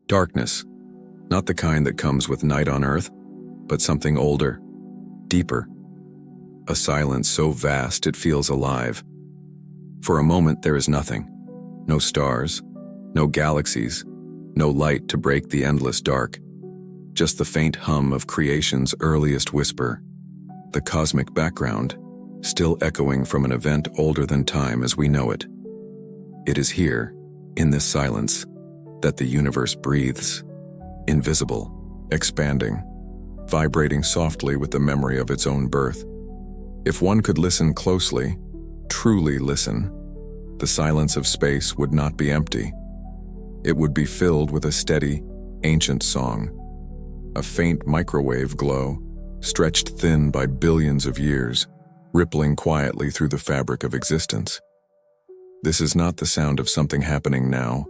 Darkness, not the kind that comes with night on Earth, but something older, deeper. A silence so vast it feels alive. For a moment there is nothing. No stars, no galaxies, no light to break the endless dark. Just the faint hum of creation's earliest whisper. The cosmic background, still echoing from an event older than time as we know it. It is here, in this silence, that the universe breathes, invisible, expanding, vibrating softly with the memory of its own birth. If one could listen closely, truly listen, the silence of space would not be empty. It would be filled with a steady, ancient song, a faint microwave glow, stretched thin by billions of years, rippling quietly through the fabric of existence. This is not the sound of something happening now,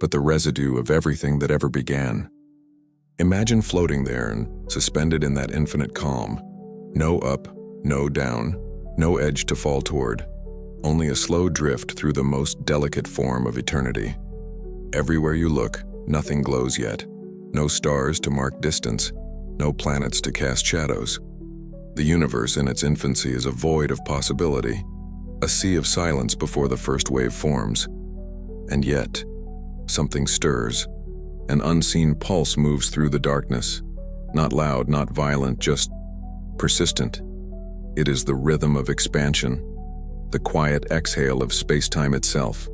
but the residue of everything that ever began. Imagine floating there and suspended in that infinite calm. No up, no down, no edge to fall toward, only a slow drift through the most delicate form of eternity. Everywhere you look, nothing glows yet. No stars to mark distance, no planets to cast shadows. The universe in its infancy is a void of possibility, a sea of silence before the first wave forms. And yet, something stirs. An unseen pulse moves through the darkness. Not loud, not violent, just persistent. It is the rhythm of expansion, the quiet exhale of space-time itself.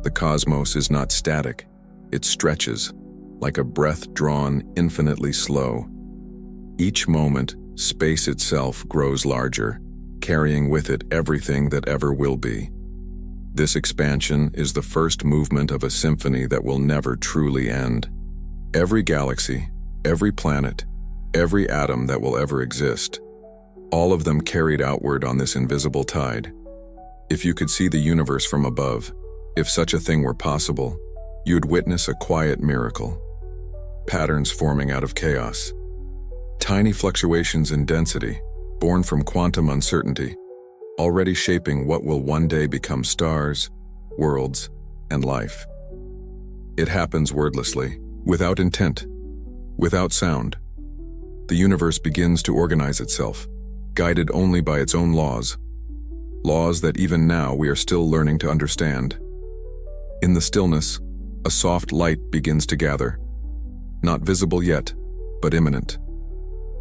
The cosmos is not static. It stretches, like a breath drawn infinitely slow. Each moment, space itself grows larger, carrying with it everything that ever will be. This expansion is the first movement of a symphony that will never truly end. Every galaxy, every planet, every atom that will ever exist, all of them carried outward on this invisible tide. If you could see the universe from above, if such a thing were possible, you'd witness a quiet miracle. Patterns forming out of chaos. Tiny fluctuations in density, born from quantum uncertainty, already shaping what will one day become stars, worlds, and life. It happens wordlessly, without intent, without sound. The universe begins to organize itself, guided only by its own laws. Laws that even now we are still learning to understand. In the stillness, a soft light begins to gather. Not visible yet, but imminent.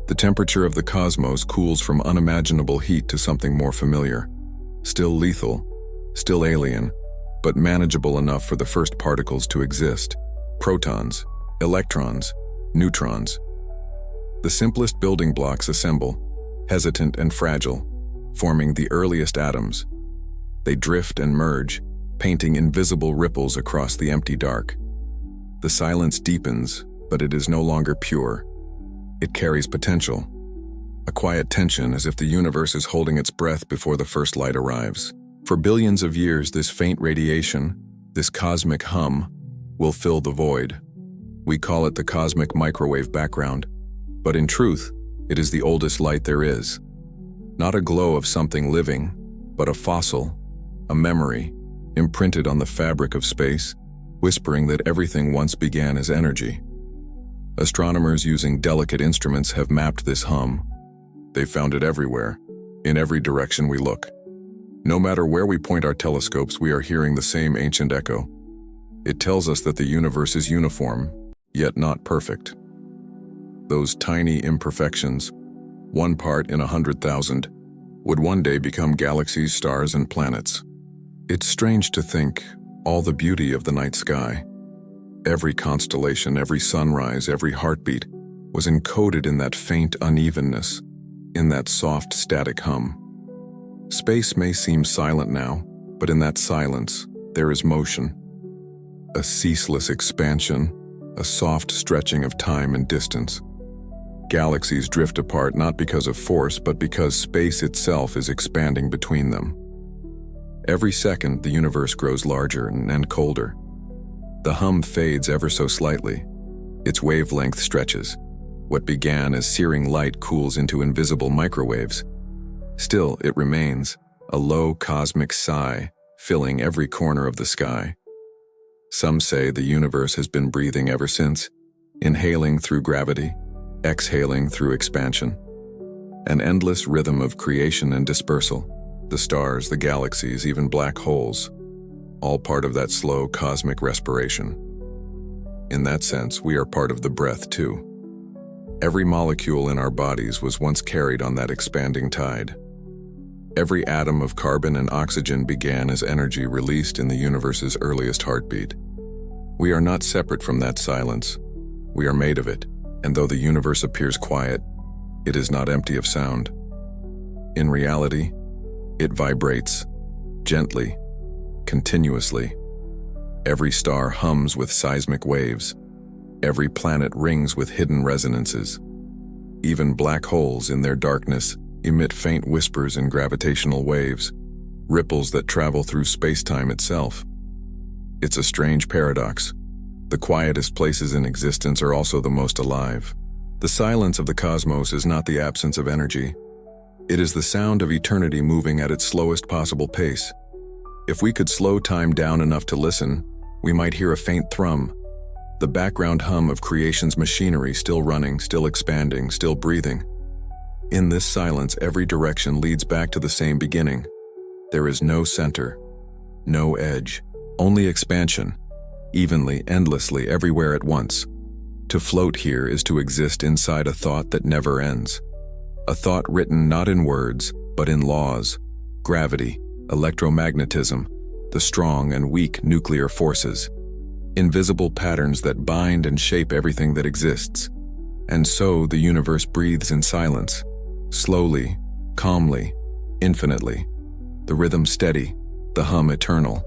The temperature of the cosmos cools from unimaginable heat to something more familiar. Still lethal, still alien, but manageable enough for the first particles to exist. Protons, electrons, neutrons. The simplest building blocks assemble, hesitant and fragile, forming the earliest atoms. They drift and merge, painting invisible ripples across the empty dark. The silence deepens, but it is no longer pure. It carries potential, a quiet tension as if the universe is holding its breath before the first light arrives. For billions of years, this faint radiation, this cosmic hum, will fill the void. We call it the cosmic microwave background, but in truth, it is the oldest light there is. Not a glow of something living, but a fossil, a memory, imprinted on the fabric of space, whispering that everything once began as energy. Astronomers using delicate instruments have mapped this hum. They've found it everywhere, in every direction we look. No matter where we point our telescopes, we are hearing the same ancient echo. It tells us that the universe is uniform, yet not perfect. Those tiny imperfections, 1 part in 100,000, would one day become galaxies, stars, and planets. It's strange to think all the beauty of the night sky, every constellation, every sunrise, every heartbeat, was encoded in that faint unevenness, in that soft, static hum. Space may seem silent now, but in that silence, there is motion. A ceaseless expansion, a soft stretching of time and distance. Galaxies drift apart not because of force, but because space itself is expanding between them. Every second, the universe grows larger and colder. The hum fades ever so slightly. Its wavelength stretches. What began as searing light cools into invisible microwaves. Still, it remains, a low cosmic sigh, filling every corner of the sky. Some say the universe has been breathing ever since, inhaling through gravity, exhaling through expansion. An endless rhythm of creation and dispersal. The stars, the galaxies, even black holes, all part of that slow cosmic respiration. In that sense, we are part of the breath too. Every molecule in our bodies was once carried on that expanding tide. Every atom of carbon and oxygen began as energy released in the universe's earliest heartbeat. We are not separate from that silence. We are made of it, and though the universe appears quiet, it is not empty of sound. In reality, it vibrates, gently, continuously. Every star hums with seismic waves. Every planet rings with hidden resonances. Even black holes in their darkness emit faint whispers and gravitational waves, ripples that travel through space-time itself. It's a strange paradox. The quietest places in existence are also the most alive. The silence of the cosmos is not the absence of energy. It is the sound of eternity moving at its slowest possible pace. If we could slow time down enough to listen, we might hear a faint thrum, the background hum of creation's machinery still running, still expanding, still breathing. In this silence, every direction leads back to the same beginning. There is no center, no edge, only expansion, evenly, endlessly, everywhere at once. To float here is to exist inside a thought that never ends. A thought written not in words, but in laws, gravity, electromagnetism, the strong and weak nuclear forces, invisible patterns that bind and shape everything that exists. And so the universe breathes in silence, slowly, calmly, infinitely, the rhythm steady, the hum eternal.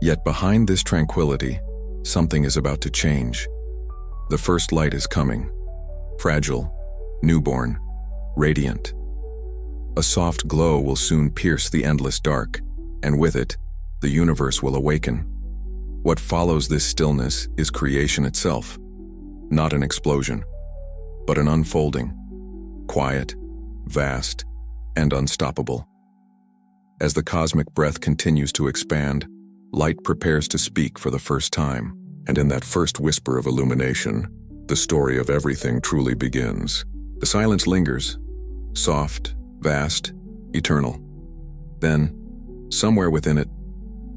Yet behind this tranquility, something is about to change. The first light is coming, fragile, newborn, radiant. A soft glow will soon pierce the endless dark, and with it, the universe will awaken. What follows this stillness is creation itself, not an explosion, but an unfolding, quiet, vast, and unstoppable. As the cosmic breath continues to expand, light prepares to speak for the first time, and in that first whisper of illumination, the story of everything truly begins. The silence lingers, soft, vast, eternal. Then, somewhere within it,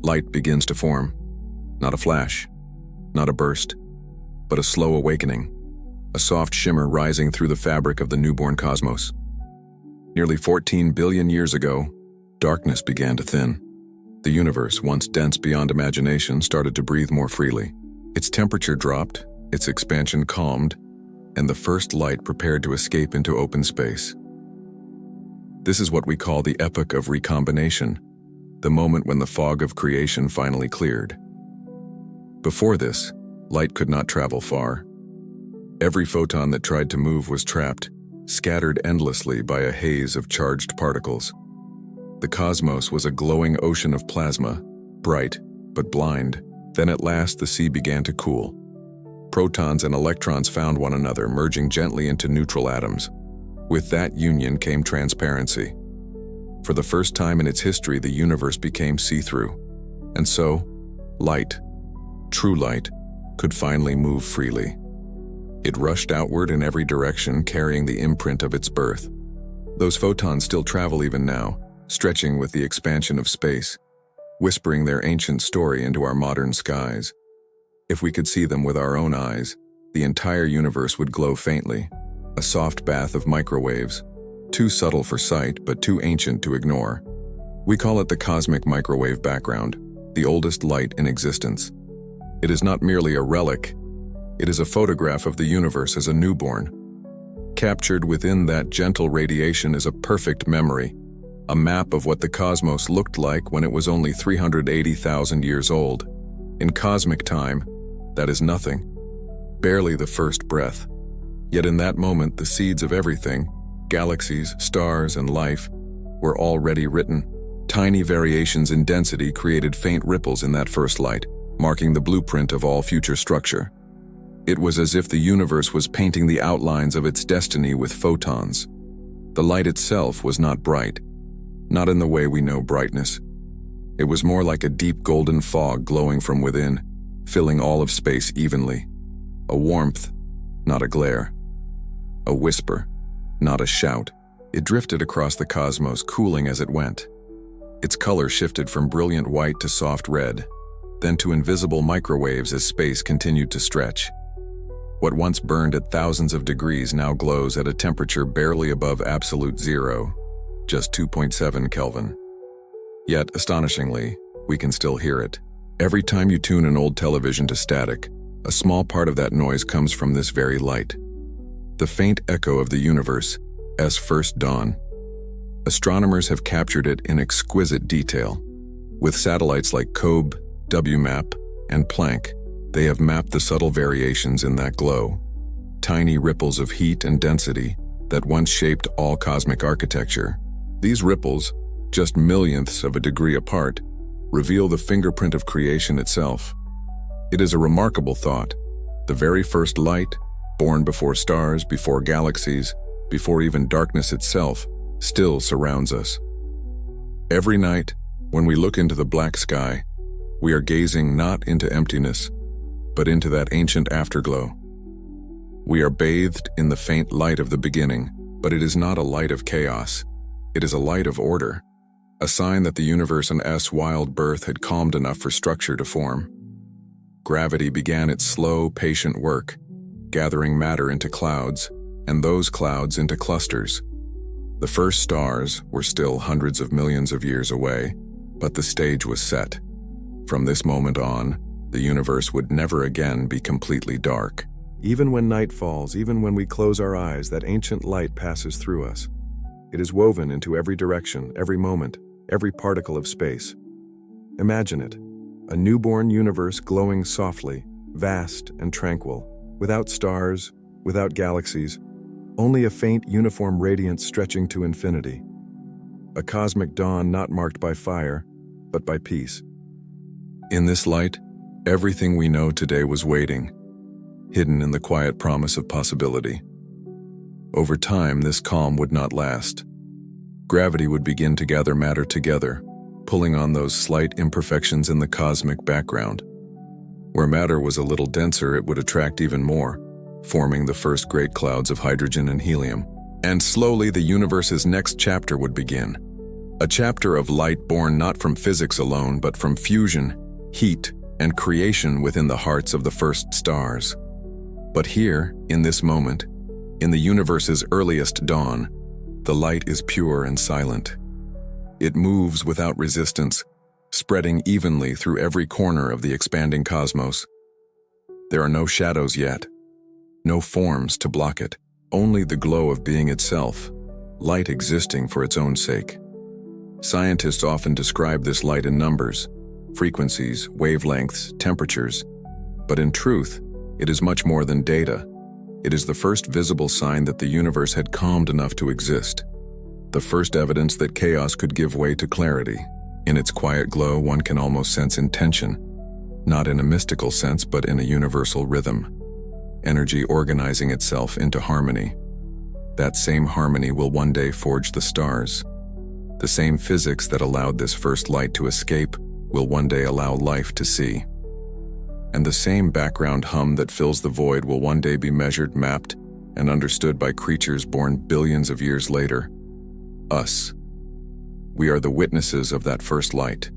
light begins to form. Not a flash, not a burst, but a slow awakening, a soft shimmer rising through the fabric of the newborn cosmos. Nearly 14 billion years ago, darkness began to thin. The universe, once dense beyond imagination, started to breathe more freely. Its temperature dropped, its expansion calmed, and the first light prepared to escape into open space. This is what we call the epoch of recombination, the moment when the fog of creation finally cleared. Before this, light could not travel far. Every photon that tried to move was trapped, scattered endlessly by a haze of charged particles. The cosmos was a glowing ocean of plasma, bright but blind. Then at last the sea began to cool. Protons and electrons found one another, merging gently into neutral atoms. With that union came transparency. For the first time in its history, the universe became see-through. And so, light, true light, could finally move freely. It rushed outward in every direction, carrying the imprint of its birth. Those photons still travel even now, stretching with the expansion of space, whispering their ancient story into our modern skies. If we could see them with our own eyes, the entire universe would glow faintly, a soft bath of microwaves, too subtle for sight but too ancient to ignore. We call it the cosmic microwave background, the oldest light in existence. It is not merely a relic, it is a photograph of the universe as a newborn. Captured within that gentle radiation is a perfect memory, a map of what the cosmos looked like when it was only 380,000 years old. In cosmic time, that is nothing, barely the first breath. Yet in that moment, the seeds of everything, galaxies, stars, and life, were already written. Tiny variations in density created faint ripples in that first light, marking the blueprint of all future structure. It was as if the universe was painting the outlines of its destiny with photons. The light itself was not bright, not in the way we know brightness. It was more like a deep golden fog glowing from within, filling all of space evenly. A warmth, not a glare. A whisper, not a shout. It drifted across the cosmos, cooling as it went. Its color shifted from brilliant white to soft red, then to invisible microwaves as space continued to stretch. What once burned at thousands of degrees now glows at a temperature barely above absolute zero, just 2.7 Kelvin. Yet, astonishingly, we can still hear it. Every time you tune an old television to static, a small part of that noise comes from this very light. The faint echo of the universe's first dawn. Astronomers have captured it in exquisite detail. With satellites like COBE, WMAP, and Planck, they have mapped the subtle variations in that glow. Tiny ripples of heat and density that once shaped all cosmic architecture. These ripples, just millionths of a degree apart, reveal the fingerprint of creation itself. It is a remarkable thought. The very first light, born before stars, before galaxies, before even darkness itself, still surrounds us. Every night, when we look into the black sky, we are gazing not into emptiness, but into that ancient afterglow. We are bathed in the faint light of the beginning, but it is not a light of chaos. It is a light of order, a sign that the universe's wild birth had calmed enough for structure to form. Gravity began its slow, patient work, gathering matter into clouds, and those clouds into clusters. The first stars were still hundreds of millions of years away, but the stage was set. From this moment on, the universe would never again be completely dark. Even when night falls, even when we close our eyes, that ancient light passes through us. It is woven into every direction, every moment, every particle of space. Imagine it, a newborn universe glowing softly, vast and tranquil, without stars, without galaxies, only a faint uniform radiance stretching to infinity. A cosmic dawn not marked by fire, but by peace. In this light, everything we know today was waiting, hidden in the quiet promise of possibility. Over time, this calm would not last. Gravity would begin to gather matter together, pulling on those slight imperfections in the cosmic background. Where matter was a little denser, it would attract even more, forming the first great clouds of hydrogen and helium. And slowly, the universe's next chapter would begin. A chapter of light born not from physics alone, but from fusion, heat, and creation within the hearts of the first stars. But here, in this moment, in the universe's earliest dawn, the light is pure and silent. It moves without resistance, spreading evenly through every corner of the expanding cosmos. There are no shadows yet, no forms to block it, only the glow of being itself, light existing for its own sake. Scientists often describe this light in numbers, frequencies, wavelengths, temperatures, but in truth, it is much more than data. It is the first visible sign that the universe had calmed enough to exist, the first evidence that chaos could give way to clarity. In its quiet glow, one can almost sense intention, not in a mystical sense, but in a universal rhythm, energy organizing itself into harmony. That same harmony will one day forge the stars. The same physics that allowed this first light to escape will one day allow life to see. And the same background hum that fills the void will one day be measured, mapped, and understood by creatures born billions of years later. Us. We are the witnesses of that first light.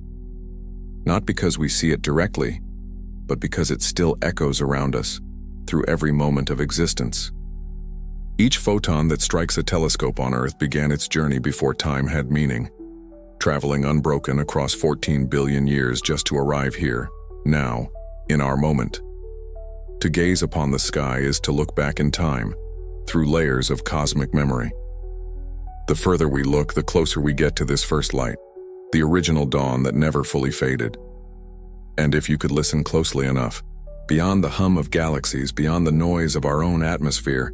Not because we see it directly, but because it still echoes around us, through every moment of existence. Each photon that strikes a telescope on Earth began its journey before time had meaning, traveling unbroken across 14 billion years just to arrive here, now, in our moment. To gaze upon the sky is to look back in time, through layers of cosmic memory. The further we look, the closer we get to this first light, the original dawn that never fully faded. And if you could listen closely enough, beyond the hum of galaxies, beyond the noise of our own atmosphere,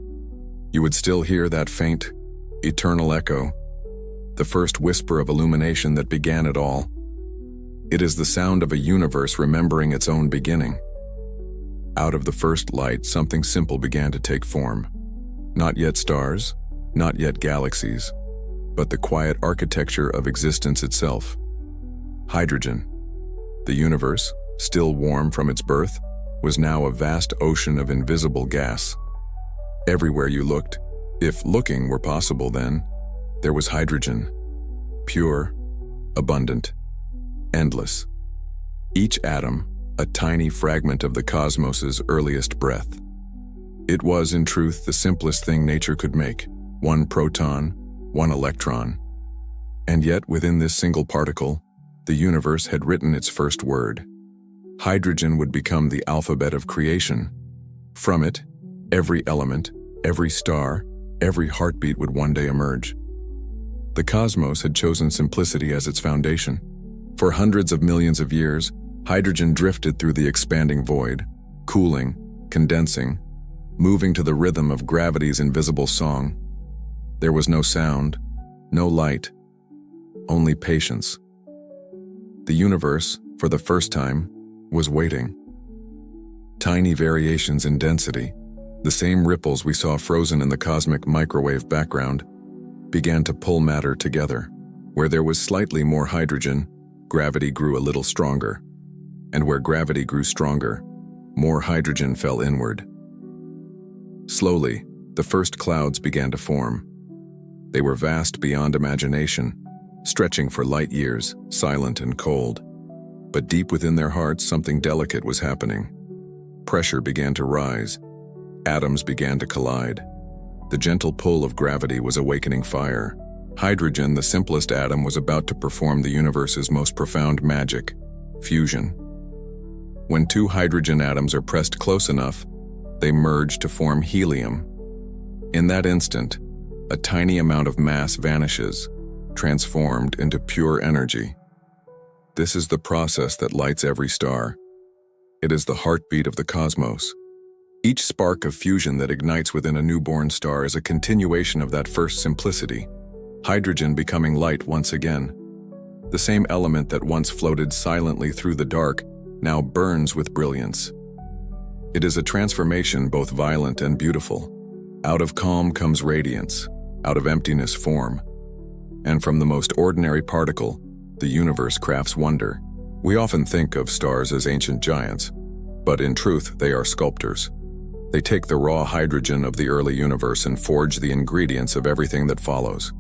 you would still hear that faint, eternal echo, the first whisper of illumination that began it all. It is the sound of a universe remembering its own beginning. Out of the first light, something simple began to take form. Not yet stars, not yet galaxies, but the quiet architecture of existence itself. Hydrogen. The universe, still warm from its birth, was now a vast ocean of invisible gas. Everywhere you looked, if looking were possible then, there was hydrogen. Pure, abundant, endless. Each atom, a tiny fragment of the cosmos's earliest breath. It was, in truth, the simplest thing nature could make. One proton, one electron. And yet, within this single particle, the universe had written its first word. Hydrogen would become the alphabet of creation. From it, every element, every star, every heartbeat would one day emerge. The cosmos had chosen simplicity as its foundation. For hundreds of millions of years, hydrogen drifted through the expanding void, cooling, condensing, moving to the rhythm of gravity's invisible song. There was no sound, no light, only patience. The universe, for the first time, was waiting. Tiny variations in density, the same ripples we saw frozen in the cosmic microwave background, began to pull matter together. Where there was slightly more hydrogen, gravity grew a little stronger. And where gravity grew stronger, more hydrogen fell inward. Slowly, the first clouds began to form. They were vast beyond imagination, stretching for light years, silent and cold. But deep within their hearts, something delicate was happening. Pressure began to rise. Atoms began to collide. The gentle pull of gravity was awakening fire. Hydrogen, the simplest atom, was about to perform the universe's most profound magic, fusion. When two hydrogen atoms are pressed close enough, they merge to form helium. In that instant, a tiny amount of mass vanishes, transformed into pure energy. This is the process that lights every star. It is the heartbeat of the cosmos. Each spark of fusion that ignites within a newborn star is a continuation of that first simplicity, hydrogen becoming light once again. The same element that once floated silently through the dark now burns with brilliance. It is a transformation both violent and beautiful. Out of calm comes radiance, out of emptiness form. And from the most ordinary particle, the universe crafts wonder. We often think of stars as ancient giants, but in truth they are sculptors. They take the raw hydrogen of the early universe and forge the ingredients of everything that follows.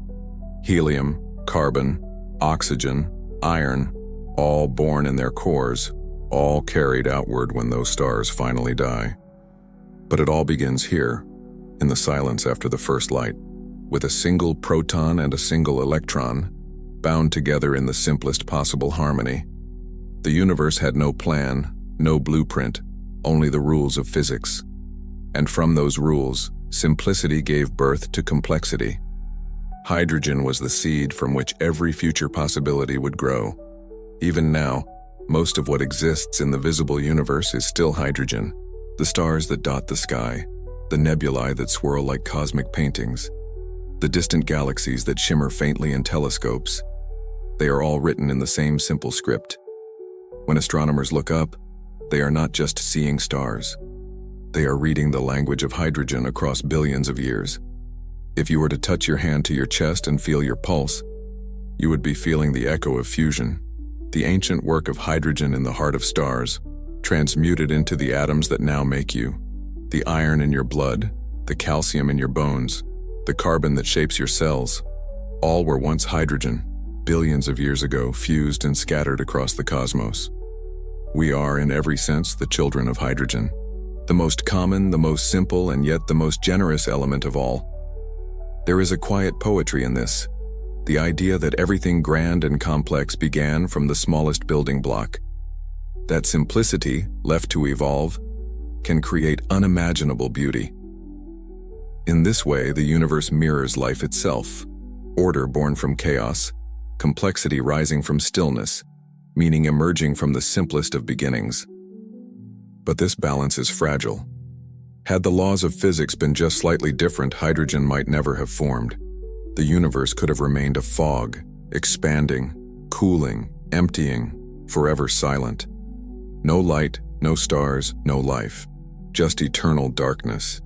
Helium, carbon, oxygen, iron, all born in their cores, all carried outward when those stars finally die. But it all begins here, in the silence after the first light, with a single proton and a single electron, bound together in the simplest possible harmony. The universe had no plan, no blueprint, only the rules of physics. And from those rules, simplicity gave birth to complexity. Hydrogen was the seed from which every future possibility would grow. Even now, most of what exists in the visible universe is still hydrogen. The stars that dot the sky, the nebulae that swirl like cosmic paintings, the distant galaxies that shimmer faintly in telescopes. They are all written in the same simple script. When astronomers look up, they are not just seeing stars. They are reading the language of hydrogen across billions of years. If you were to touch your hand to your chest and feel your pulse, you would be feeling the echo of fusion, the ancient work of hydrogen in the heart of stars, transmuted into the atoms that now make you. The iron in your blood, the calcium in your bones, the carbon that shapes your cells, all were once hydrogen, billions of years ago, fused and scattered across the cosmos. We are, in every sense, the children of hydrogen. The most common, the most simple, and yet the most generous element of all. There is a quiet poetry in this, the idea that everything grand and complex began from the smallest building block. That simplicity, left to evolve, can create unimaginable beauty. In this way, the universe mirrors life itself, order born from chaos, complexity rising from stillness, meaning emerging from the simplest of beginnings. But this balance is fragile. Had the laws of physics been just slightly different, hydrogen might never have formed. The universe could have remained a fog, expanding, cooling, emptying, forever silent. No light, no stars, no life, just eternal darkness.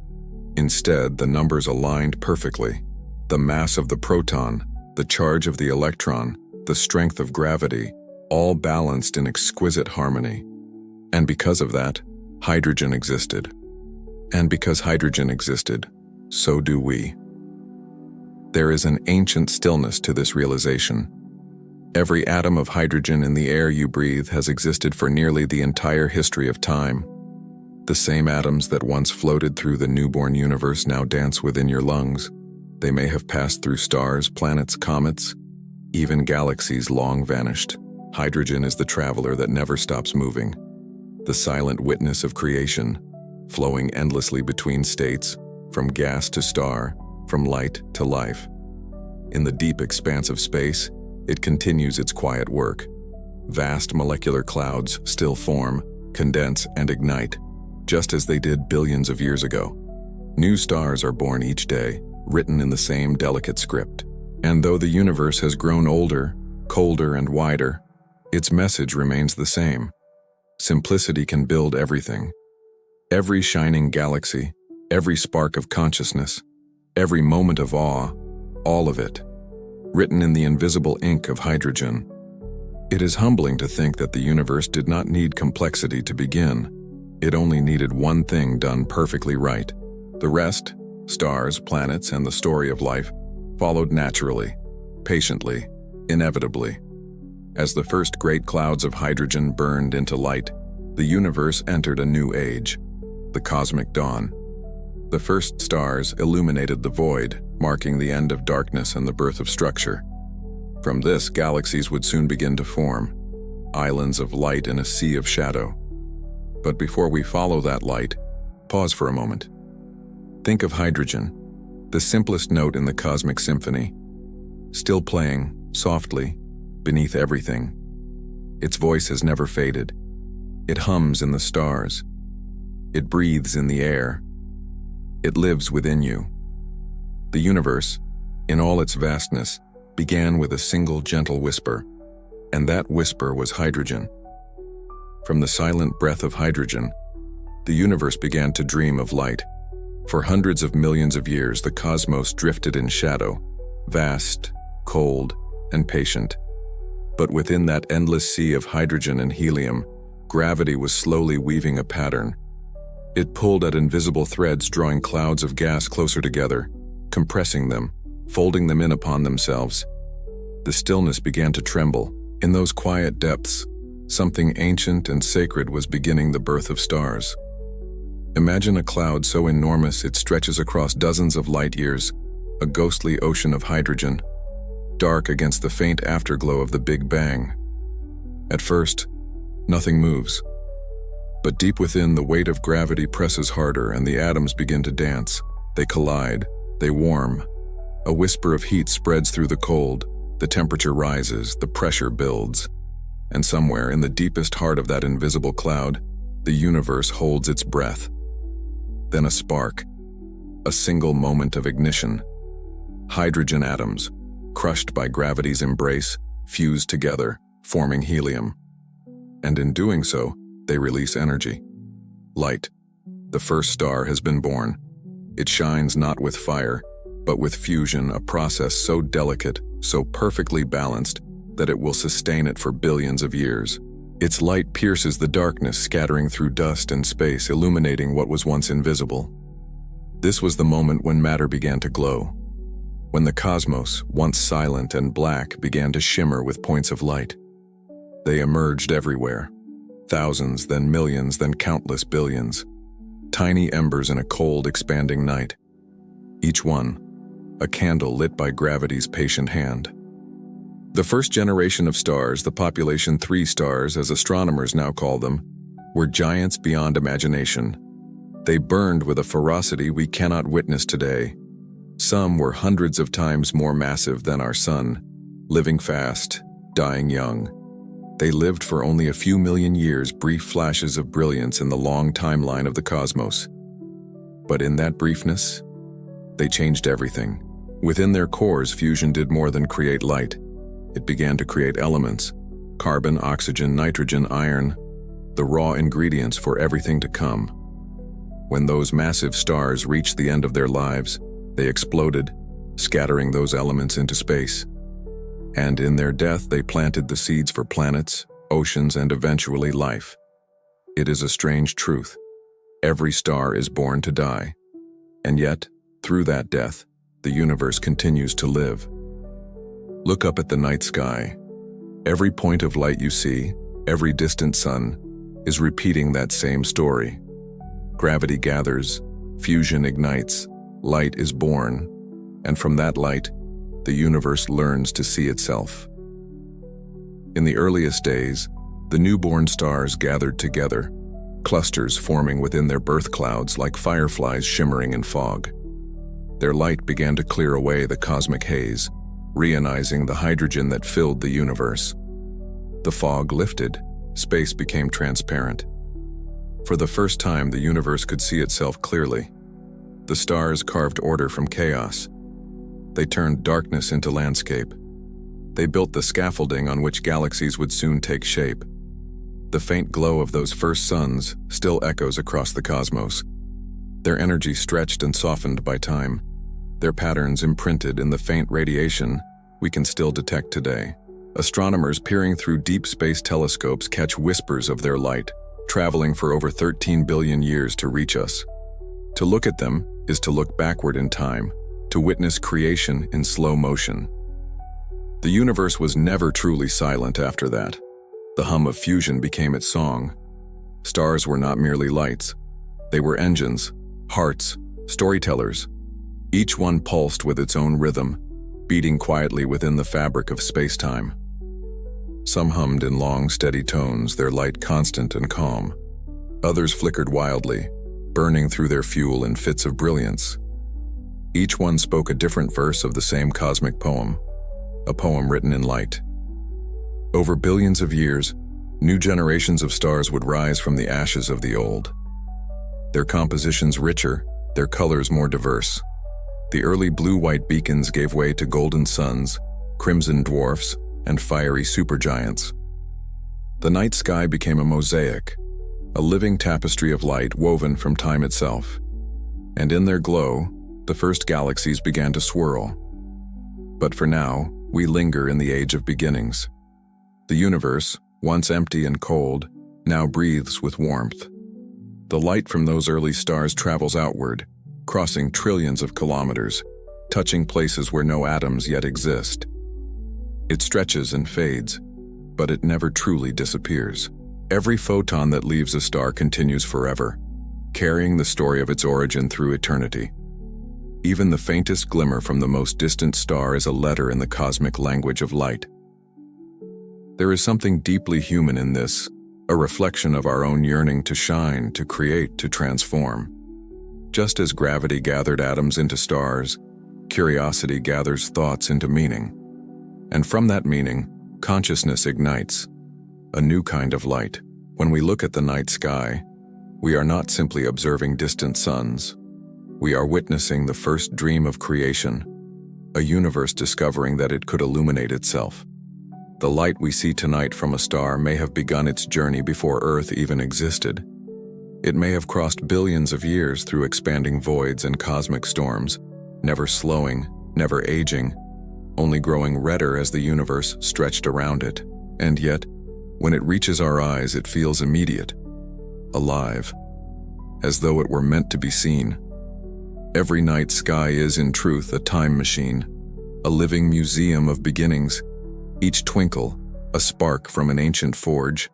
Instead, the numbers aligned perfectly. The mass of the proton, the charge of the electron, the strength of gravity, all balanced in exquisite harmony. And because of that, Hydrogen existed. And because hydrogen existed, so do we. There is an ancient stillness to this realization. Every atom of hydrogen in the air you breathe has existed for nearly the entire history of time. The same atoms that once floated through the newborn universe now dance within your lungs. They may have passed through stars, planets, comets, even galaxies long vanished. Hydrogen is the traveler that never stops moving, the silent witness of creation, flowing endlessly between states, from gas to star, from light to life. In the deep expanse of space, it continues its quiet work. Vast molecular clouds still form, condense, and ignite, just as they did billions of years ago. New stars are born each day, written in the same delicate script. And though the universe has grown older, colder, and wider, its message remains the same. Simplicity can build everything. Every shining galaxy, every spark of consciousness, every moment of awe, all of it, written in the invisible ink of hydrogen. It is humbling to think that the universe did not need complexity to begin. It only needed one thing done perfectly right. The rest, stars, planets, and the story of life, followed naturally, patiently, inevitably. As the first great clouds of hydrogen burned into light, the universe entered a new age, the cosmic dawn. The first stars illuminated the void, marking the end of darkness and the birth of structure. From this, galaxies would soon begin to form, islands of light in a sea of shadow. But before we follow that light, pause for a moment. Think of hydrogen, the simplest note in the cosmic symphony, still playing, softly, beneath everything. Its voice has never faded. It hums in the stars. It breathes in the air. It lives within you. The universe, in all its vastness, began with a single gentle whisper, and that whisper was hydrogen. From the silent breath of hydrogen, the universe began to dream of light. For hundreds of millions of years, the cosmos drifted in shadow, vast, cold, and patient. But within that endless sea of hydrogen and helium, gravity was slowly weaving a pattern. It pulled at invisible threads, drawing clouds of gas closer together, compressing them, folding them in upon themselves. The stillness began to tremble. In those quiet depths, something ancient and sacred was beginning the birth of stars. Imagine a cloud so enormous it stretches across dozens of light years, a ghostly ocean of hydrogen, dark against the faint afterglow of the Big Bang. At first, nothing moves. But deep within, the weight of gravity presses harder and the atoms begin to dance. They collide, they warm. A whisper of heat spreads through the cold, the temperature rises, the pressure builds. And somewhere in the deepest heart of that invisible cloud, the universe holds its breath. Then a spark, a single moment of ignition. Hydrogen atoms, crushed by gravity's embrace, fuse together, forming helium. And in doing so, they release energy. Light. The first star has been born. It shines not with fire, but with fusion, a process so delicate, so perfectly balanced, that it will sustain it for billions of years. Its light pierces the darkness, scattering through dust and space, illuminating what was once invisible. This was the moment when matter began to glow, when the cosmos, once silent and black, began to shimmer with points of light. They emerged everywhere. Thousands, then millions, then countless billions. Tiny embers in a cold, expanding night. Each one, a candle lit by gravity's patient hand. The first generation of stars, the population 3 stars, as astronomers now call them, were giants beyond imagination. They burned with a ferocity we cannot witness today. Some were hundreds of times more massive than our sun, living fast, dying young. They lived for only a few million years, brief flashes of brilliance in the long timeline of the cosmos. But in that briefness, they changed everything. Within their cores, fusion did more than create light. It began to create elements: carbon, oxygen, nitrogen, iron, the raw ingredients for everything to come. When those massive stars reached the end of their lives, they exploded, scattering those elements into space. And in their death, they planted the seeds for planets, oceans, and eventually life. It is a strange truth. Every star is born to die. And yet, through that death, the universe continues to live. Look up at the night sky. Every point of light you see, every distant sun, is repeating that same story. Gravity gathers, fusion ignites, light is born, and from that light, the universe learns to see itself. In the earliest days, the newborn stars gathered together, clusters forming within their birth clouds like fireflies shimmering in fog. Their light began to clear away the cosmic haze, reionizing the hydrogen that filled the universe. The fog lifted, space became transparent. For the first time, the universe could see itself clearly. The stars carved order from chaos. They turned darkness into landscape. They built the scaffolding on which galaxies would soon take shape. The faint glow of those first suns still echoes across the cosmos. Their energy stretched and softened by time, their patterns imprinted in the faint radiation we can still detect today. Astronomers peering through deep space telescopes catch whispers of their light, traveling for over 13 billion years to reach us. To look at them is to look backward in time, to witness creation in slow motion. The universe was never truly silent after that. The hum of fusion became its song. Stars were not merely lights. They were engines, hearts, storytellers. Each one pulsed with its own rhythm, beating quietly within the fabric of space-time. Some hummed in long, steady tones, their light constant and calm. Others flickered wildly, burning through their fuel in fits of brilliance. Each one spoke a different verse of the same cosmic poem, a poem written in light. Over billions of years, new generations of stars would rise from the ashes of the old. Their compositions richer, their colors more diverse. The early blue-white beacons gave way to golden suns, crimson dwarfs, and fiery supergiants. The night sky became a mosaic, a living tapestry of light woven from time itself. And in their glow, the first galaxies began to swirl. But for now, we linger in the age of beginnings. The universe, once empty and cold, now breathes with warmth. The light from those early stars travels outward, crossing trillions of kilometers, touching places where no atoms yet exist. It stretches and fades, but it never truly disappears. Every photon that leaves a star continues forever, carrying the story of its origin through eternity. Even the faintest glimmer from the most distant star is a letter in the cosmic language of light. There is something deeply human in this, a reflection of our own yearning to shine, to create, to transform. Just as gravity gathered atoms into stars, curiosity gathers thoughts into meaning. And from that meaning, consciousness ignites, a new kind of light. When we look at the night sky, we are not simply observing distant suns. We are witnessing the first dream of creation, a universe discovering that it could illuminate itself. The light we see tonight from a star may have begun its journey before Earth even existed. It may have crossed billions of years through expanding voids and cosmic storms, never slowing, never aging, only growing redder as the universe stretched around it. And yet, when it reaches our eyes, it feels immediate, alive, as though it were meant to be seen. Every night sky is, in truth, a time machine, a living museum of beginnings. Each twinkle, a spark from an ancient forge.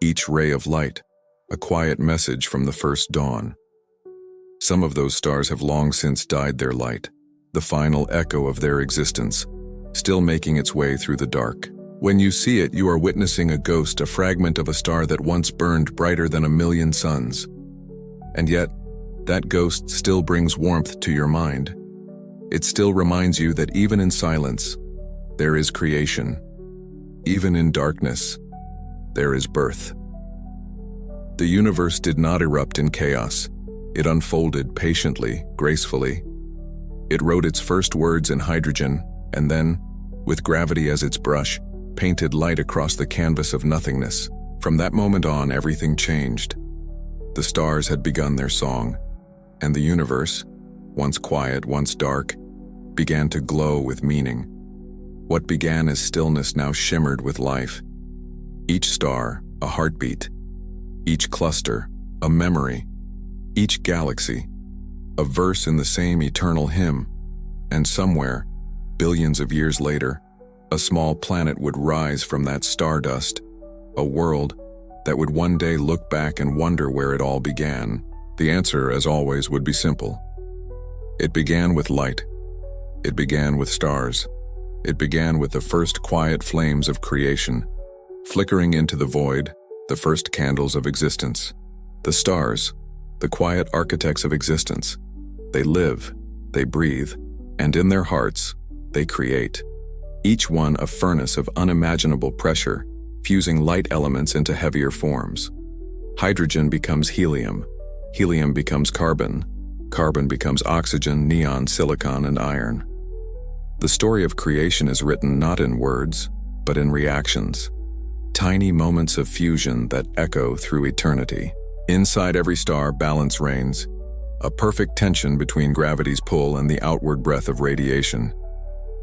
Each ray of light, a quiet message from the first dawn. Some of those stars have long since died their light, the final echo of their existence, still making its way through the dark. When you see it, you are witnessing a ghost, a fragment of a star that once burned brighter than a million suns. And yet, that ghost still brings warmth to your mind. It still reminds you that even in silence, there is creation. Even in darkness, there is birth. The universe did not erupt in chaos. It unfolded patiently, gracefully. It wrote its first words in hydrogen, and then, with gravity as its brush, painted light across the canvas of nothingness. From that moment on, everything changed. The stars had begun their song, and the universe, once quiet, once dark, began to glow with meaning. What began as stillness now shimmered with life. Each star, a heartbeat. Each cluster, a memory. Each galaxy, a verse in the same eternal hymn, and somewhere, billions of years later, a small planet would rise from that stardust, a world that would one day look back and wonder where it all began. The answer, as always, would be simple. It began with light. It began with stars. It began with the first quiet flames of creation, flickering into the void, the first candles of existence. The stars, the quiet architects of existence, they live, they breathe, and in their hearts, they create. Each one a furnace of unimaginable pressure, fusing light elements into heavier forms. Hydrogen becomes helium, helium becomes carbon, carbon becomes oxygen, neon, silicon, and iron. The story of creation is written not in words, but in reactions. Tiny moments of fusion that echo through eternity. Inside every star, balance reigns, a perfect tension between gravity's pull and the outward breath of radiation.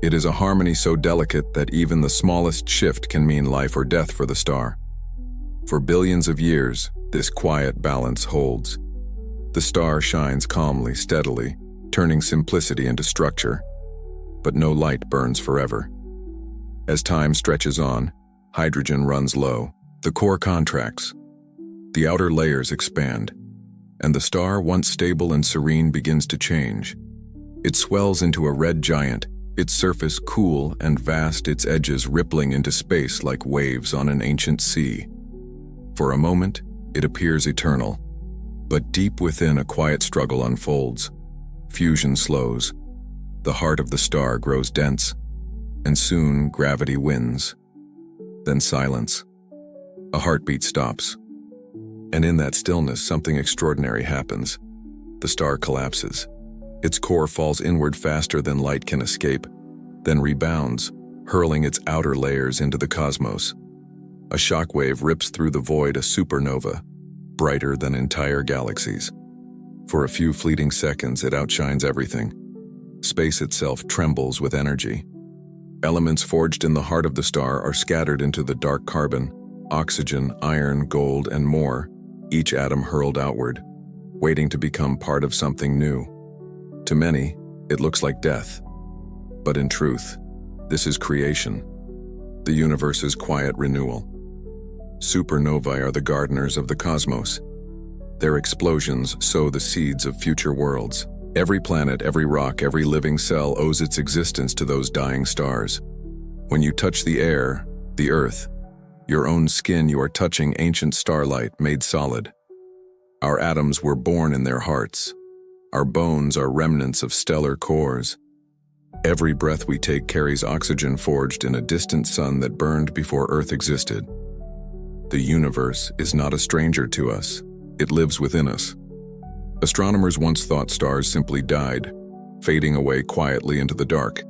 It is a harmony so delicate that even the smallest shift can mean life or death for the star. For billions of years, this quiet balance holds. The star shines calmly, steadily, turning simplicity into structure. But no light burns forever. As time stretches on, hydrogen runs low, the core contracts, the outer layers expand, and the star, once stable and serene, begins to change. It swells into a red giant, its surface cool and vast, its edges rippling into space like waves on an ancient sea. For a moment, it appears eternal, but deep within a quiet struggle unfolds. Fusion slows. The heart of the star grows dense, and soon gravity wins. Then silence. A heartbeat stops. And in that stillness, something extraordinary happens. The star collapses. Its core falls inward faster than light can escape, then rebounds, hurling its outer layers into the cosmos. A shockwave rips through the void, a supernova, brighter than entire galaxies. For a few fleeting seconds, it outshines everything. Space itself trembles with energy. Elements forged in the heart of the star are scattered into the dark carbon, oxygen, iron, gold, and more, each atom hurled outward, waiting to become part of something new. To many, it looks like death. But in truth, this is creation, the universe's quiet renewal. Supernovae are the gardeners of the cosmos. Their explosions sow the seeds of future worlds. Every planet, every rock, every living cell owes its existence to those dying stars. When you touch the air, the earth, your own skin, you are touching ancient starlight made solid. Our atoms were born in their hearts. Our bones are remnants of stellar cores. Every breath we take carries oxygen forged in a distant sun that burned before Earth existed. The universe is not a stranger to us. It lives within us. Astronomers once thought stars simply died, fading away quietly into the dark.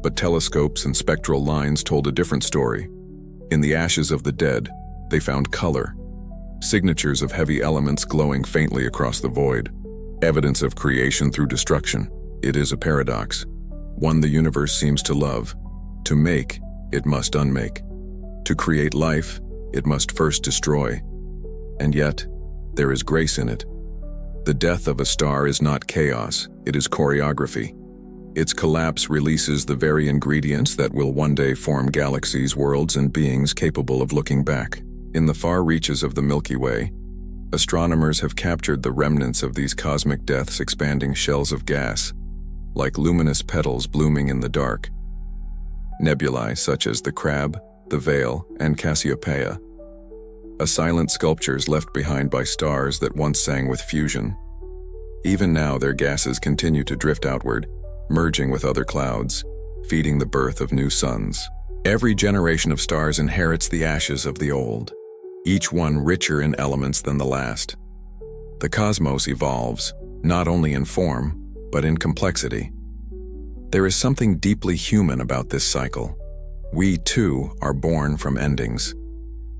But telescopes and spectral lines told a different story. In the ashes of the dead, they found color, signatures of heavy elements glowing faintly across the void, evidence of creation through destruction. It is a paradox, one the universe seems to love. To make, it must unmake. To create life, it must first destroy. And yet, there is grace in it. The death of a star is not chaos, it is choreography. Its collapse releases the very ingredients that will one day form galaxies, worlds, and beings capable of looking back. In the far reaches of the Milky Way, astronomers have captured the remnants of these cosmic deaths, expanding shells of gas, like luminous petals blooming in the dark. Nebulae such as the Crab, the Veil, and Cassiopeia, silent sculptures left behind by stars that once sang with fusion. Even now, their gases continue to drift outward, merging with other clouds, feeding the birth of new suns. Every generation of stars inherits the ashes of the old, each one richer in elements than the last. The cosmos evolves, not only in form, but in complexity. There is something deeply human about this cycle. We, too, are born from endings.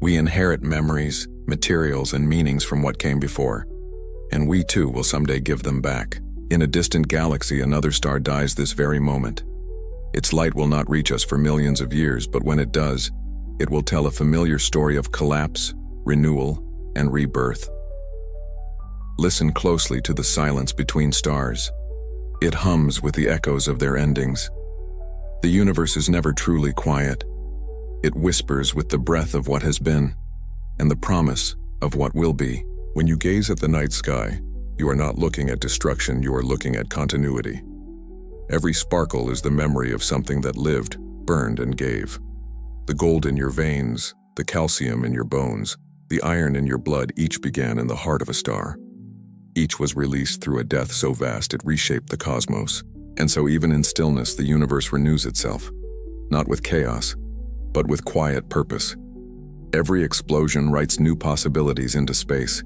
We inherit memories, materials, and meanings from what came before, and we too will someday give them back. In a distant galaxy, another star dies this very moment. Its light will not reach us for millions of years, but when it does, it will tell a familiar story of collapse, renewal, and rebirth. Listen closely to the silence between stars. It hums with the echoes of their endings. The universe is never truly quiet. It whispers with the breath of what has been and the promise of what will be. When you gaze at the night sky, you are not looking at destruction, you are looking at continuity. Every sparkle is the memory of something that lived, burned, and gave. The gold in your veins, the calcium in your bones, the iron in your blood, each began in the heart of a star. Each was released through a death so vast it reshaped the cosmos. And so even in stillness, the universe renews itself, not with chaos, but with quiet purpose. Every explosion writes new possibilities into space.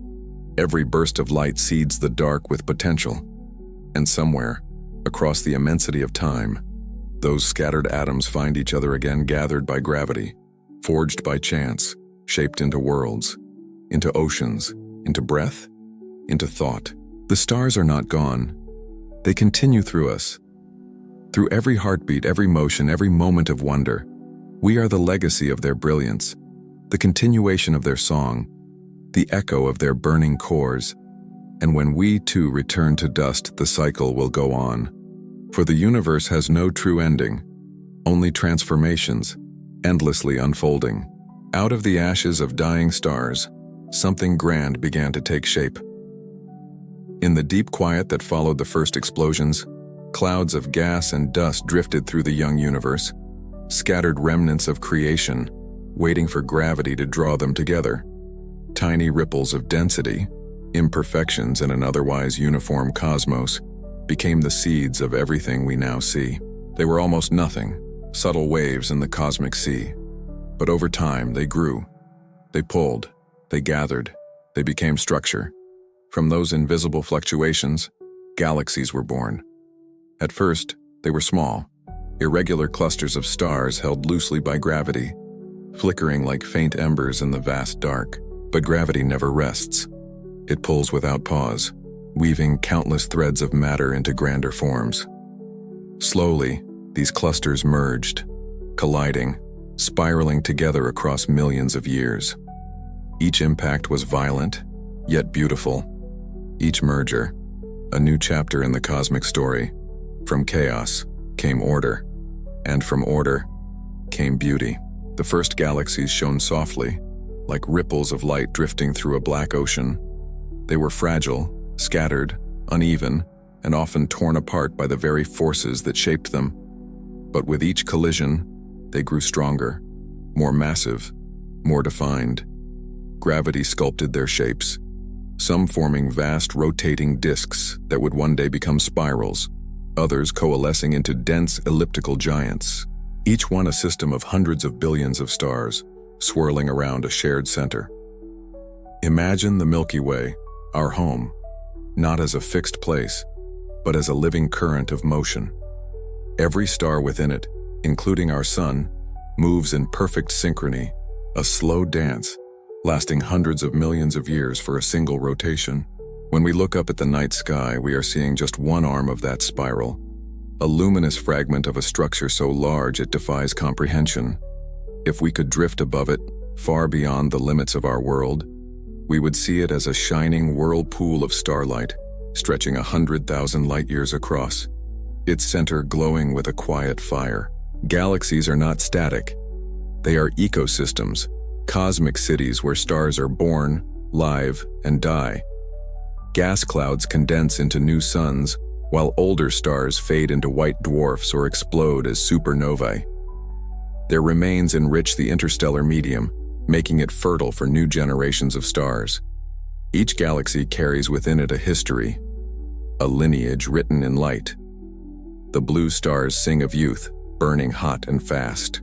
Every burst of light seeds the dark with potential. And somewhere, across the immensity of time, those scattered atoms find each other again, gathered by gravity, forged by chance, shaped into worlds, into oceans, into breath, into thought. The stars are not gone. They continue through us. Through every heartbeat, every motion, every moment of wonder, we are the legacy of their brilliance, the continuation of their song, the echo of their burning cores. And when we too return to dust, the cycle will go on. For the universe has no true ending, only transformations, endlessly unfolding. Out of the ashes of dying stars, something grand began to take shape. In the deep quiet that followed the first explosions, clouds of gas and dust drifted through the young universe, scattered remnants of creation, waiting for gravity to draw them together. Tiny ripples of density, imperfections in an otherwise uniform cosmos, became the seeds of everything we now see. They were almost nothing, subtle waves in the cosmic sea. But over time, they grew. They pulled. They gathered. They became structure. From those invisible fluctuations, galaxies were born. At first, they were small, irregular clusters of stars held loosely by gravity, flickering like faint embers in the vast dark. But gravity never rests. It pulls without pause, weaving countless threads of matter into grander forms. Slowly, these clusters merged, colliding, spiraling together across millions of years. Each impact was violent, yet beautiful. Each merger, a new chapter in the cosmic story. From chaos came order, and from order came beauty. The first galaxies shone softly, like ripples of light drifting through a black ocean. They were fragile, scattered, uneven, and often torn apart by the very forces that shaped them. But with each collision, they grew stronger, more massive, more defined. Gravity sculpted their shapes, some forming vast rotating disks that would one day become spirals, others coalescing into dense elliptical giants, each one a system of hundreds of billions of stars, swirling around a shared center. Imagine the Milky Way, our home, not as a fixed place, but as a living current of motion. Every star within it, including our sun, moves in perfect synchrony, a slow dance, lasting hundreds of millions of years for a single rotation. When we look up at the night sky, we are seeing just one arm of that spiral, a luminous fragment of a structure so large it defies comprehension. If we could drift above it, far beyond the limits of our world, we would see it as a shining whirlpool of starlight, stretching 100,000 light-years across, its center glowing with a quiet fire. Galaxies are not static. They are ecosystems, cosmic cities where stars are born, live, and die. Gas clouds condense into new suns, while older stars fade into white dwarfs or explode as supernovae. Their remains enrich the interstellar medium, making it fertile for new generations of stars. Each galaxy carries within it a history, a lineage written in light. The blue stars sing of youth, burning hot and fast.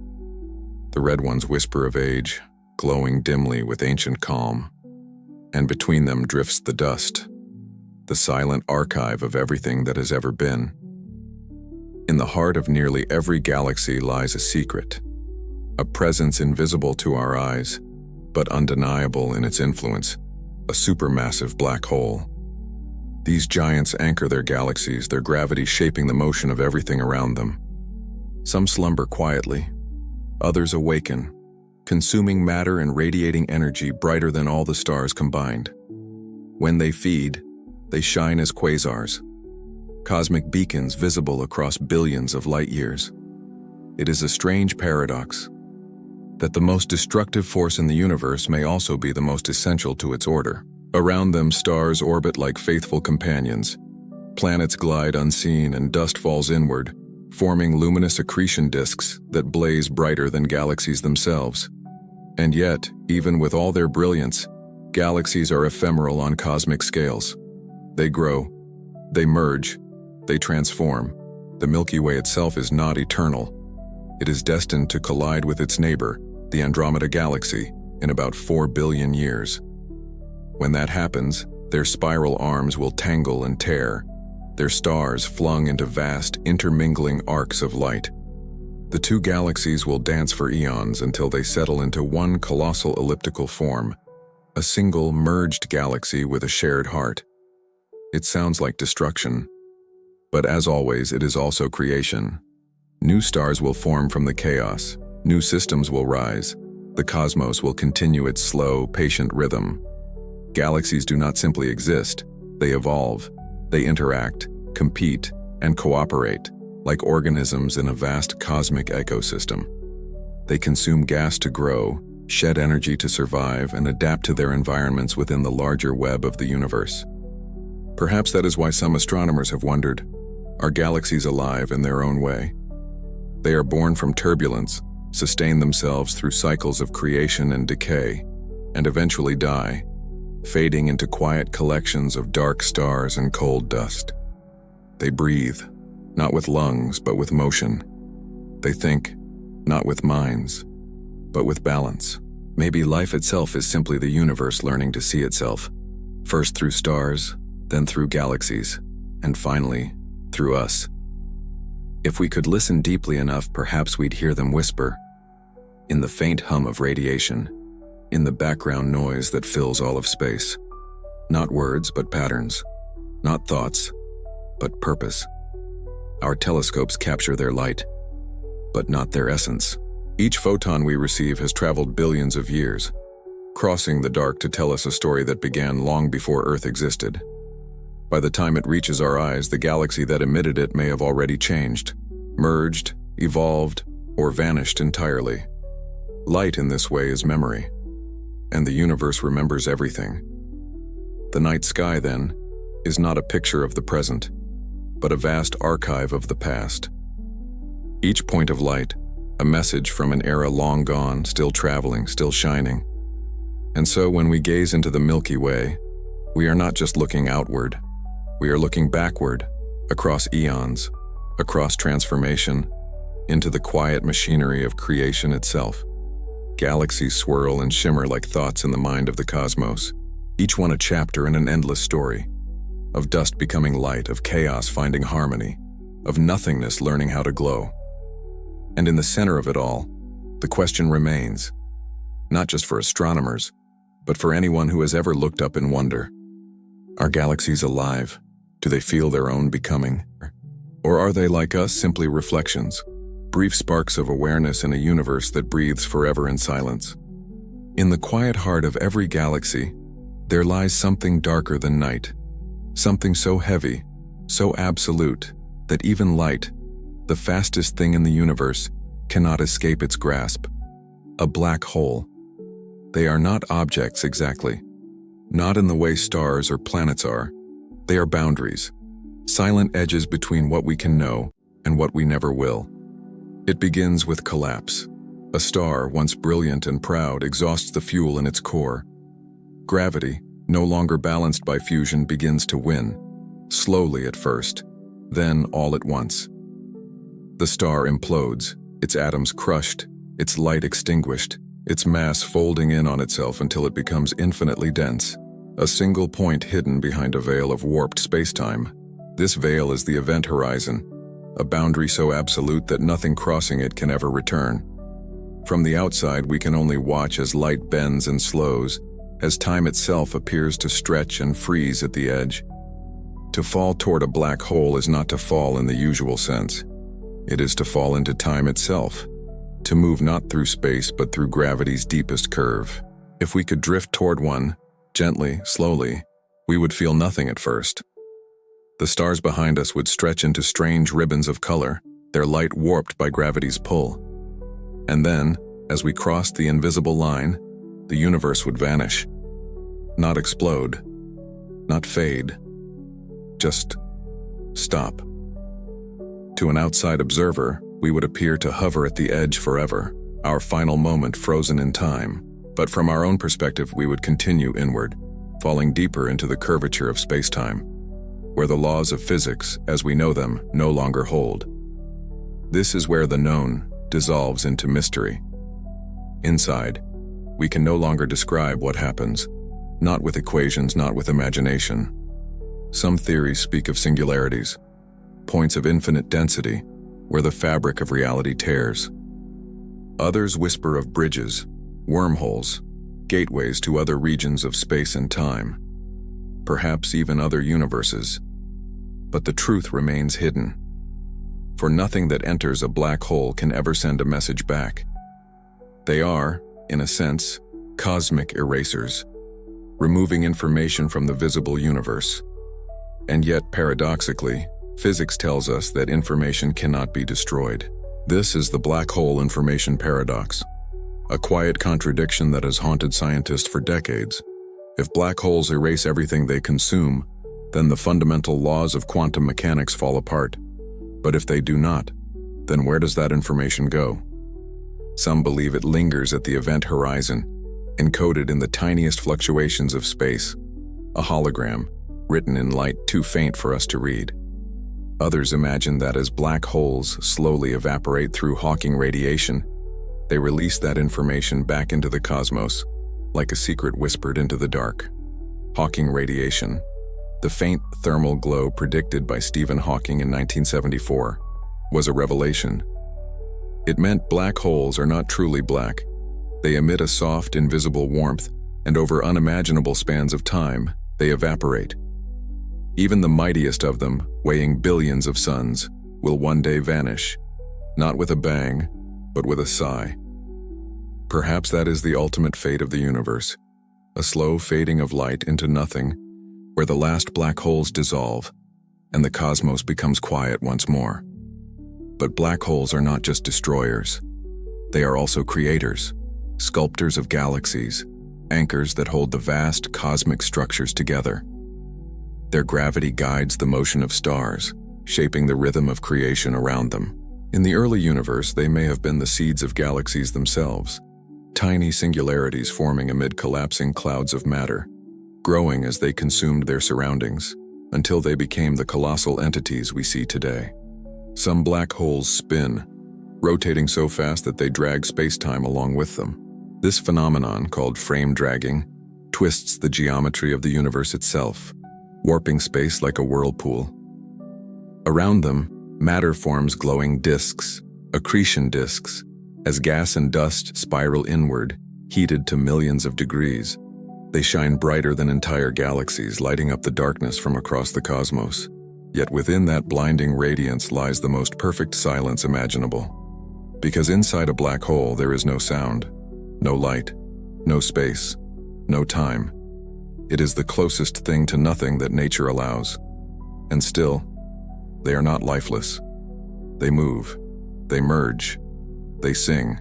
The red ones whisper of age, glowing dimly with ancient calm. And between them drifts the dust, the silent archive of everything that has ever been. In the heart of nearly every galaxy lies a secret, a presence invisible to our eyes, but undeniable in its influence, a supermassive black hole. These giants anchor their galaxies, their gravity shaping the motion of everything around them. Some slumber quietly, others awaken, consuming matter and radiating energy brighter than all the stars combined. When they feed, They shine as quasars, cosmic beacons visible across billions of light years. It is a strange paradox that the most destructive force in the universe may also be the most essential to its order. Around them, stars orbit like faithful companions. Planets glide unseen and dust falls inward, forming luminous accretion disks that blaze brighter than galaxies themselves. And yet, even with all their brilliance, galaxies are ephemeral on cosmic scales. They grow, they merge, they transform. The Milky Way itself is not eternal. It is destined to collide with its neighbor, the Andromeda Galaxy, in about 4 billion years. When that happens, their spiral arms will tangle and tear, their stars flung into vast, intermingling arcs of light. The two galaxies will dance for eons until they settle into one colossal elliptical form, a single merged galaxy with a shared heart. It sounds like destruction, but as always, it is also creation. New stars will form from the chaos, new systems will rise, the cosmos will continue its slow, patient rhythm. Galaxies do not simply exist, they evolve, they interact, compete, and cooperate, like organisms in a vast cosmic ecosystem. They consume gas to grow, shed energy to survive, and adapt to their environments within the larger web of the universe. Perhaps that is why some astronomers have wondered, are galaxies alive in their own way? They are born from turbulence, sustain themselves through cycles of creation and decay, and eventually die, fading into quiet collections of dark stars and cold dust. They breathe, not with lungs, but with motion. They think, not with minds, but with balance. Maybe life itself is simply the universe learning to see itself, first through stars, then through galaxies, and finally, through us. If we could listen deeply enough, perhaps we'd hear them whisper, in the faint hum of radiation, in the background noise that fills all of space. Not words, but patterns. Not thoughts, but purpose. Our telescopes capture their light, but not their essence. Each photon we receive has traveled billions of years, crossing the dark to tell us a story that began long before Earth existed. By the time it reaches our eyes, the galaxy that emitted it may have already changed, merged, evolved, or vanished entirely. Light in this way is memory, and the universe remembers everything. The night sky, then, is not a picture of the present, but a vast archive of the past. Each point of light, a message from an era long gone, still traveling, still shining. And so when we gaze into the Milky Way, we are not just looking outward, we are looking backward, across eons, across transformation, into the quiet machinery of creation itself. Galaxies swirl and shimmer like thoughts in the mind of the cosmos, each one a chapter in an endless story, of dust becoming light, of chaos finding harmony, of nothingness learning how to glow. And in the center of it all, the question remains, not just for astronomers, but for anyone who has ever looked up in wonder. Are galaxies alive? Do they feel their own becoming? Or are they, like us, simply reflections, brief sparks of awareness in a universe that breathes forever in silence? In the quiet heart of every galaxy, there lies something darker than night, something so heavy, so absolute, that even light, the fastest thing in the universe, cannot escape its grasp. A black hole. They are not objects exactly, not in the way stars or planets are. They are boundaries, silent edges between what we can know and what we never will. It begins with collapse. A star, once brilliant and proud, exhausts the fuel in its core. Gravity, no longer balanced by fusion, begins to win, slowly at first, then all at once. The star implodes, its atoms crushed, its light extinguished, its mass folding in on itself until it becomes infinitely dense, a single point hidden behind a veil of warped space-time. This veil is the event horizon, a boundary so absolute that nothing crossing it can ever return. From the outside, we can only watch as light bends and slows, as time itself appears to stretch and freeze at the edge. To fall toward a black hole is not to fall in the usual sense. It is to fall into time itself, to move not through space but through gravity's deepest curve. If we could drift toward one, gently, slowly, We would feel nothing at first. The stars behind us would stretch into strange ribbons of color, their light warped by gravity's pull. And then, as we crossed the invisible line, the universe would vanish. Not explode, not fade, just stop. To an outside observer, we would appear to hover at the edge forever, our final moment frozen in time. But from our own perspective, we would continue inward, falling deeper into the curvature of space-time, where the laws of physics, as we know them, no longer hold. This is where the known dissolves into mystery. Inside, we can no longer describe what happens, not with equations, not with imagination. Some theories speak of singularities, points of infinite density, where the fabric of reality tears. Others whisper of bridges, wormholes, gateways to other regions of space and time, perhaps even other universes. But the truth remains hidden, for nothing that enters a black hole can ever send a message back. They are, in a sense, cosmic erasers, removing information from the visible universe. And yet, paradoxically, physics tells us that information cannot be destroyed. This is the black hole information paradox, a quiet contradiction that has haunted scientists for decades. If black holes erase everything they consume, then the fundamental laws of quantum mechanics fall apart. But if they do not, then where does that information go? Some believe it lingers at the event horizon, encoded in the tiniest fluctuations of space, a hologram, written in light too faint for us to read. Others imagine that as black holes slowly evaporate through Hawking radiation, they release that information back into the cosmos, like a secret whispered into the dark. Hawking radiation, the faint thermal glow predicted by Stephen Hawking in 1974, was a revelation. It meant black holes are not truly black. They emit a soft, invisible warmth, and over unimaginable spans of time, they evaporate. Even the mightiest of them, weighing billions of suns, will one day vanish, not with a bang, but with a sigh. Perhaps that is the ultimate fate of the universe, a slow fading of light into nothing, where the last black holes dissolve, and the cosmos becomes quiet once more. But black holes are not just destroyers. They are also creators, sculptors of galaxies, anchors that hold the vast cosmic structures together. Their gravity guides the motion of stars, shaping the rhythm of creation around them. In the early universe, they may have been the seeds of galaxies themselves, tiny singularities forming amid collapsing clouds of matter, growing as they consumed their surroundings, until they became the colossal entities we see today. Some black holes spin, rotating so fast that they drag space-time along with them. This phenomenon, called frame dragging, twists the geometry of the universe itself, warping space like a whirlpool. Around them, matter forms glowing disks, accretion disks, as gas and dust spiral inward, heated to millions of degrees. They shine brighter than entire galaxies, lighting up the darkness from across the cosmos. Yet within that blinding radiance lies the most perfect silence imaginable. Because inside a black hole there is no sound, no light, no space, no time. It is the closest thing to nothing that nature allows. And still, they are not lifeless. They move, they merge, they sing.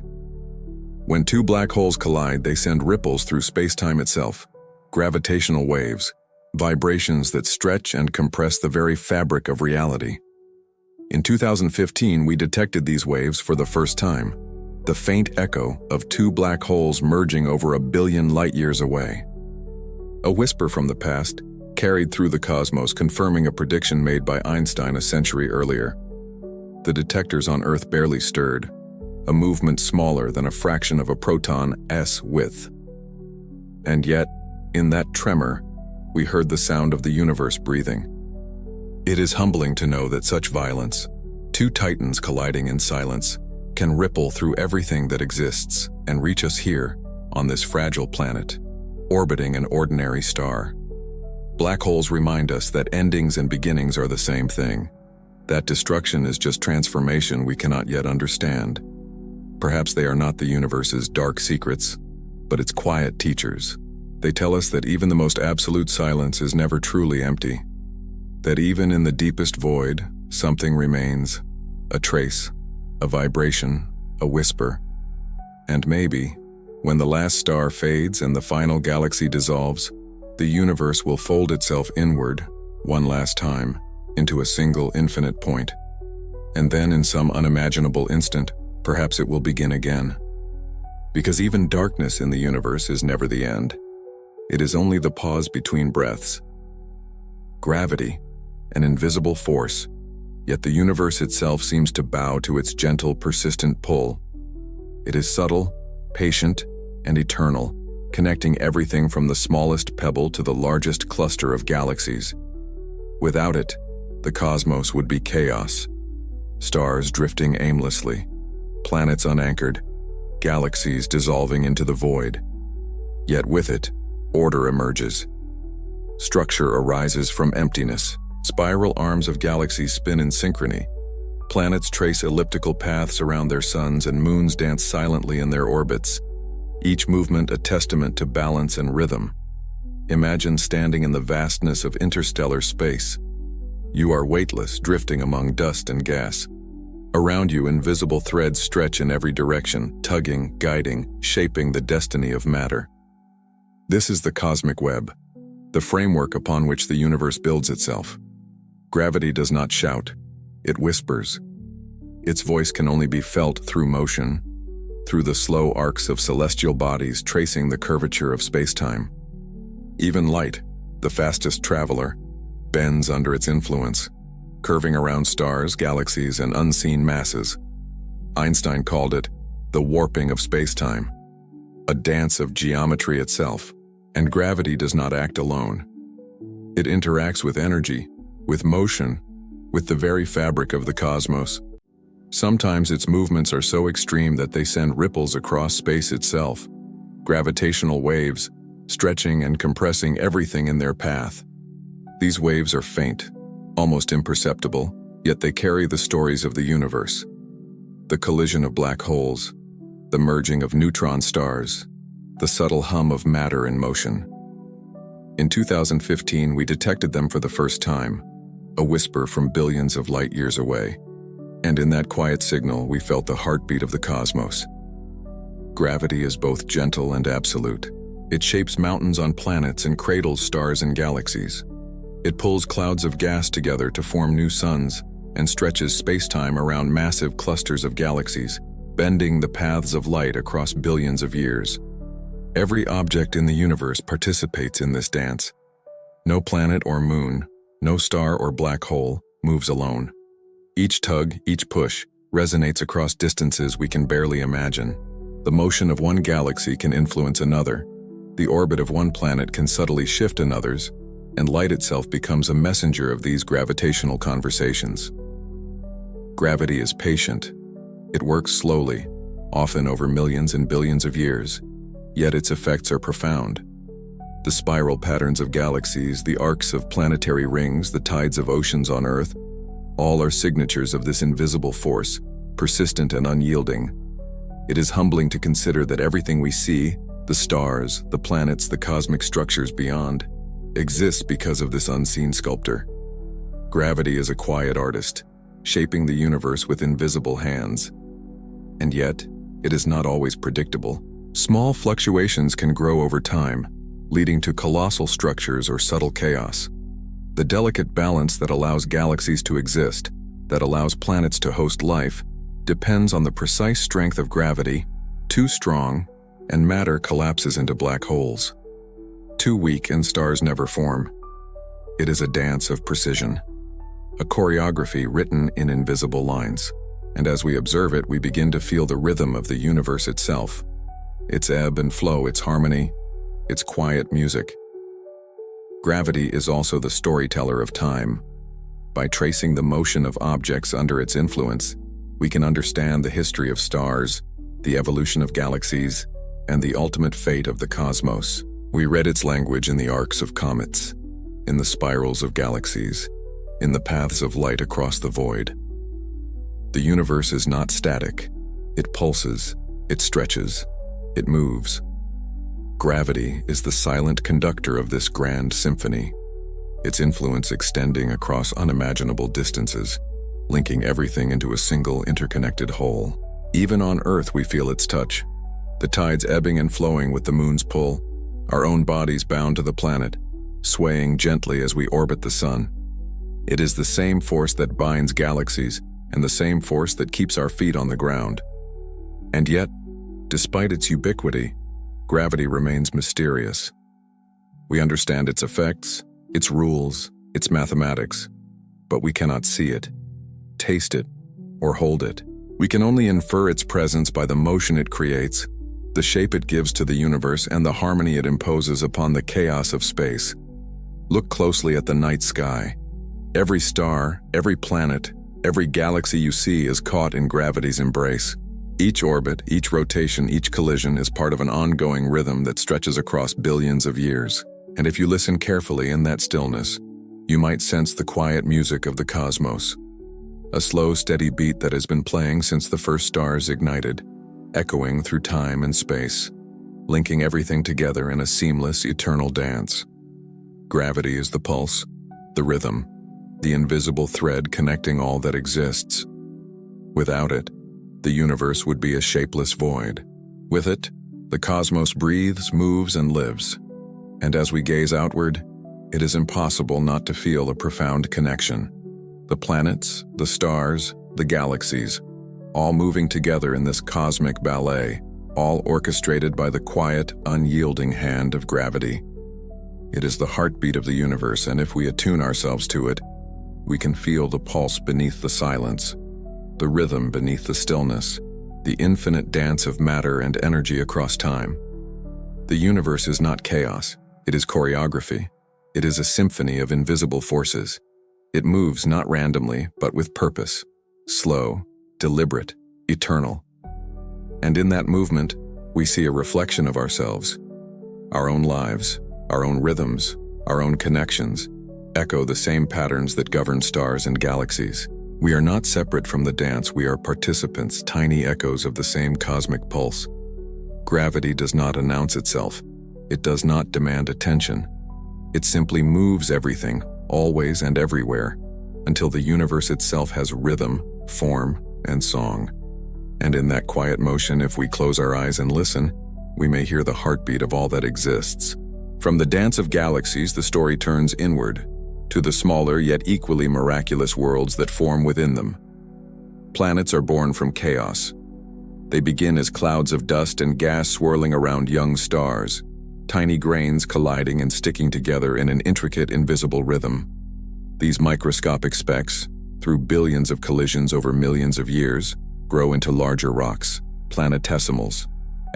When two black holes collide, they send ripples through space-time itself, gravitational waves, vibrations that stretch and compress the very fabric of reality. In 2015, we detected these waves for the first time, the faint echo of two black holes merging over 1 billion light-years away. A whisper from the past, carried through the cosmos, confirming a prediction made by Einstein a century earlier. The detectors on Earth barely stirred, a movement smaller than a fraction of a proton's width. And yet, in that tremor, we heard the sound of the universe breathing. It is humbling to know that such violence, two titans colliding in silence, can ripple through everything that exists and reach us here, on this fragile planet, orbiting an ordinary star. Black holes remind us that endings and beginnings are the same thing, that destruction is just transformation we cannot yet understand. Perhaps they are not the universe's dark secrets, but its quiet teachers, They tell us that even the most absolute silence is never truly empty. That even in the deepest void, something remains, a trace, a vibration, a whisper. And maybe, when the last star fades and the final galaxy dissolves, the universe will fold itself inward, one last time, into a single infinite point. And then in some unimaginable instant, perhaps it will begin again. Because even darkness in the universe is never the end. It is only the pause between breaths. Gravity, an invisible force, yet the universe itself seems to bow to its gentle, persistent pull. It is subtle, patient, and eternal, connecting everything from the smallest pebble to the largest cluster of galaxies. Without it, the cosmos would be chaos. Stars drifting aimlessly, planets unanchored, galaxies dissolving into the void. Yet with it, order emerges. Structure arises from emptiness. Spiral arms of galaxies spin in synchrony. Planets trace elliptical paths around their suns, and moons dance silently in their orbits, each movement a testament to balance and rhythm. Imagine standing in the vastness of interstellar space. You are weightless, drifting among dust and gas. Around you, invisible threads stretch in every direction, tugging, guiding, shaping the destiny of matter. This is the cosmic web, the framework upon which the universe builds itself. Gravity does not shout, it whispers. Its voice can only be felt through motion, through the slow arcs of celestial bodies tracing the curvature of space-time. Even light, the fastest traveler, bends under its influence, curving around stars, galaxies, and unseen masses. Einstein called it the warping of space-time, a dance of geometry itself. And gravity does not act alone. It interacts with energy, with motion, with the very fabric of the cosmos. Sometimes its movements are so extreme that they send ripples across space itself, gravitational waves, stretching and compressing everything in their path. These waves are faint, almost imperceptible, yet they carry the stories of the universe. The collision of black holes, the merging of neutron stars, the subtle hum of matter in motion. In 2015, we detected them for the first time, a whisper from billions of light years away. And in that quiet signal, we felt the heartbeat of the cosmos. Gravity is both gentle and absolute. It shapes mountains on planets and cradles stars in galaxies. It pulls clouds of gas together to form new suns and stretches space-time around massive clusters of galaxies, bending the paths of light across billions of years. Every object in the universe participates in this dance. No planet or moon, no star or black hole moves alone. Each tug, each push, resonates across distances we can barely imagine. The motion of one galaxy can influence another. The orbit of one planet can subtly shift another's, and light itself becomes a messenger of these gravitational conversations. Gravity is patient. It works slowly, often over millions and billions of years. Yet its effects are profound. The spiral patterns of galaxies, the arcs of planetary rings, the tides of oceans on Earth, all are signatures of this invisible force, persistent and unyielding. It is humbling to consider that everything we see, the stars, the planets, the cosmic structures beyond, exists because of this unseen sculptor. Gravity is a quiet artist, shaping the universe with invisible hands. And yet, it is not always predictable. Small fluctuations can grow over time, leading to colossal structures or subtle chaos. The delicate balance that allows galaxies to exist, that allows planets to host life, depends on the precise strength of gravity. Too strong, and matter collapses into black holes. Too weak, and stars never form. It is a dance of precision, a choreography written in invisible lines. And as we observe it, we begin to feel the rhythm of the universe itself. Its ebb and flow, its harmony, its quiet music. Gravity is also the storyteller of time. By tracing the motion of objects under its influence, we can understand the history of stars, the evolution of galaxies, and the ultimate fate of the cosmos. We read its language in the arcs of comets, in the spirals of galaxies, in the paths of light across the void. The universe is not static. It pulses, it stretches, it moves. Gravity is the silent conductor of this grand symphony, its influence extending across unimaginable distances, linking everything into a single interconnected whole. Even on Earth we feel its touch, the tides ebbing and flowing with the moon's pull, our own bodies bound to the planet, swaying gently as we orbit the sun. It is the same force that binds galaxies and the same force that keeps our feet on the ground. And yet, despite its ubiquity, gravity remains mysterious. We understand its effects, its rules, its mathematics, but we cannot see it, taste it, or hold it. We can only infer its presence by the motion it creates, the shape it gives to the universe, and the harmony it imposes upon the chaos of space. Look closely at the night sky. Every star, every planet, every galaxy you see is caught in gravity's embrace. Each orbit, each rotation, each collision is part of an ongoing rhythm that stretches across billions of years. And if you listen carefully in that stillness, you might sense the quiet music of the cosmos. A slow, steady beat that has been playing since the first stars ignited, echoing through time and space, linking everything together in a seamless, eternal dance. Gravity is the pulse, the rhythm, the invisible thread connecting all that exists. Without it, the universe would be a shapeless void. With it, the cosmos breathes, moves, and lives. And as we gaze outward, it is impossible not to feel a profound connection. The planets, the stars, the galaxies, all moving together in this cosmic ballet, all orchestrated by the quiet, unyielding hand of gravity. It is the heartbeat of the universe, and if we attune ourselves to it, we can feel the pulse beneath the silence, the rhythm beneath the stillness, the infinite dance of matter and energy across time. The universe is not chaos, it is choreography. It is a symphony of invisible forces. It moves not randomly, but with purpose, slow, deliberate, eternal. And in that movement, we see a reflection of ourselves. Our own lives, our own rhythms, our own connections, echo the same patterns that govern stars and galaxies. We are not separate from the dance, we are participants, tiny echoes of the same cosmic pulse. Gravity does not announce itself. It does not demand attention. It simply moves everything, always and everywhere, until the universe itself has rhythm, form, and song. And in that quiet motion, if we close our eyes and listen, we may hear the heartbeat of all that exists. From the dance of galaxies, the story turns inward, to the smaller yet equally miraculous worlds that form within them. Planets are born from chaos. They begin as clouds of dust and gas swirling around young stars, tiny grains colliding and sticking together in an intricate, invisible rhythm. These microscopic specks, through billions of collisions over millions of years, grow into larger rocks, planetesimals,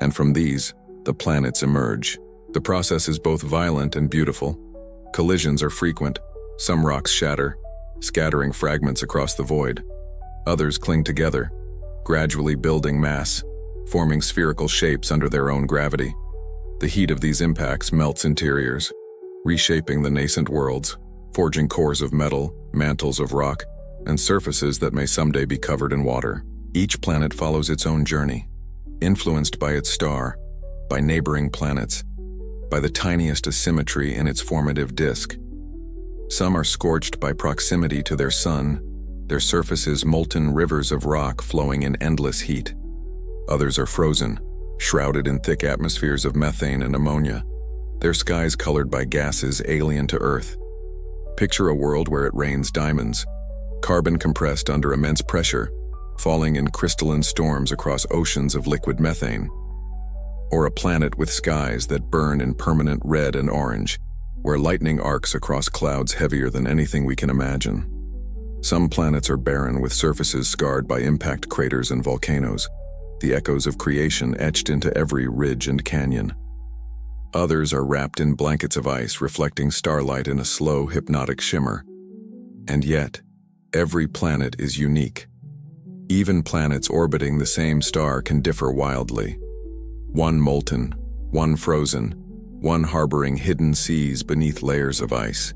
and from these, the planets emerge. The process is both violent and beautiful. Collisions are frequent. Some rocks shatter, scattering fragments across the void. Others cling together, gradually building mass, forming spherical shapes under their own gravity. The heat of these impacts melts interiors, reshaping the nascent worlds, forging cores of metal, mantles of rock, and surfaces that may someday be covered in water. Each planet follows its own journey, influenced by its star, by neighboring planets, by the tiniest asymmetry in its formative disk. Some are scorched by proximity to their sun, their surfaces molten rivers of rock flowing in endless heat. Others are frozen, shrouded in thick atmospheres of methane and ammonia, their skies colored by gases alien to Earth. Picture a world where it rains diamonds, carbon compressed under immense pressure, falling in crystalline storms across oceans of liquid methane. Or a planet with skies that burn in permanent red and orange, where lightning arcs across clouds heavier than anything we can imagine. Some planets are barren with surfaces scarred by impact craters and volcanoes, the echoes of creation etched into every ridge and canyon. Others are wrapped in blankets of ice, reflecting starlight in a slow, hypnotic shimmer. And yet, every planet is unique. Even planets orbiting the same star can differ wildly. One molten, one frozen, one harboring hidden seas beneath layers of ice.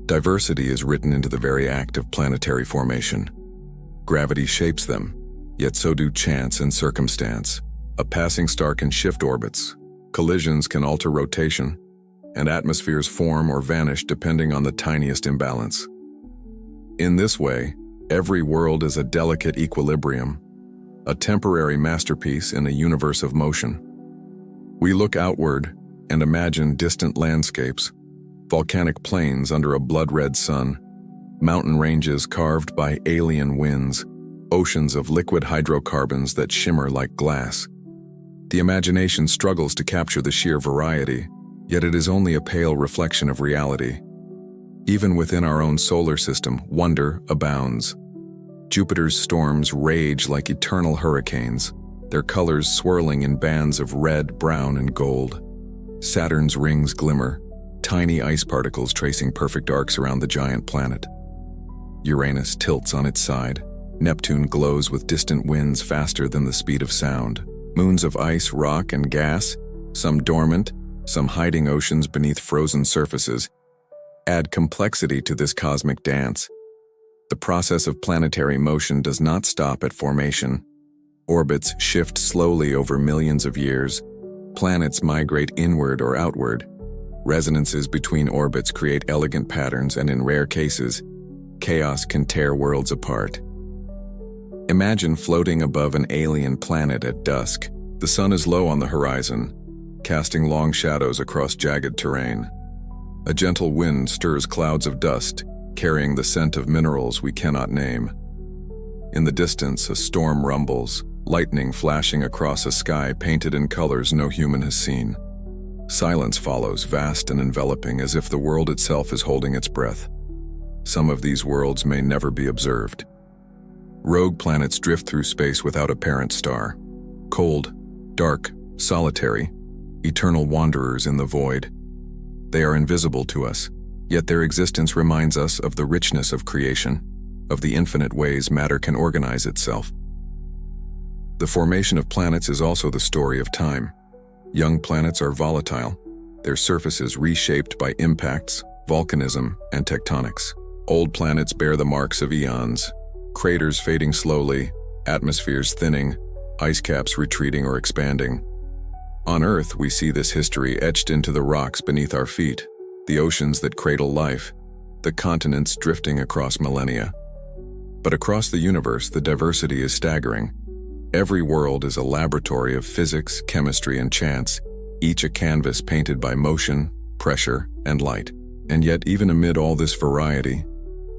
Diversity is written into the very act of planetary formation. Gravity shapes them, yet so do chance and circumstance. A passing star can shift orbits, Collisions can alter rotation, and atmospheres form or vanish depending on the tiniest imbalance. In this way, every world is a delicate equilibrium, a temporary masterpiece in a universe of motion. We look outward and imagine distant landscapes, volcanic plains under a blood-red sun, mountain ranges carved by alien winds, oceans of liquid hydrocarbons that shimmer like glass. The imagination struggles to capture the sheer variety, yet it is only a pale reflection of reality. Even within our own solar system, wonder abounds. Jupiter's storms rage like eternal hurricanes, their colors swirling in bands of red, brown, and gold. Saturn's rings glimmer, tiny ice particles tracing perfect arcs around the giant planet. Uranus tilts on its side. Neptune glows with distant winds faster than the speed of sound. Moons of ice, rock, and gas, some dormant, some hiding oceans beneath frozen surfaces, add complexity to this cosmic dance. The process of planetary motion does not stop at formation. Orbits shift slowly over millions of years. Planets migrate inward or outward. Resonances between orbits create elegant patterns, and in rare cases, chaos can tear worlds apart. Imagine floating above an alien planet at dusk. The sun is low on the horizon, casting long shadows across jagged terrain. A gentle wind stirs clouds of dust, carrying the scent of minerals we cannot name. In the distance, a storm rumbles, lightning flashing across a sky painted in colors no human has seen. Silence follows, vast and enveloping, as if the world itself is holding its breath. Some of these worlds may never be observed. Rogue planets drift through space without a parent star. Cold, dark, solitary, eternal wanderers in the void. They are invisible to us, yet their existence reminds us of the richness of creation, of the infinite ways matter can organize itself. The formation of planets is also the story of time. Young planets are volatile, their surfaces reshaped by impacts, volcanism, and tectonics. Old planets bear the marks of eons, craters fading slowly, atmospheres thinning, ice caps retreating or expanding. On Earth, we see this history etched into the rocks beneath our feet, the oceans that cradle life, the continents drifting across millennia. But across the universe, the diversity is staggering. Every world is a laboratory of physics, chemistry, and chance, each a canvas painted by motion, pressure, and light. And yet, even amid all this variety,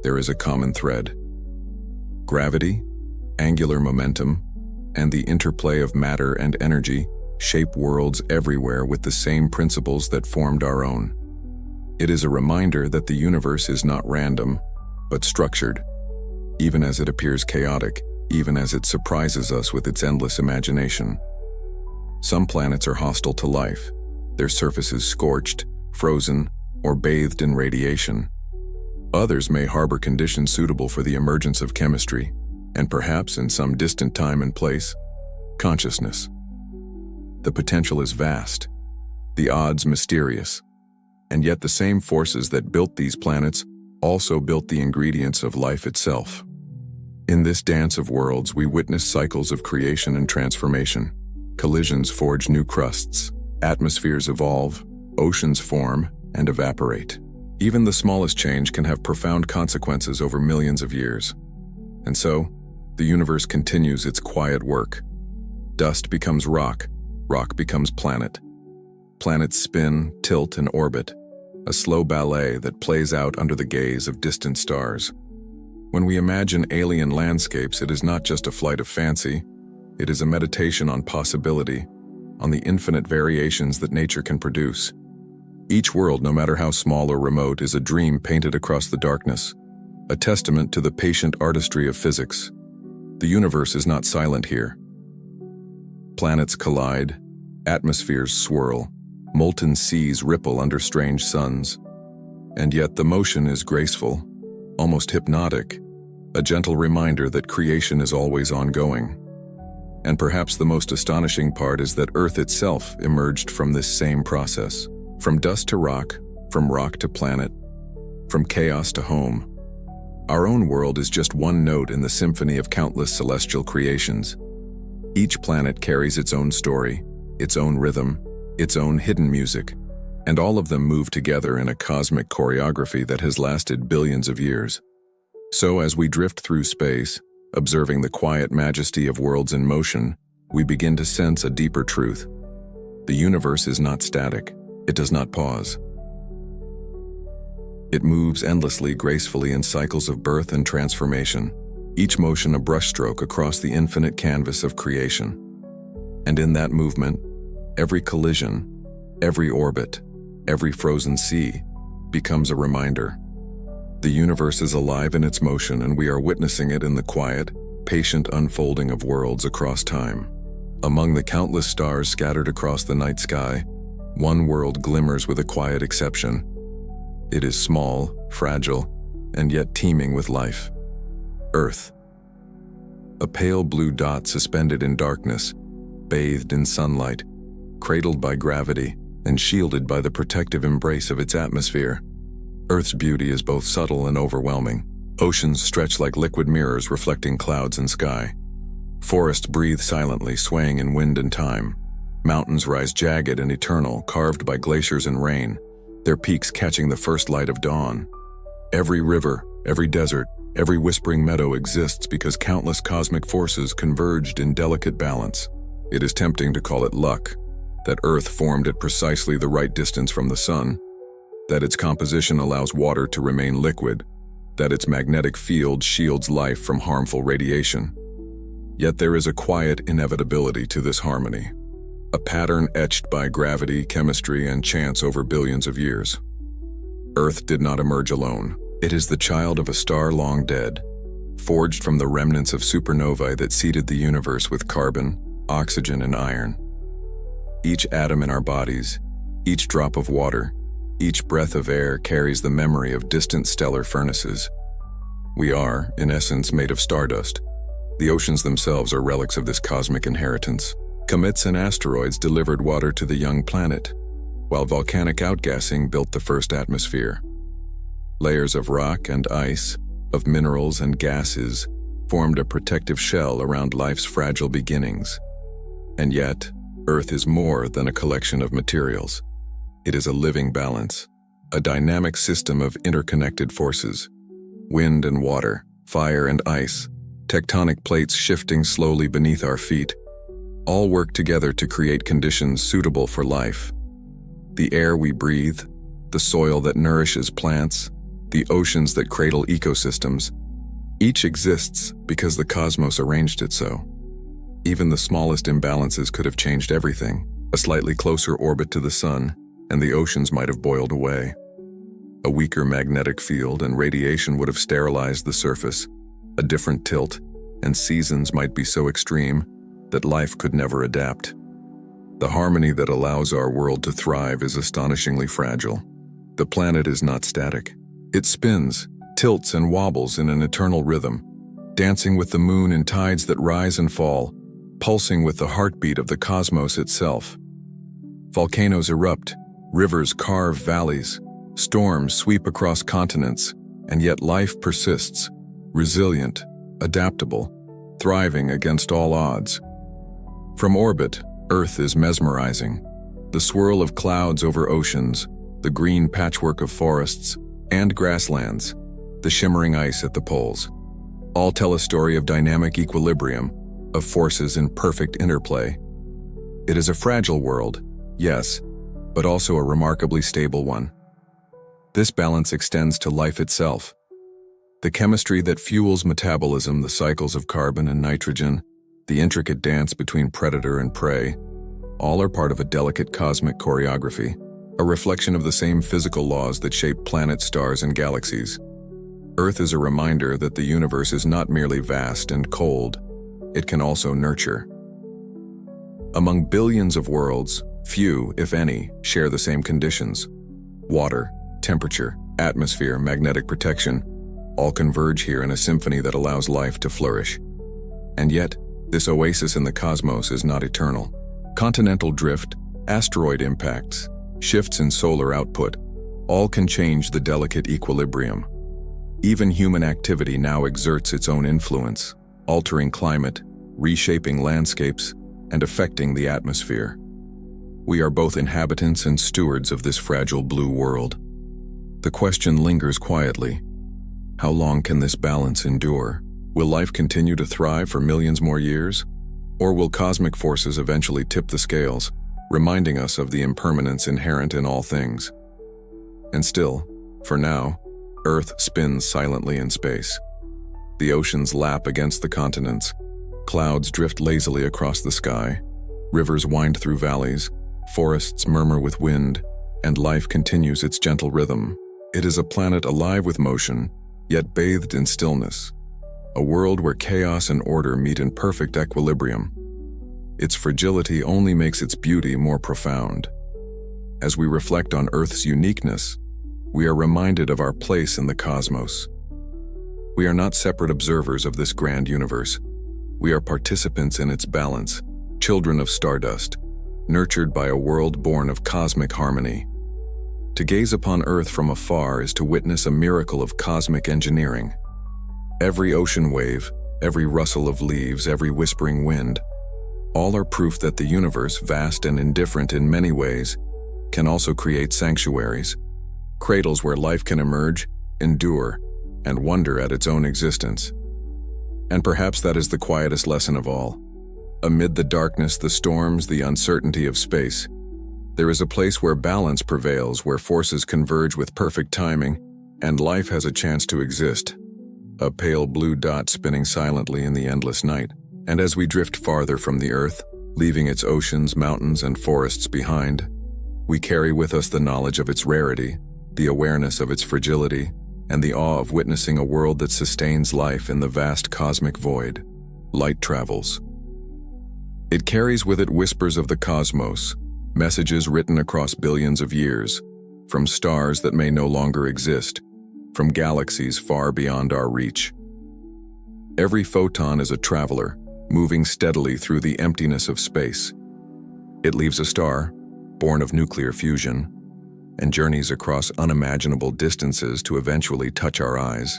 there is a common thread. Gravity, angular momentum, and the interplay of matter and energy shape worlds everywhere with the same principles that formed our own. It is a reminder that the universe is not random, but structured, even as it appears chaotic, even as it surprises us with its endless imagination. Some planets are hostile to life, their surfaces scorched, frozen, or bathed in radiation. Others may harbor conditions suitable for the emergence of chemistry, and perhaps in some distant time and place, consciousness. The potential is vast, the odds mysterious, and yet the same forces that built these planets also built the ingredients of life itself. In this dance of worlds, we witness cycles of creation and transformation. Collisions forge new crusts, atmospheres evolve, oceans form and evaporate. Even the smallest change can have profound consequences over millions of years. And so, the universe continues its quiet work. Dust becomes rock, rock becomes planet. Planets spin, tilt, and orbit, a slow ballet that plays out under the gaze of distant stars. When we imagine alien landscapes, it is not just a flight of fancy, it is a meditation on possibility, on the infinite variations that nature can produce. Each world, no matter how small or remote, is a dream painted across the darkness, a testament to the patient artistry of physics. The universe is not silent here. Planets collide, atmospheres swirl, molten seas ripple under strange suns. And yet the motion is graceful, almost hypnotic, a gentle reminder that creation is always ongoing. And perhaps the most astonishing part is that Earth itself emerged from this same process. From dust to rock, from rock to planet, from chaos to home. Our own world is just one note in the symphony of countless celestial creations. Each planet carries its own story, its own rhythm, its own hidden music, and all of them move together in a cosmic choreography that has lasted billions of years. So as we drift through space, observing the quiet majesty of worlds in motion, we begin to sense a deeper truth. The universe is not static. It does not pause. It moves endlessly, gracefully in cycles of birth and transformation, each motion a brushstroke across the infinite canvas of creation. And in that movement, every collision, every orbit, every frozen sea becomes a reminder. The universe is alive in its motion, and we are witnessing it in the quiet, patient unfolding of worlds across time. Among the countless stars scattered across the night sky, one world glimmers with a quiet exception. It is small, fragile, and yet teeming with life. Earth. A pale blue dot suspended in darkness, bathed in sunlight, cradled by gravity, and shielded by the protective embrace of its atmosphere. Earth's beauty is both subtle and overwhelming. Oceans stretch like liquid mirrors reflecting clouds and sky. Forests breathe silently, swaying in wind and time. Mountains rise jagged and eternal, carved by glaciers and rain, their peaks catching the first light of dawn. Every river, every desert, every whispering meadow exists because countless cosmic forces converged in delicate balance. It is tempting to call it luck, that Earth formed at precisely the right distance from the sun, that its composition allows water to remain liquid, that its magnetic field shields life from harmful radiation. Yet there is a quiet inevitability to this harmony, a pattern etched by gravity, chemistry, and chance over billions of years. Earth did not emerge alone. It is the child of a star long dead, forged from the remnants of supernovae that seeded the universe with carbon, oxygen, and iron. Each atom in our bodies, each drop of water, each breath of air carries the memory of distant stellar furnaces. We are, in essence, made of stardust. The oceans themselves are relics of this cosmic inheritance. Comets and asteroids delivered water to the young planet, while volcanic outgassing built the first atmosphere. Layers of rock and ice, of minerals and gases, formed a protective shell around life's fragile beginnings. And yet, Earth is more than a collection of materials. It is a living balance, a dynamic system of interconnected forces. Wind and water, fire and ice, tectonic plates shifting slowly beneath our feet, all work together to create conditions suitable for life. The air we breathe, the soil that nourishes plants, the oceans that cradle ecosystems, each exists because the cosmos arranged it so. Even the smallest imbalances could have changed everything. A slightly closer orbit to the sun, and the oceans might have boiled away. A weaker magnetic field and radiation would have sterilized the surface. A different tilt, and seasons might be so extreme that life could never adapt. The harmony that allows our world to thrive is astonishingly fragile. The planet is not static. It spins, tilts, and wobbles in an eternal rhythm, dancing with the moon in tides that rise and fall, pulsing with the heartbeat of the cosmos itself. Volcanoes erupt, rivers carve valleys, storms sweep across continents, and yet life persists, resilient, adaptable, thriving against all odds. From orbit, Earth is mesmerizing. The swirl of clouds over oceans, the green patchwork of forests and grasslands, the shimmering ice at the poles, all tell a story of dynamic equilibrium, of forces in perfect interplay. It is a fragile world, yes, but also a remarkably stable one. This balance extends to life itself. The chemistry that fuels metabolism, the cycles of carbon and nitrogen, the intricate dance between predator and prey, all are part of a delicate cosmic choreography, a reflection of the same physical laws that shape planets, stars, and galaxies. Earth is a reminder that the universe is not merely vast and cold, it can also nurture. Among billions of worlds, few, if any, share the same conditions. Water, temperature, atmosphere, magnetic protection, all converge here in a symphony that allows life to flourish. And yet, this oasis in the cosmos is not eternal. Continental drift, asteroid impacts, shifts in solar output, all can change the delicate equilibrium. Even human activity now exerts its own influence, altering climate, reshaping landscapes, and affecting the atmosphere. We are both inhabitants and stewards of this fragile blue world. The question lingers quietly. How long can this balance endure? Will life continue to thrive for millions more years? Or will cosmic forces eventually tip the scales, reminding us of the impermanence inherent in all things? And still, for now, Earth spins silently in space. The oceans lap against the continents, clouds drift lazily across the sky, rivers wind through valleys, forests murmur with wind, and life continues its gentle rhythm. It is a planet alive with motion, yet bathed in stillness. A world where chaos and order meet in perfect equilibrium. Its fragility only makes its beauty more profound. As we reflect on Earth's uniqueness, we are reminded of our place in the cosmos. We are not separate observers of this grand universe. We are participants in its balance, children of stardust, nurtured by a world born of cosmic harmony. To gaze upon Earth from afar is to witness a miracle of cosmic engineering. Every ocean wave, every rustle of leaves, every whispering wind, all are proof that the universe, vast and indifferent in many ways, can also create sanctuaries, cradles where life can emerge, endure, and wonder at its own existence. And perhaps that is the quietest lesson of all. Amid the darkness, the storms, the uncertainty of space, there is a place where balance prevails, where forces converge with perfect timing, and life has a chance to exist. A pale blue dot spinning silently in the endless night. And as we drift farther from the Earth, leaving its oceans, mountains, and forests behind, we carry with us the knowledge of its rarity, the awareness of its fragility, and the awe of witnessing a world that sustains life in the vast cosmic void. Light travels. It carries with it whispers of the cosmos, messages written across billions of years, from stars that may no longer exist, from galaxies far beyond our reach. Every photon is a traveler, moving steadily through the emptiness of space. It leaves a star, born of nuclear fusion, and journeys across unimaginable distances to eventually touch our eyes,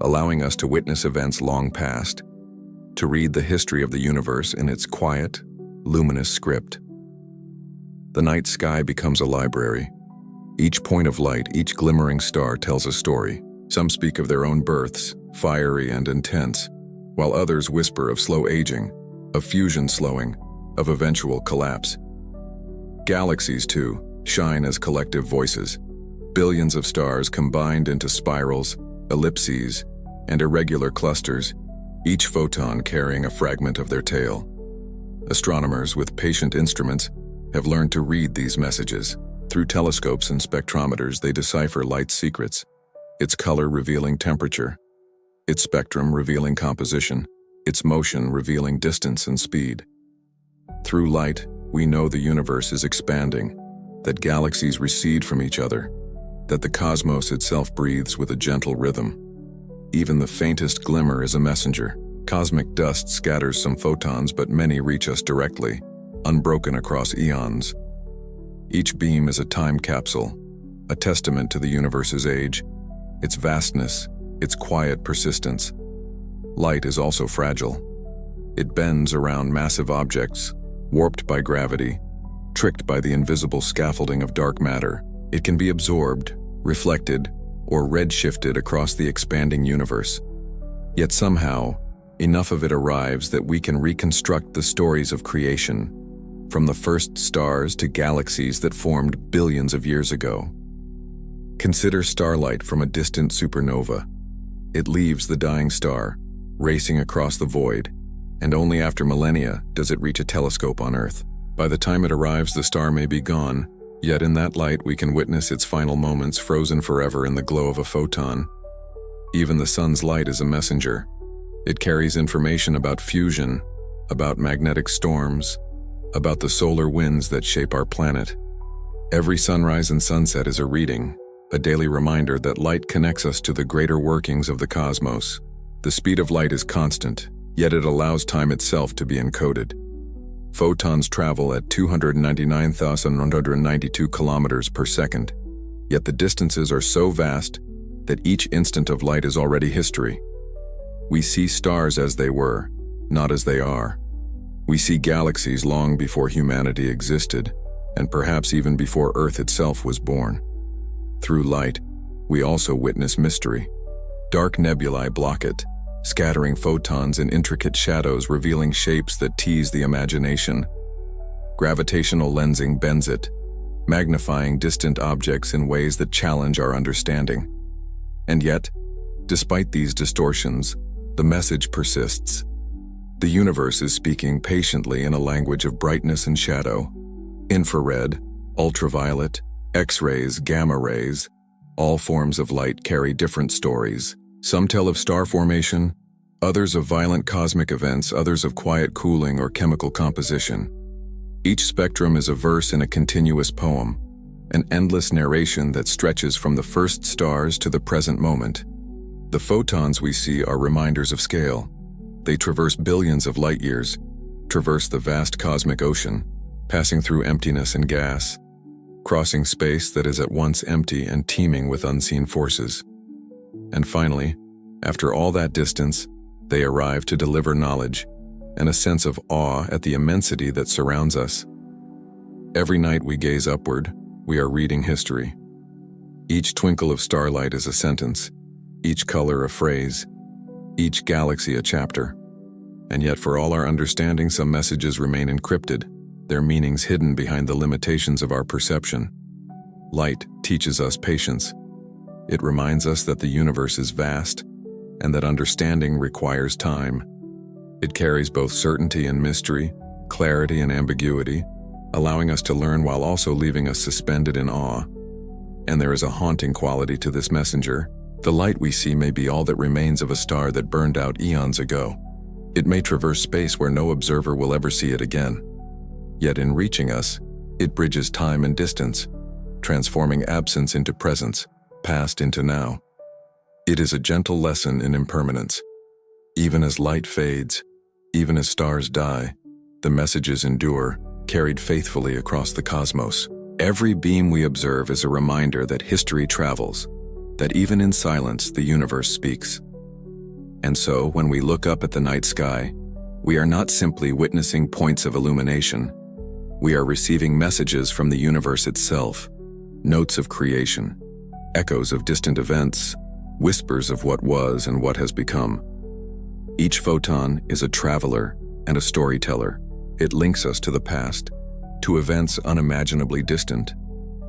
allowing us to witness events long past, to read the history of the universe in its quiet, luminous script. The night sky becomes a library. Each point of light, each glimmering star tells a story. Some speak of their own births, fiery and intense, while others whisper of slow aging, of fusion slowing, of eventual collapse. Galaxies, too, shine as collective voices, billions of stars combined into spirals, ellipses, and irregular clusters, each photon carrying a fragment of their tale. Astronomers with patient instruments have learned to read these messages. Through telescopes and spectrometers, they decipher light's secrets, its color revealing temperature, its spectrum revealing composition, its motion revealing distance and speed. Through light, we know the universe is expanding, that galaxies recede from each other, that the cosmos itself breathes with a gentle rhythm. Even the faintest glimmer is a messenger. Cosmic dust scatters some photons, but many reach us directly, unbroken across eons. Each beam is a time capsule, a testament to the universe's age, its vastness, its quiet persistence. Light is also fragile. It bends around massive objects, warped by gravity, tricked by the invisible scaffolding of dark matter. It can be absorbed, reflected, or redshifted across the expanding universe. Yet somehow, enough of it arrives that we can reconstruct the stories of creation, from the first stars to galaxies that formed billions of years ago. Consider starlight from a distant supernova. It leaves the dying star, racing across the void, and only after millennia does it reach a telescope on Earth. By the time it arrives, the star may be gone, yet in that light we can witness its final moments frozen forever in the glow of a photon. Even the sun's light is a messenger. It carries information about fusion, about magnetic storms, about the solar winds that shape our planet. Every sunrise and sunset is a reading, a daily reminder that light connects us to the greater workings of the cosmos. The speed of light is constant, yet it allows time itself to be encoded. Photons travel at 299,192 kilometers per second, yet the distances are so vast that each instant of light is already history. We see stars as they were, not as they are. We see galaxies long before humanity existed, and perhaps even before Earth itself was born. Through light, we also witness mystery. Dark nebulae block it, scattering photons in intricate shadows revealing shapes that tease the imagination. Gravitational lensing bends it, magnifying distant objects in ways that challenge our understanding. And yet, despite these distortions, the message persists. The universe is speaking patiently in a language of brightness and shadow. Infrared, ultraviolet, X-rays, gamma rays, all forms of light carry different stories. Some tell of star formation, others of violent cosmic events, others of quiet cooling or chemical composition. Each spectrum is a verse in a continuous poem, an endless narration that stretches from the first stars to the present moment. The photons we see are reminders of scale. They traverse billions of light years, traverse the vast cosmic ocean, passing through emptiness and gas, crossing space that is at once empty and teeming with unseen forces. And finally, after all that distance, they arrive to deliver knowledge and a sense of awe at the immensity that surrounds us. Every night we gaze upward, we are reading history. Each twinkle of starlight is a sentence, each color a phrase, each galaxy a chapter. And yet for all our understanding, some messages remain encrypted, their meanings hidden behind the limitations of our perception. Light teaches us patience. It reminds us that the universe is vast and that understanding requires time. It carries both certainty and mystery, clarity and ambiguity, allowing us to learn while also leaving us suspended in awe. And there is a haunting quality to this messenger. The light we see may be all that remains of a star that burned out eons ago. It may traverse space where no observer will ever see it again. Yet in reaching us, it bridges time and distance, transforming absence into presence, past into now. It is a gentle lesson in impermanence. Even as light fades, even as stars die, the messages endure, carried faithfully across the cosmos. Every beam we observe is a reminder that history travels, that even in silence the universe speaks. And so, when we look up at the night sky, we are not simply witnessing points of illumination. We are receiving messages from the universe itself, notes of creation, echoes of distant events, whispers of what was and what has become. Each photon is a traveler and a storyteller. It links us to the past, to events unimaginably distant,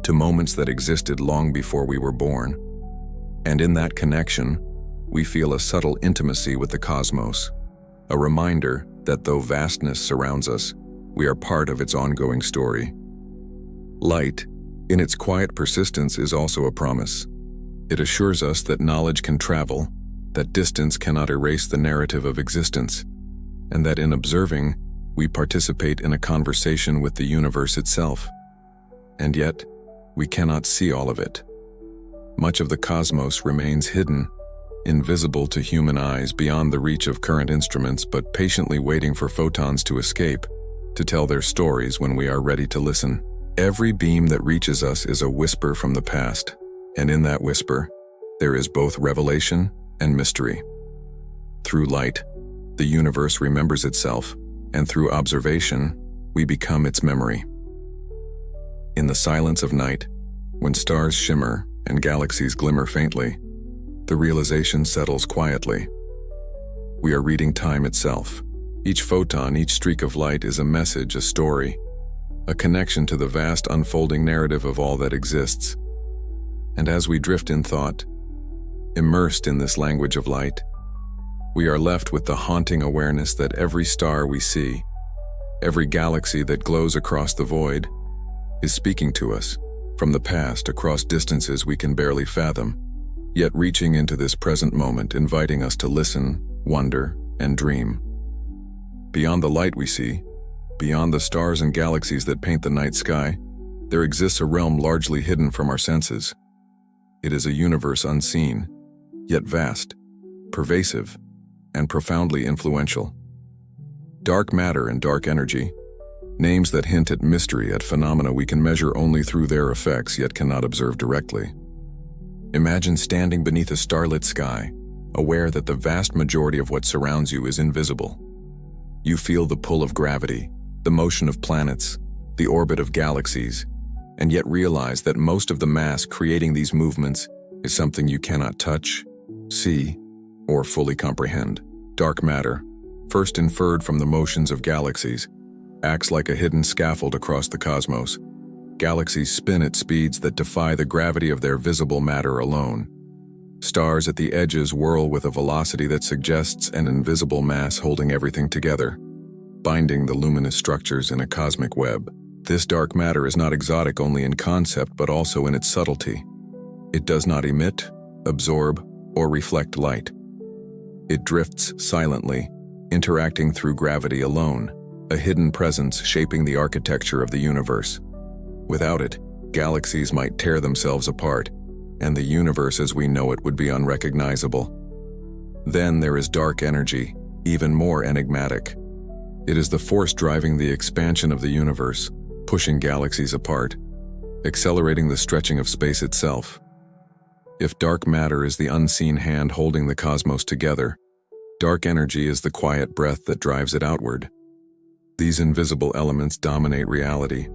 to moments that existed long before we were born. And in that connection, we feel a subtle intimacy with the cosmos, a reminder that though vastness surrounds us, we are part of its ongoing story. Light, in its quiet persistence, is also a promise. It assures us that knowledge can travel, that distance cannot erase the narrative of existence, and that in observing, we participate in a conversation with the universe itself. And yet, we cannot see all of it. Much of the cosmos remains hidden, invisible to human eyes, beyond the reach of current instruments, but patiently waiting for photons to escape, to tell their stories when we are ready to listen. Every beam that reaches us is a whisper from the past, and in that whisper, there is both revelation and mystery. Through light, the universe remembers itself, and through observation, we become its memory. In the silence of night, when stars shimmer and galaxies glimmer faintly, the realization settles quietly. We are reading time itself. Each photon, each streak of light is a message, a story, a connection to the vast unfolding narrative of all that exists. And as we drift in thought, immersed in this language of light, we are left with the haunting awareness that every star we see, every galaxy that glows across the void, is speaking to us from the past across distances we can barely fathom, yet reaching into this present moment, inviting us to listen, wonder, and dream. Beyond the light we see, beyond the stars and galaxies that paint the night sky, there exists a realm largely hidden from our senses. It is a universe unseen, yet vast, pervasive, and profoundly influential. Dark matter and dark energy, names that hint at mystery, at phenomena we can measure only through their effects yet cannot observe directly. Imagine standing beneath a starlit sky, aware that the vast majority of what surrounds you is invisible. You feel the pull of gravity, the motion of planets, the orbit of galaxies, and yet realize that most of the mass creating these movements is something you cannot touch, see, or fully comprehend. Dark matter, first inferred from the motions of galaxies, acts like a hidden scaffold across the cosmos. Galaxies spin at speeds that defy the gravity of their visible matter alone. Stars at the edges whirl with a velocity that suggests an invisible mass holding everything together, binding the luminous structures in a cosmic web. This dark matter is not exotic only in concept but also in its subtlety. It does not emit, absorb, or reflect light. It drifts silently, interacting through gravity alone, a hidden presence shaping the architecture of the universe. Without it, galaxies might tear themselves apart, and the universe as we know it would be unrecognizable. Then there is dark energy, even more enigmatic. It is the force driving the expansion of the universe, pushing galaxies apart, accelerating the stretching of space itself. If dark matter is the unseen hand holding the cosmos together, dark energy is the quiet breath that drives it outward. These invisible elements dominate reality.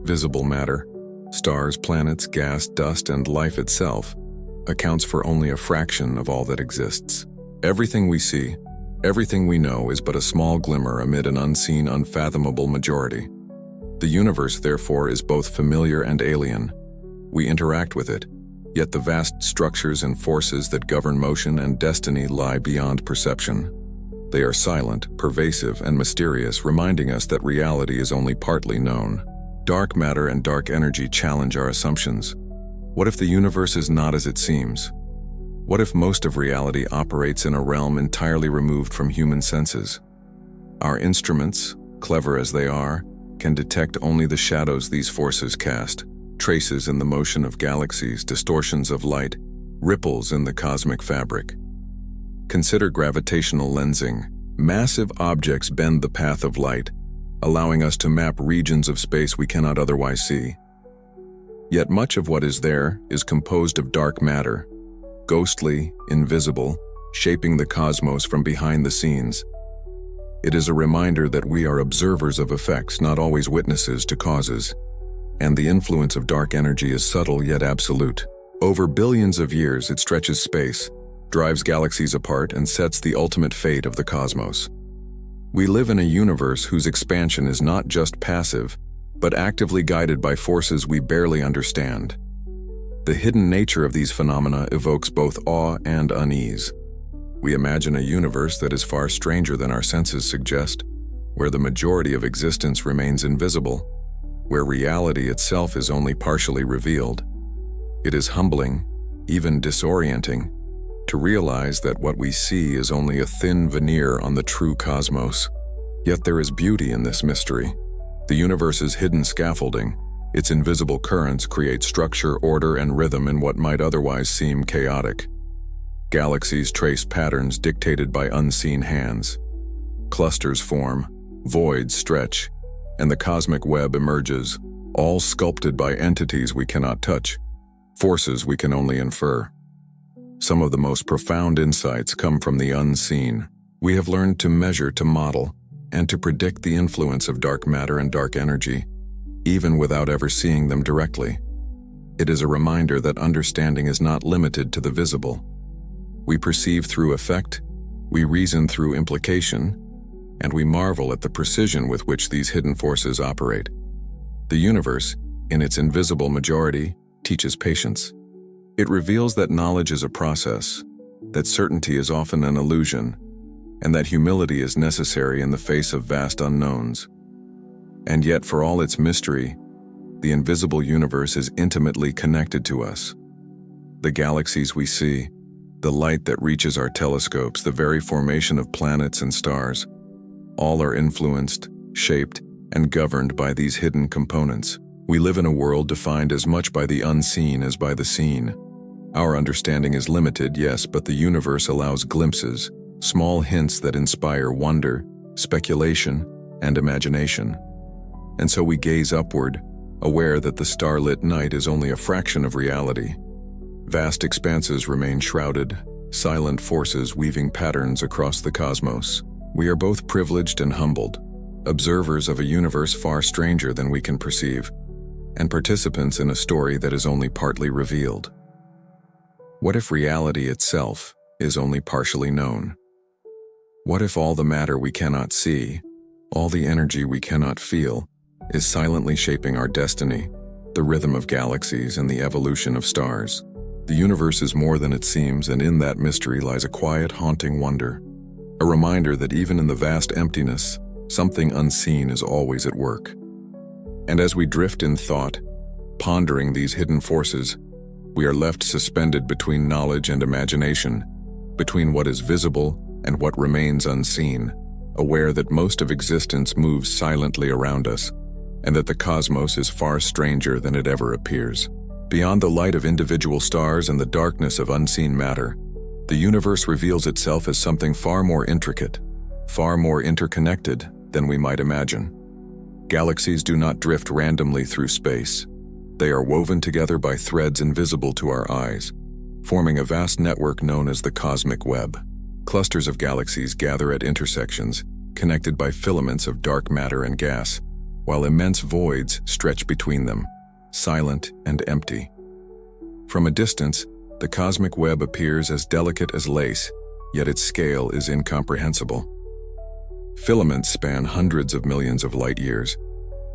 Visible matter, stars, planets, gas, dust, and life itself, accounts for only a fraction of all that exists. Everything we see, everything we know is but a small glimmer amid an unseen, unfathomable majority. The universe, therefore, is both familiar and alien. We interact with it, yet the vast structures and forces that govern motion and destiny lie beyond perception. They are silent, pervasive, and mysterious, reminding us that reality is only partly known. Dark matter and dark energy challenge our assumptions. What if the universe is not as it seems? What if most of reality operates in a realm entirely removed from human senses? Our instruments, clever as they are, can detect only the shadows these forces cast, traces in the motion of galaxies, distortions of light, ripples in the cosmic fabric. Consider gravitational lensing. Massive objects bend the path of light, allowing us to map regions of space we cannot otherwise see. Yet much of what is there is composed of dark matter, ghostly, invisible, shaping the cosmos from behind the scenes. It is a reminder that we are observers of effects, not always witnesses to causes, and the influence of dark energy is subtle yet absolute. Over billions of years, it stretches space, drives galaxies apart, and sets the ultimate fate of the cosmos. We live in a universe whose expansion is not just passive, but actively guided by forces we barely understand. The hidden nature of these phenomena evokes both awe and unease. We imagine a universe that is far stranger than our senses suggest, where the majority of existence remains invisible, where reality itself is only partially revealed. It is humbling, even disorienting, to realize that what we see is only a thin veneer on the true cosmos. Yet there is beauty in this mystery. The universe's hidden scaffolding, its invisible currents create structure, order, and rhythm in what might otherwise seem chaotic. Galaxies trace patterns dictated by unseen hands. Clusters form, voids stretch, and the cosmic web emerges, all sculpted by entities we cannot touch, forces we can only infer. Some of the most profound insights come from the unseen. We have learned to measure, to model, and to predict the influence of dark matter and dark energy, even without ever seeing them directly. It is a reminder that understanding is not limited to the visible. We perceive through effect, we reason through implication, and we marvel at the precision with which these hidden forces operate. The universe, in its invisible majority, teaches patience. It reveals that knowledge is a process, that certainty is often an illusion, and that humility is necessary in the face of vast unknowns. And yet, for all its mystery, the invisible universe is intimately connected to us. The galaxies we see, the light that reaches our telescopes, the very formation of planets and stars, all are influenced, shaped, and governed by these hidden components. We live in a world defined as much by the unseen as by the seen. Our understanding is limited, yes, but the universe allows glimpses, small hints that inspire wonder, speculation, and imagination. And so we gaze upward, aware that the starlit night is only a fraction of reality. Vast expanses remain shrouded, silent forces weaving patterns across the cosmos. We are both privileged and humbled, observers of a universe far stranger than we can perceive, and participants in a story that is only partly revealed. What if reality itself is only partially known? What if all the matter we cannot see, all the energy we cannot feel, is silently shaping our destiny, the rhythm of galaxies and the evolution of stars? The universe is more than it seems, and in that mystery lies a quiet, haunting wonder, a reminder that even in the vast emptiness, something unseen is always at work. And as we drift in thought, pondering these hidden forces, we are left suspended between knowledge and imagination, between what is visible and what remains unseen, aware that most of existence moves silently around us, and that the cosmos is far stranger than it ever appears. Beyond the light of individual stars and the darkness of unseen matter, the universe reveals itself as something far more intricate, far more interconnected than we might imagine. Galaxies do not drift randomly through space. They are woven together by threads invisible to our eyes, forming a vast network known as the cosmic web. Clusters of galaxies gather at intersections, connected by filaments of dark matter and gas, while immense voids stretch between them, silent and empty. From a distance, the cosmic web appears as delicate as lace, yet its scale is incomprehensible. Filaments span hundreds of millions of light years,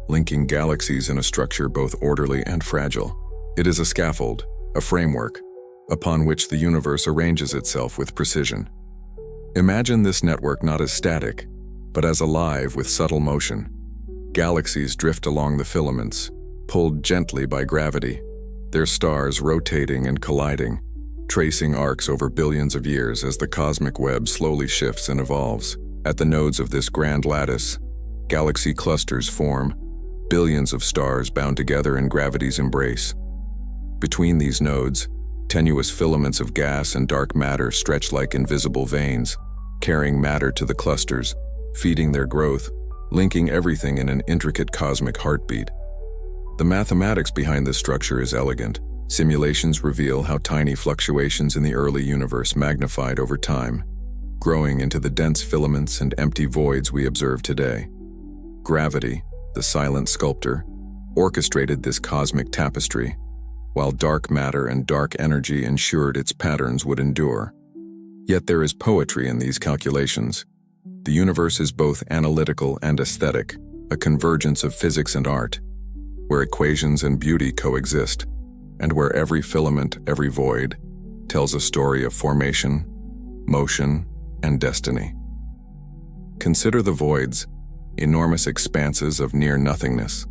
linking galaxies in a structure both orderly and fragile. It is a scaffold, a framework, upon which the universe arranges itself with precision. Imagine this network not as static, but as alive with subtle motion. Galaxies drift along the filaments, pulled gently by gravity, their stars rotating and colliding, tracing arcs over billions of years as the cosmic web slowly shifts and evolves. At the nodes of this grand lattice, galaxy clusters form, billions of stars bound together in gravity's embrace. Between these nodes, tenuous filaments of gas and dark matter stretch like invisible veins, carrying matter to the clusters, feeding their growth, linking everything in an intricate cosmic heartbeat. The mathematics behind this structure is elegant. Simulations reveal how tiny fluctuations in the early universe magnified over time, growing into the dense filaments and empty voids we observe today. Gravity, the silent sculptor, orchestrated this cosmic tapestry, while dark matter and dark energy ensured its patterns would endure. Yet there is poetry in these calculations. The universe is both analytical and aesthetic, a convergence of physics and art, where equations and beauty coexist, and where every filament, every void, tells a story of formation, motion, and destiny. Consider the voids, enormous expanses of near nothingness.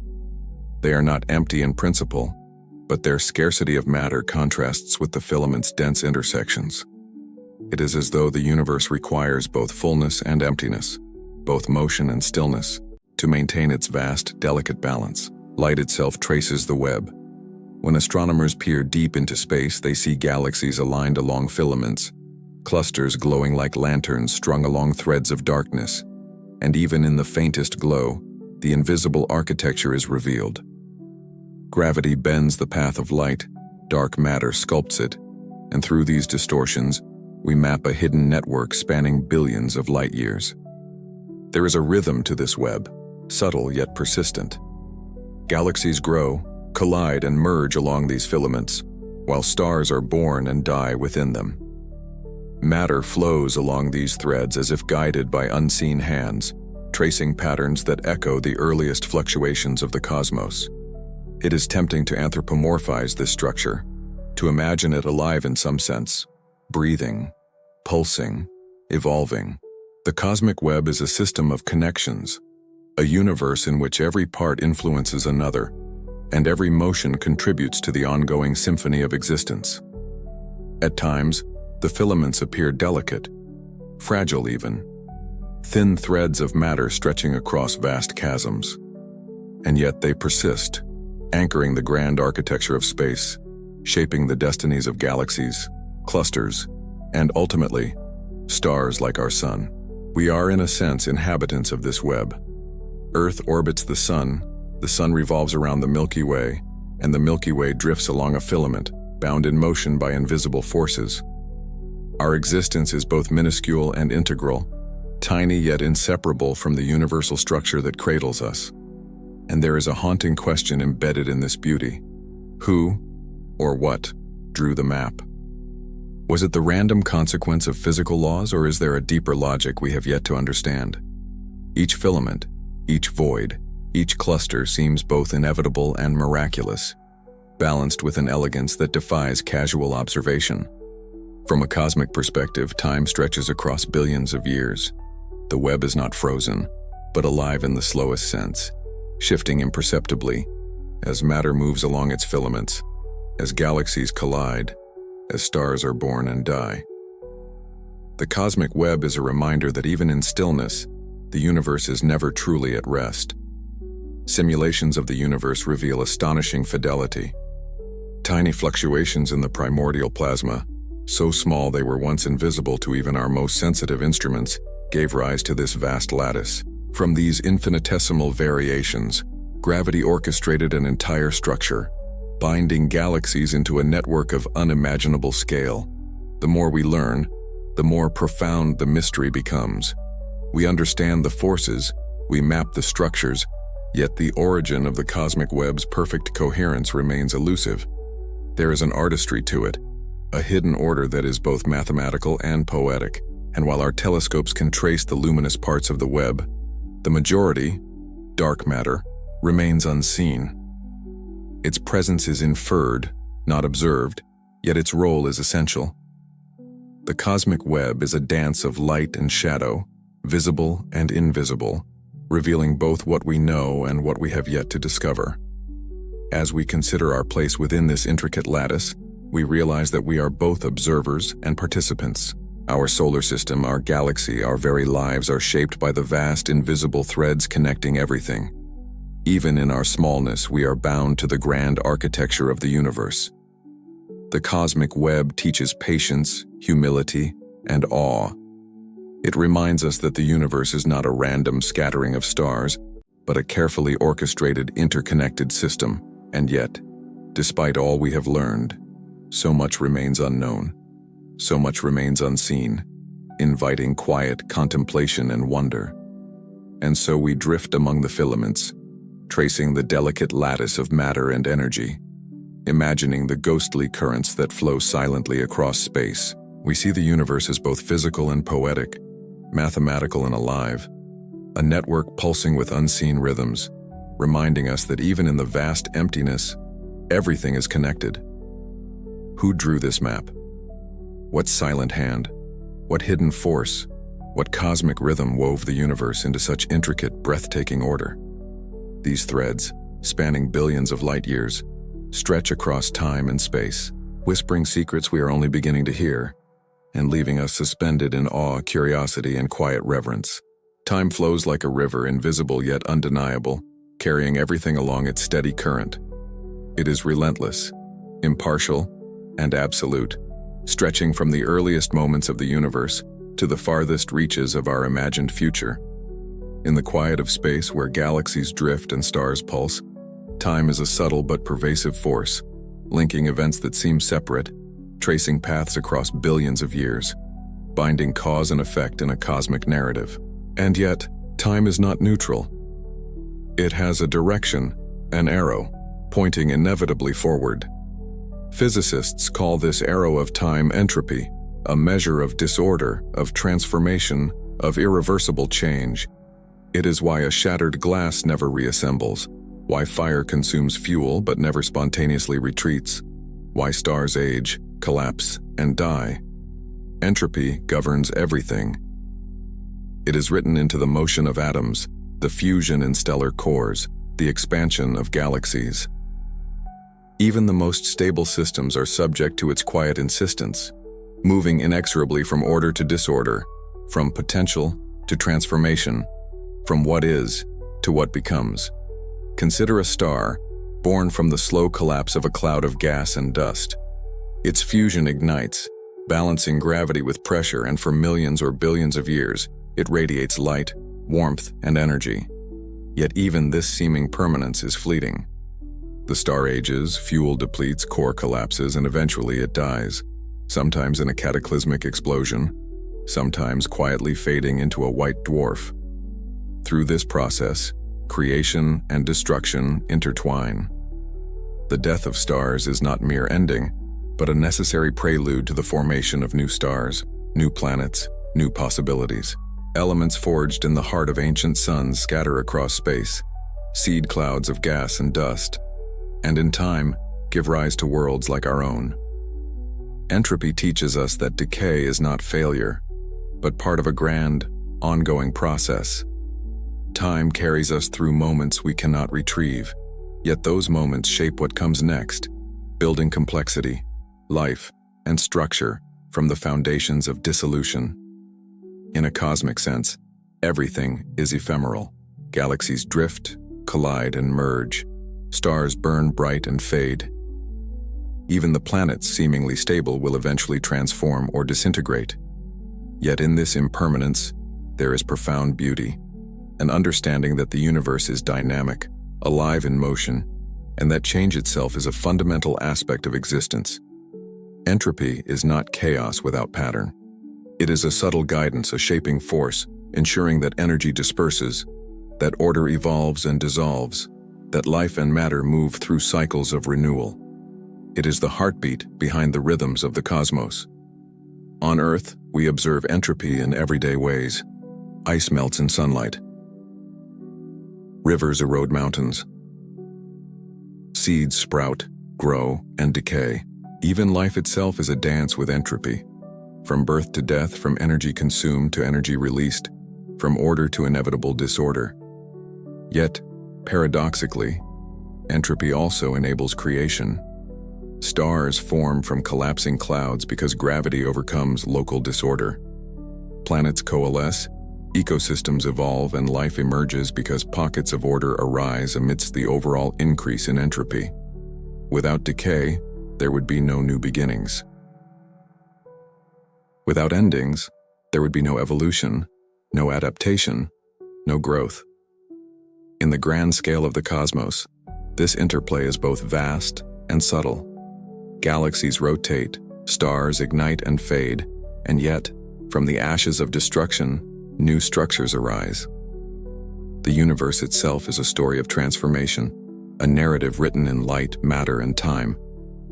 They are not empty in principle, but their scarcity of matter contrasts with the filament's dense intersections. It is as though the universe requires both fullness and emptiness, both motion and stillness, to maintain its vast, delicate balance. Light itself traces the web. When astronomers peer deep into space, they see galaxies aligned along filaments, clusters glowing like lanterns strung along threads of darkness, and even in the faintest glow, the invisible architecture is revealed. Gravity bends the path of light, dark matter sculpts it, and through these distortions, we map a hidden network spanning billions of light years. There is a rhythm to this web, subtle yet persistent. Galaxies grow, collide, and merge along these filaments, while stars are born and die within them. Matter flows along these threads as if guided by unseen hands, tracing patterns that echo the earliest fluctuations of the cosmos. It is tempting to anthropomorphize this structure, to imagine it alive in some sense, breathing, pulsing, evolving. The cosmic web is a system of connections, a universe in which every part influences another, and every motion contributes to the ongoing symphony of existence. At times, the filaments appear delicate, fragile even, thin threads of matter stretching across vast chasms. And yet they persist, anchoring the grand architecture of space, shaping the destinies of galaxies, clusters, and ultimately, stars like our sun. We are, in a sense, inhabitants of this web. Earth orbits the sun revolves around the Milky Way, and the Milky Way drifts along a filament, bound in motion by invisible forces. Our existence is both minuscule and integral, tiny yet inseparable from the universal structure that cradles us. And there is a haunting question embedded in this beauty. Who, or what, drew the map? Was it the random consequence of physical laws, or is there a deeper logic we have yet to understand? Each filament, each void, each cluster seems both inevitable and miraculous, balanced with an elegance that defies casual observation. From a cosmic perspective, time stretches across billions of years. The web is not frozen, but alive in the slowest sense, shifting imperceptibly as matter moves along its filaments, as galaxies collide, as stars are born and die. The cosmic web is a reminder that even in stillness, the universe is never truly at rest. Simulations of the universe reveal astonishing fidelity. Tiny fluctuations in the primordial plasma, so small they were once invisible to even our most sensitive instruments, gave rise to this vast lattice. From these infinitesimal variations, gravity orchestrated an entire structure, binding galaxies into a network of unimaginable scale. The more we learn, the more profound the mystery becomes. We understand the forces, we map the structures, yet the origin of the cosmic web's perfect coherence remains elusive. There is an artistry to it, a hidden order that is both mathematical and poetic, and while our telescopes can trace the luminous parts of the web, the majority, dark matter, remains unseen. Its presence is inferred, not observed, yet its role is essential. The cosmic web is a dance of light and shadow, visible and invisible, revealing both what we know and what we have yet to discover. As we consider our place within this intricate lattice, we realize that we are both observers and participants. Our solar system, our galaxy, our very lives are shaped by the vast invisible threads connecting everything. Even in our smallness, we are bound to the grand architecture of the universe. The cosmic web teaches patience, humility, and awe. It reminds us that the universe is not a random scattering of stars, but a carefully orchestrated, interconnected system. And yet, despite all we have learned, so much remains unknown, so much remains unseen, inviting quiet contemplation and wonder. And so we drift among the filaments, tracing the delicate lattice of matter and energy, imagining the ghostly currents that flow silently across space. We see the universe as both physical and poetic, mathematical and alive, a network pulsing with unseen rhythms, reminding us that even in the vast emptiness, everything is connected. Who drew this map? What silent hand? What hidden force? What cosmic rhythm wove the universe into such intricate, breathtaking order? These threads, spanning billions of light years, stretch across time and space, whispering secrets we are only beginning to hear, and leaving us suspended in awe, curiosity, and quiet reverence. Time flows like a river, invisible yet undeniable, carrying everything along its steady current. It is relentless, impartial, and absolute, stretching from the earliest moments of the universe to the farthest reaches of our imagined future. In the quiet of space where galaxies drift and stars pulse, time is a subtle but pervasive force, linking events that seem separate, tracing paths across billions of years, binding cause and effect in a cosmic narrative. And yet, time is not neutral. It has a direction, an arrow, pointing inevitably forward. Physicists call this arrow of time entropy, a measure of disorder, of transformation, of irreversible change. It is why a shattered glass never reassembles, why fire consumes fuel but never spontaneously retreats, why stars age, collapse, and die. Entropy governs everything. It is written into the motion of atoms, the fusion in stellar cores, the expansion of galaxies. Even the most stable systems are subject to its quiet insistence, moving inexorably from order to disorder, from potential to transformation, from what is to what becomes. Consider a star, born from the slow collapse of a cloud of gas and dust. Its fusion ignites, balancing gravity with pressure, and for millions or billions of years, it radiates light, warmth, and energy. Yet even this seeming permanence is fleeting. The star ages, fuel depletes, core collapses, and eventually it dies, sometimes in a cataclysmic explosion, sometimes quietly fading into a white dwarf. Through this process, creation and destruction intertwine. The death of stars is not mere ending, but a necessary prelude to the formation of new stars, new planets, new possibilities. Elements forged in the heart of ancient suns scatter across space, seed clouds of gas and dust, and in time, give rise to worlds like our own. Entropy teaches us that decay is not failure, but part of a grand, ongoing process. Time carries us through moments we cannot retrieve, yet those moments shape what comes next, building complexity, life, and structure from the foundations of dissolution. In a cosmic sense, everything is ephemeral. Galaxies drift, collide, and merge. Stars burn bright and fade. Even the planets seemingly stable will eventually transform or disintegrate. Yet in this impermanence, there is profound beauty, an understanding that the universe is dynamic, alive in motion, and that change itself is a fundamental aspect of existence. Entropy is not chaos without pattern. It is a subtle guidance, a shaping force, ensuring that energy disperses, that order evolves and dissolves, that life and matter move through cycles of renewal. It is the heartbeat behind the rhythms of the cosmos. On Earth, we observe entropy in everyday ways. Ice melts in sunlight. Rivers erode mountains. Seeds sprout, grow, and decay. Even life itself is a dance with entropy. From birth to death, from energy consumed to energy released, from order to inevitable disorder. Yet, paradoxically, entropy also enables creation. Stars form from collapsing clouds because gravity overcomes local disorder. Planets coalesce, ecosystems evolve, and life emerges because pockets of order arise amidst the overall increase in entropy. Without decay, there would be no new beginnings. Without endings, there would be no evolution, no adaptation, no growth. In the grand scale of the cosmos, this interplay is both vast and subtle. Galaxies rotate, stars ignite and fade, and yet, from the ashes of destruction, new structures arise. The universe itself is a story of transformation, a narrative written in light, matter, and time,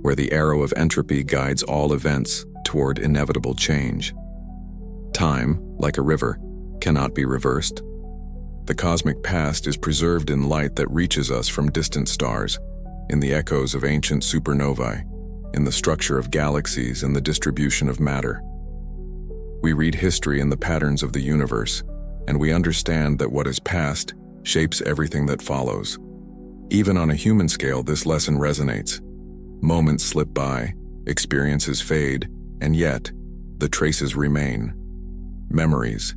where the arrow of entropy guides all events toward inevitable change. Time, like a river, cannot be reversed. The cosmic past is preserved in light that reaches us from distant stars, in the echoes of ancient supernovae, in the structure of galaxies and the distribution of matter. We read history in the patterns of the universe, and we understand that what is past shapes everything that follows. Even on a human scale, this lesson resonates. Moments slip by, experiences fade, and yet, the traces remain. Memories,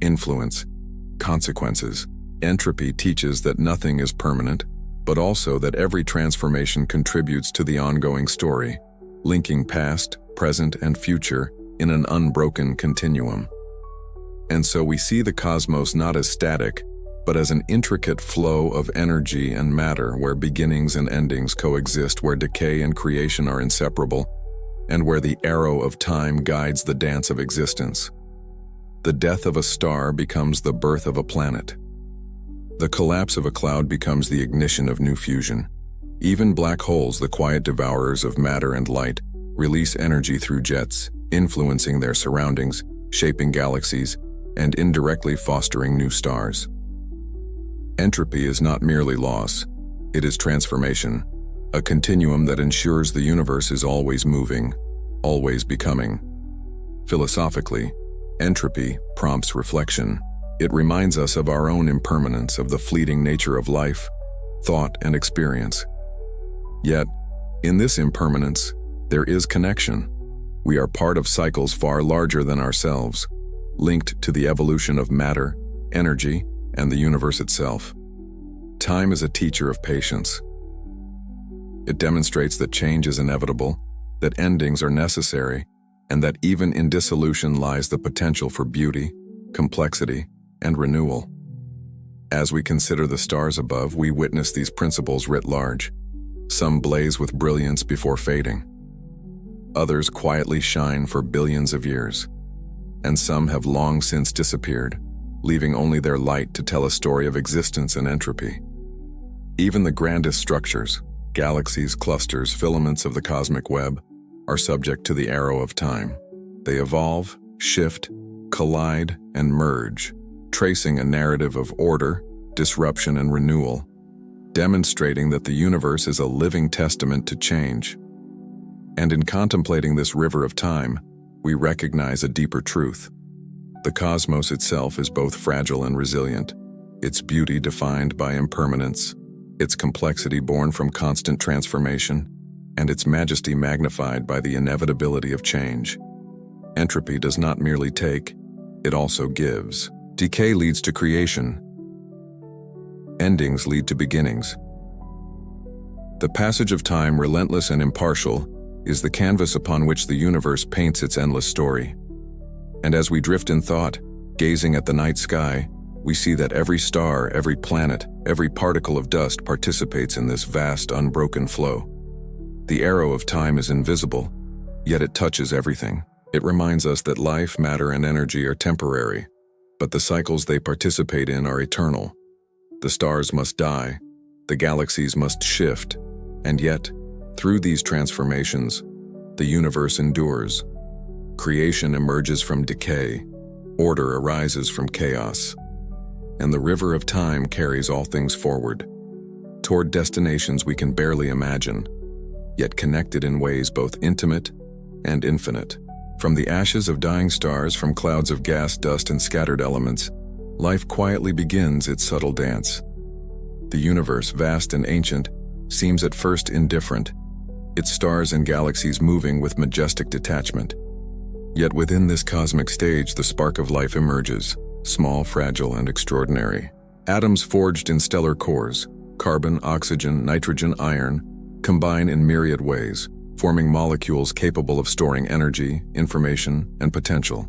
influence, consequences. Entropy teaches that nothing is permanent, but also that every transformation contributes to the ongoing story, linking past, present, and future in an unbroken continuum. And so we see the cosmos not as static, but as an intricate flow of energy and matter where beginnings and endings coexist, where decay and creation are inseparable, and where the arrow of time guides the dance of existence. The death of a star becomes the birth of a planet. The collapse of a cloud becomes the ignition of new fusion. Even black holes, the quiet devourers of matter and light, release energy through jets, influencing their surroundings, shaping galaxies, and indirectly fostering new stars. Entropy is not merely loss, it is transformation, a continuum that ensures the universe is always moving, always becoming. Philosophically, entropy prompts reflection. It reminds us of our own impermanence, of the fleeting nature of life, thought, and experience. Yet, in this impermanence, there is connection. We are part of cycles far larger than ourselves, linked to the evolution of matter, energy, and the universe itself. Time is a teacher of patience. It demonstrates that change is inevitable, that endings are necessary, and that even in dissolution lies the potential for beauty, complexity, and renewal. As we consider the stars above, we witness these principles writ large. Some blaze with brilliance before fading. Others quietly shine for billions of years. and some have long since disappeared, leaving only their light to tell a story of existence and entropy. Even the grandest structures, galaxies, clusters, filaments of the cosmic web, are subject to the arrow of time. They evolve, shift, collide, and merge, tracing a narrative of order, disruption, and renewal, demonstrating that the universe is a living testament to change. And in contemplating this river of time, we recognize a deeper truth. The cosmos itself is both fragile and resilient, its beauty defined by impermanence, its complexity born from constant transformation, and its majesty magnified by the inevitability of change. Entropy does not merely take, it also gives. Decay leads to creation. Endings lead to beginnings. The passage of time, relentless and impartial, is the canvas upon which the universe paints its endless story. And as we drift in thought, gazing at the night sky, we see that every star, every planet, every particle of dust participates in this vast, unbroken flow. The arrow of time is invisible, yet it touches everything. It reminds us that life, matter, and energy are temporary, but the cycles they participate in are eternal. The stars must die, the galaxies must shift, and yet, through these transformations, the universe endures. Creation emerges from decay, order arises from chaos, and the river of time carries all things forward, toward destinations we can barely imagine, yet connected in ways both intimate and infinite. From the ashes of dying stars, from clouds of gas, dust, and scattered elements, life quietly begins its subtle dance. The universe, vast and ancient, seems at first indifferent, its stars and galaxies moving with majestic detachment. Yet within this cosmic stage, the spark of life emerges, small, fragile, and extraordinary. Atoms forged in stellar cores, carbon, oxygen, nitrogen, iron, combine in myriad ways, forming molecules capable of storing energy, information, and potential.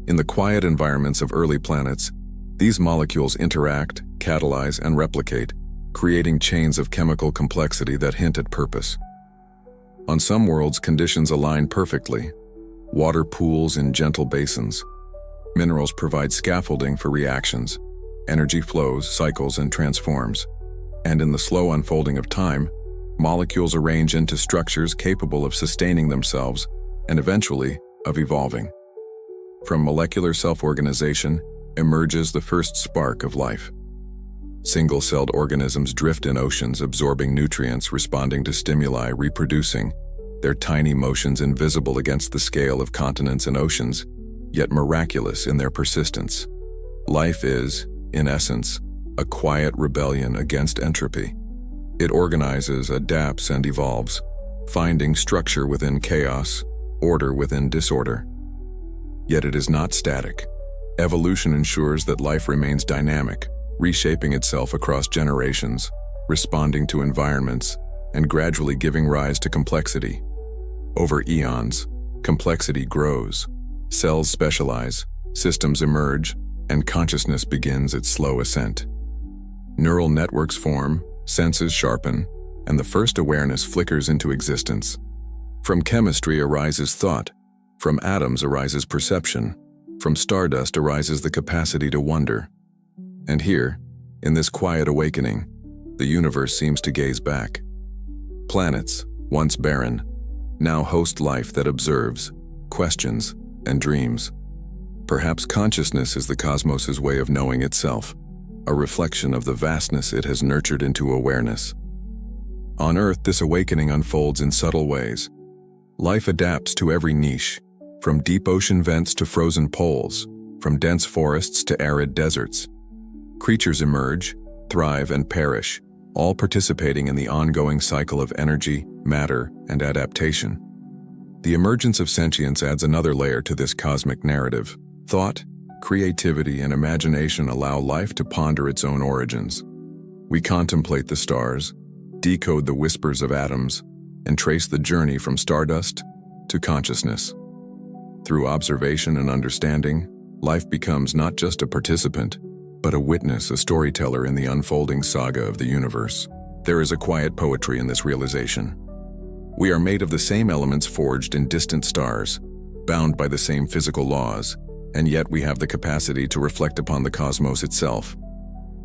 In the quiet environments of early planets, these molecules interact, catalyze, and replicate, creating chains of chemical complexity that hint at purpose. On some worlds, conditions align perfectly. Water pools in gentle basins. Minerals provide scaffolding for reactions. Energy flows, cycles, and transforms. And in the slow unfolding of time, molecules arrange into structures capable of sustaining themselves and eventually of evolving. From molecular self-organization emerges the first spark of life. Single-celled organisms drift in oceans, absorbing nutrients, responding to stimuli, reproducing, their tiny motions invisible against the scale of continents and oceans, yet miraculous in their persistence. Life is, in essence, a quiet rebellion against entropy. It organizes, adapts, and evolves, finding structure within chaos, order within disorder. Yet it is not static. Evolution ensures that life remains dynamic, reshaping itself across generations, responding to environments, and gradually giving rise to complexity. Over eons, complexity grows, cells specialize, systems emerge, and consciousness begins its slow ascent. Neural networks form, senses sharpen, and the first awareness flickers into existence. From chemistry arises thought, from atoms arises perception, from stardust arises the capacity to wonder. And here, in this quiet awakening, the universe seems to gaze back. Planets, once barren, now host life that observes, questions, and dreams. Perhaps consciousness is the cosmos's way of knowing itself, a reflection of the vastness it has nurtured into awareness. On Earth, this awakening unfolds in subtle ways. Life adapts to every niche, from deep ocean vents to frozen poles, from dense forests to arid deserts. Creatures emerge, thrive, and perish, all participating in the ongoing cycle of energy, matter, and adaptation. The emergence of sentience adds another layer to this cosmic narrative. Thought, creativity, and imagination allow life to ponder its own origins. We contemplate the stars, decode the whispers of atoms, and trace the journey from stardust to consciousness. Through observation and understanding, life becomes not just a participant, but a witness, a storyteller in the unfolding saga of the universe. There is a quiet poetry in this realization. We are made of the same elements forged in distant stars, bound by the same physical laws, and yet we have the capacity to reflect upon the cosmos itself.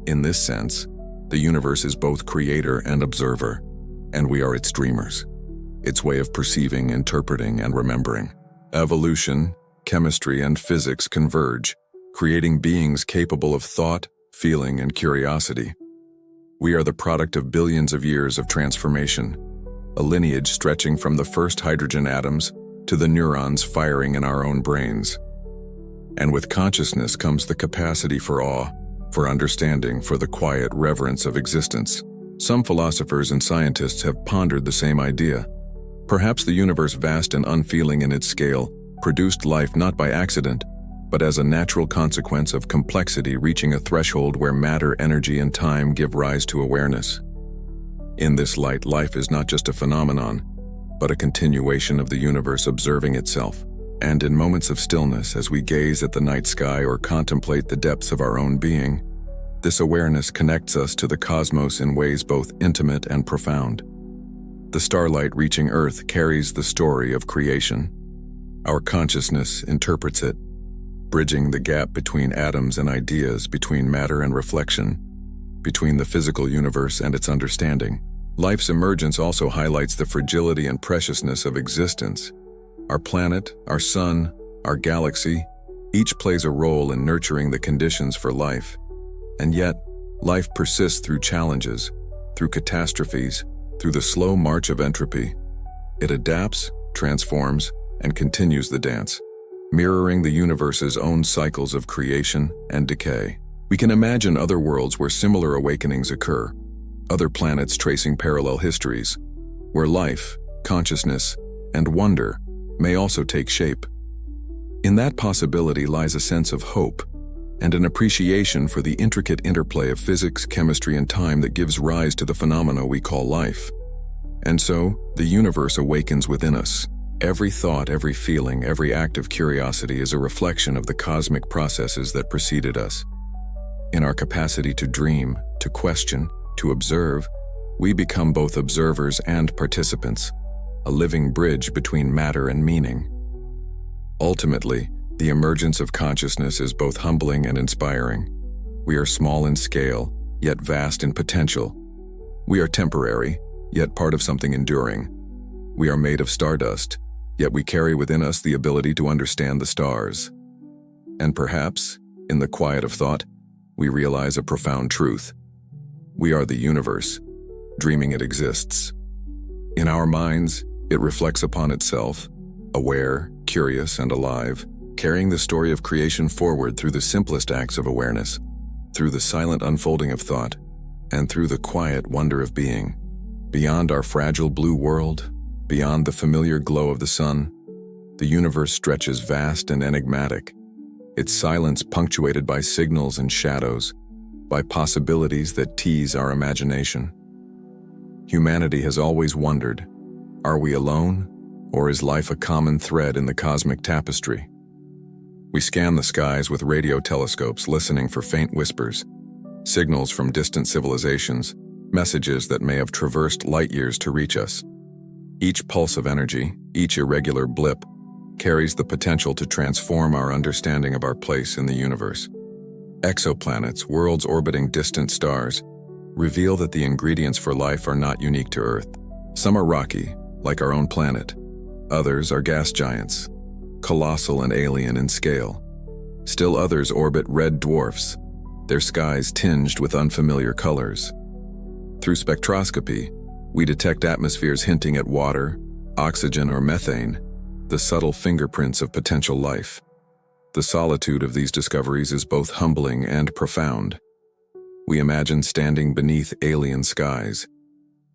In this sense, the universe is both creator and observer, and we are its dreamers, its way of perceiving, interpreting, and remembering. Evolution, chemistry, and physics converge, creating beings capable of thought, feeling, and curiosity. We are the product of billions of years of transformation, a lineage stretching from the first hydrogen atoms to the neurons firing in our own brains. And with consciousness comes the capacity for awe, for understanding, for the quiet reverence of existence. Some philosophers and scientists have pondered the same idea. Perhaps the universe, vast and unfeeling in its scale, produced life not by accident, but as a natural consequence of complexity reaching a threshold where matter, energy, and time give rise to awareness. In this light, life is not just a phenomenon, but a continuation of the universe observing itself. And in moments of stillness, as we gaze at the night sky or contemplate the depths of our own being, this awareness connects us to the cosmos in ways both intimate and profound. The starlight reaching Earth carries the story of creation. Our consciousness interprets it, bridging the gap between atoms and ideas, between matter and reflection, between the physical universe and its understanding. Life's emergence also highlights the fragility and preciousness of existence. Our planet, our sun, our galaxy, each plays a role in nurturing the conditions for life. And yet, life persists through challenges, through catastrophes, through the slow march of entropy. It adapts, transforms, and continues the dance, mirroring the universe's own cycles of creation and decay. We can imagine other worlds where similar awakenings occur, other planets tracing parallel histories, where life, consciousness, and wonder may also take shape. In that possibility lies a sense of hope and an appreciation for the intricate interplay of physics, chemistry, and time that gives rise to the phenomena we call life. And so, the universe awakens within us. Every thought, every feeling, every act of curiosity is a reflection of the cosmic processes that preceded us. In our capacity to dream, to question, to observe, we become both observers and participants, a living bridge between matter and meaning. Ultimately, the emergence of consciousness is both humbling and inspiring. We are small in scale, yet vast in potential. We are temporary, yet part of something enduring. We are made of stardust, yet we carry within us the ability to understand the stars. And perhaps, in the quiet of thought, we realize a profound truth. We are the universe, dreaming it exists. In our minds, it reflects upon itself, aware, curious, and alive, carrying the story of creation forward through the simplest acts of awareness, through the silent unfolding of thought, and through the quiet wonder of being. Beyond our fragile blue world, beyond the familiar glow of the sun, the universe stretches vast and enigmatic, its silence punctuated by signals and shadows, by possibilities that tease our imagination. Humanity has always wondered, are we alone, or is life a common thread in the cosmic tapestry? We scan the skies with radio telescopes, listening for faint whispers, signals from distant civilizations, messages that may have traversed light years to reach us. Each pulse of energy, each irregular blip, carries the potential to transform our understanding of our place in the universe. Exoplanets, worlds orbiting distant stars, reveal that the ingredients for life are not unique to Earth. Some are rocky, like our own planet. Others are gas giants, colossal and alien in scale. Still others orbit red dwarfs, their skies tinged with unfamiliar colors. Through spectroscopy, we detect atmospheres hinting at water, oxygen, or methane, the subtle fingerprints of potential life. The solitude of these discoveries is both humbling and profound. We imagine standing beneath alien skies,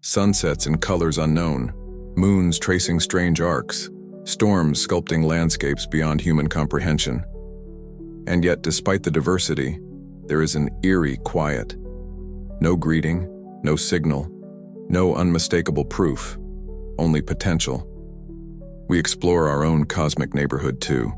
sunsets in colors unknown, moons tracing strange arcs, storms sculpting landscapes beyond human comprehension. And yet, despite the diversity, there is an eerie quiet. No greeting, no signal, no unmistakable proof, only potential. We explore our own cosmic neighborhood too.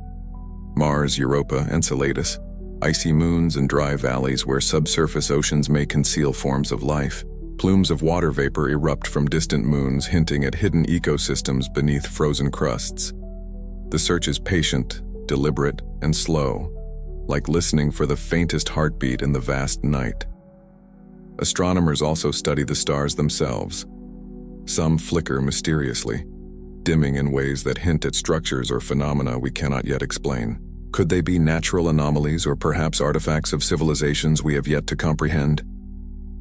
Mars, Europa, Enceladus, icy moons and dry valleys where subsurface oceans may conceal forms of life. Plumes of water vapor erupt from distant moons, hinting at hidden ecosystems beneath frozen crusts. The search is patient, deliberate and slow, like listening for the faintest heartbeat in the vast night. Astronomers also study the stars themselves. Some flicker mysteriously, dimming in ways that hint at structures or phenomena we cannot yet explain. Could they be natural anomalies or perhaps artifacts of civilizations we have yet to comprehend?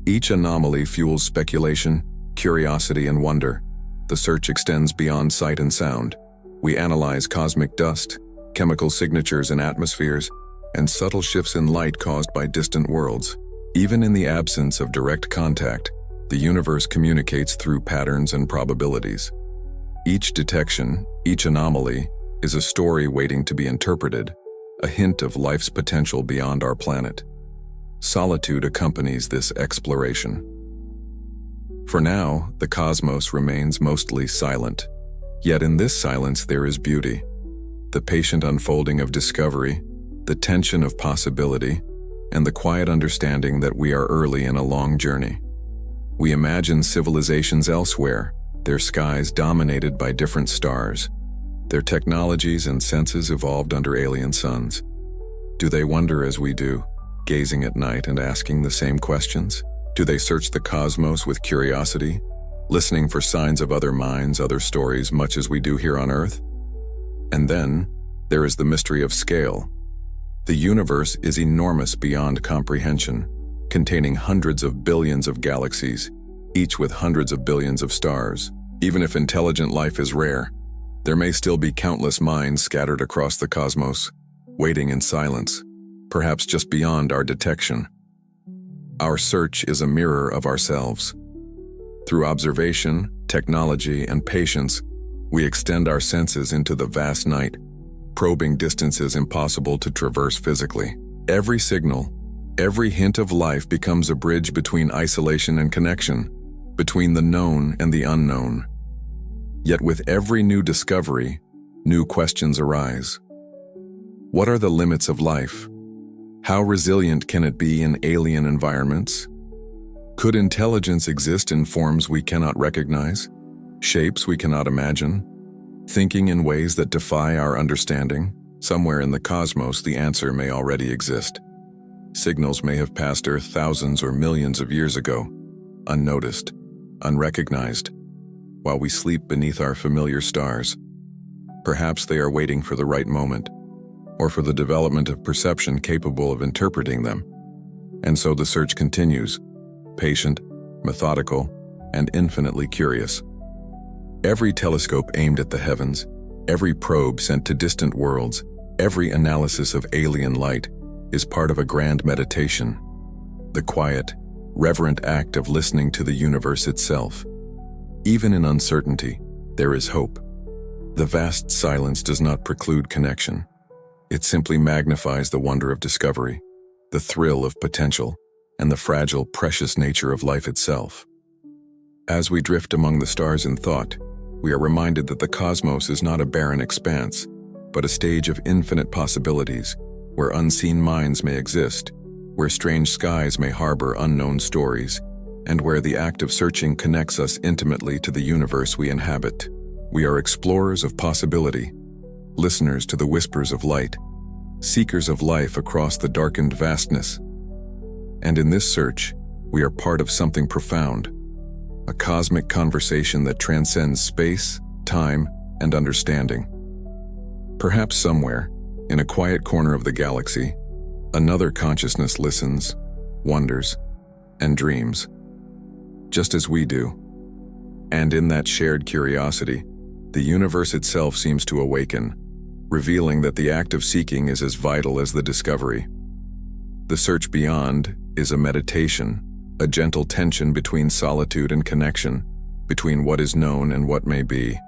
Each anomaly fuels speculation, curiosity, and wonder. The search extends beyond sight and sound. We analyze cosmic dust, chemical signatures in atmospheres, and subtle shifts in light caused by distant worlds. Even in the absence of direct contact, the universe communicates through patterns and probabilities. Each detection, each anomaly, is a story waiting to be interpreted, a hint of life's potential beyond our planet. Solitude accompanies this exploration. For now, the cosmos remains mostly silent. Yet in this silence there is beauty. The patient unfolding of discovery, the tension of possibility, and the quiet understanding that we are early in a long journey. We imagine civilizations elsewhere, their skies dominated by different stars, their technologies and senses evolved under alien suns. Do they wonder as we do, gazing at night and asking the same questions? Do they search the cosmos with curiosity, listening for signs of other minds, other stories, much as we do here on Earth? And then, there is the mystery of scale. The universe is enormous beyond comprehension, containing hundreds of billions of galaxies, each with hundreds of billions of stars. Even if intelligent life is rare, there may still be countless minds scattered across the cosmos, waiting in silence, perhaps just beyond our detection. Our search is a mirror of ourselves. Through observation, technology, and patience, we extend our senses into the vast night, probing distances impossible to traverse physically. Every signal, every hint of life becomes a bridge between isolation and connection, between the known and the unknown. Yet with every new discovery, new questions arise. What are the limits of life? How resilient can it be in alien environments? Could intelligence exist in forms we cannot recognize, shapes we cannot imagine, thinking in ways that defy our understanding? Somewhere in the cosmos, the answer may already exist. Signals may have passed Earth thousands or millions of years ago, unnoticed, unrecognized, while we sleep beneath our familiar stars. Perhaps they are waiting for the right moment, or for the development of perception capable of interpreting them. And so the search continues, patient, methodical, and infinitely curious. Every telescope aimed at the heavens, every probe sent to distant worlds, every analysis of alien light is part of a grand meditation, the quiet, reverent act of listening to the universe itself. Even in uncertainty, there is hope. The vast silence does not preclude connection. It simply magnifies the wonder of discovery, the thrill of potential, and the fragile, precious nature of life itself. As we drift among the stars in thought, we are reminded that the cosmos is not a barren expanse, but a stage of infinite possibilities, where unseen minds may exist, where strange skies may harbor unknown stories, and where the act of searching connects us intimately to the universe we inhabit. We are explorers of possibility, listeners to the whispers of light, seekers of life across the darkened vastness. And in this search, we are part of something profound, a cosmic conversation that transcends space, time, and understanding. Perhaps somewhere, in a quiet corner of the galaxy, another consciousness listens, wonders, and dreams, just as we do. And in that shared curiosity, the universe itself seems to awaken, revealing that the act of seeking is as vital as the discovery. The search beyond is a meditation, a gentle tension between solitude and connection, between what is known and what may be.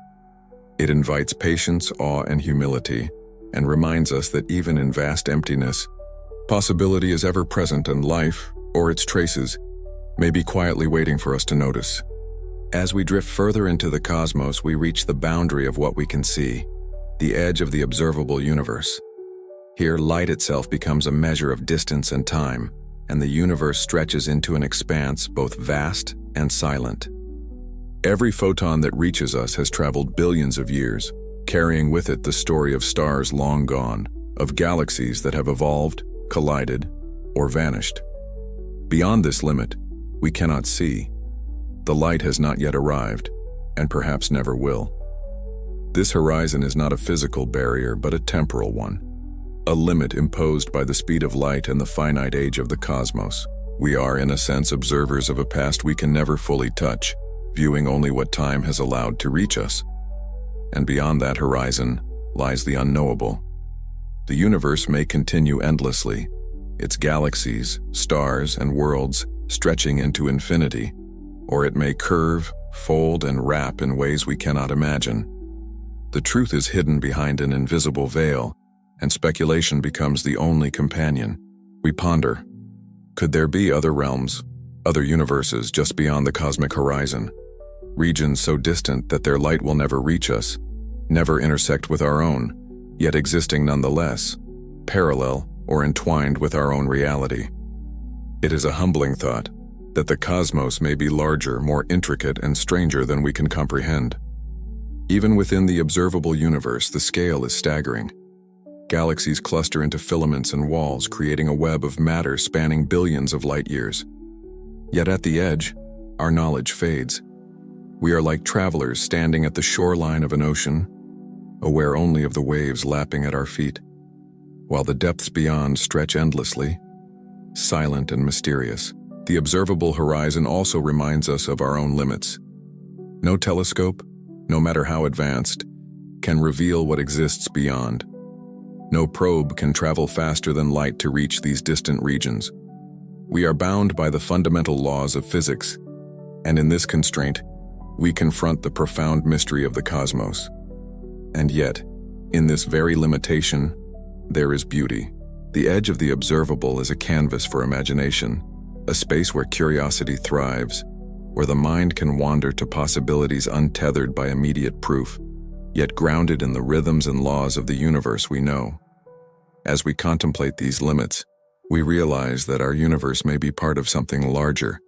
It invites patience, awe, and humility, and reminds us that even in vast emptiness, possibility is ever present, and life, or its traces, may be quietly waiting for us to notice. As we drift further into the cosmos, we reach the boundary of what we can see, the edge of the observable universe. Here, light itself becomes a measure of distance and time, and the universe stretches into an expanse both vast and silent. Every photon that reaches us has traveled billions of years, carrying with it the story of stars long gone, of galaxies that have evolved, collided, or vanished. Beyond this limit, we cannot see. The light has not yet arrived, and perhaps never will. This horizon is not a physical barrier, but a temporal one, a limit imposed by the speed of light and the finite age of the cosmos. We are, in a sense, observers of a past we can never fully touch, viewing only what time has allowed to reach us. And beyond that horizon lies the unknowable. The universe may continue endlessly, its galaxies, stars, and worlds stretching into infinity, or it may curve, fold, and wrap in ways we cannot imagine. The truth is hidden behind an invisible veil, and speculation becomes the only companion. We ponder, could there be other realms, other universes just beyond the cosmic horizon? Regions so distant that their light will never reach us, never intersect with our own, yet existing nonetheless, parallel or entwined with our own reality. It is a humbling thought that the cosmos may be larger, more intricate, and stranger than we can comprehend. Even within the observable universe, the scale is staggering. Galaxies cluster into filaments and walls, creating a web of matter spanning billions of light years. Yet at the edge, our knowledge fades. We are like travelers standing at the shoreline of an ocean, aware only of the waves lapping at our feet, while the depths beyond stretch endlessly, silent and mysterious. The observable horizon also reminds us of our own limits. No telescope, no matter how advanced, can reveal what exists beyond. No probe can travel faster than light to reach these distant regions. We are bound by the fundamental laws of physics, and in this constraint, we confront the profound mystery of the cosmos. And yet, in this very limitation, there is beauty. The edge of the observable is a canvas for imagination, a space where curiosity thrives, where the mind can wander to possibilities untethered by immediate proof, yet grounded in the rhythms and laws of the universe we know. As we contemplate these limits, we realize that our universe may be part of something larger,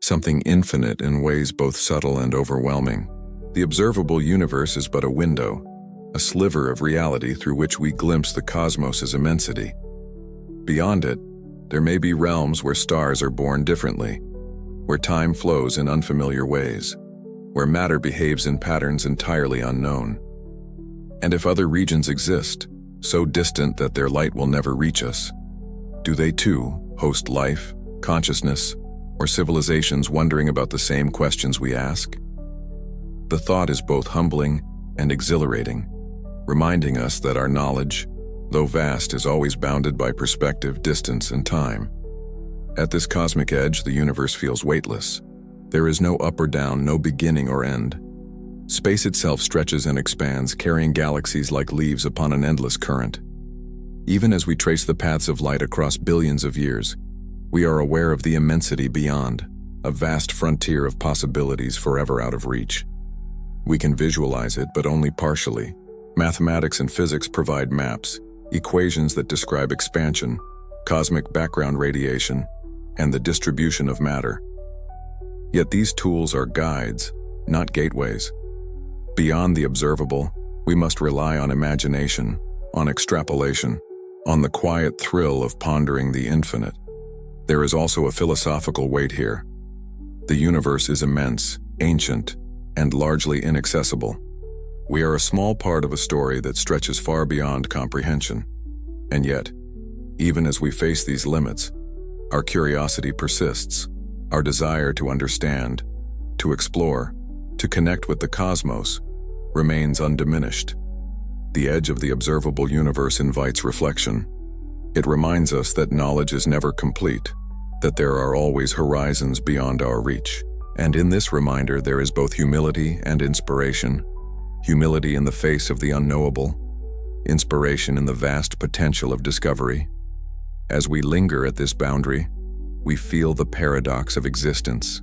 something infinite in ways both subtle and overwhelming. The observable universe is but a window, a sliver of reality through which we glimpse the cosmos's immensity. Beyond it, there may be realms where stars are born differently, where time flows in unfamiliar ways, where matter behaves in patterns entirely unknown. And if other regions exist, so distant that their light will never reach us, do they too host life, consciousness, or civilizations wondering about the same questions we ask? The thought is both humbling and exhilarating, reminding us that our knowledge, though vast, is always bounded by perspective, distance, and time. At this cosmic edge, the universe feels weightless. There is no up or down, no beginning or end. Space itself stretches and expands, carrying galaxies like leaves upon an endless current. Even as we trace the paths of light across billions of years, we are aware of the immensity beyond, a vast frontier of possibilities forever out of reach. We can visualize it, but only partially. Mathematics and physics provide maps, equations that describe expansion, cosmic background radiation, and the distribution of matter. Yet these tools are guides, not gateways. Beyond the observable, we must rely on imagination, on extrapolation, on the quiet thrill of pondering the infinite. There is also a philosophical weight here. The universe is immense, ancient, and largely inaccessible. We are a small part of a story that stretches far beyond comprehension. And yet, even as we face these limits, our curiosity persists. Our desire to understand, to explore, to connect with the cosmos remains undiminished. The edge of the observable universe invites reflection. It reminds us that knowledge is never complete, that there are always horizons beyond our reach. And in this reminder, there is both humility and inspiration. Humility in the face of the unknowable, inspiration in the vast potential of discovery. As we linger at this boundary, we feel the paradox of existence.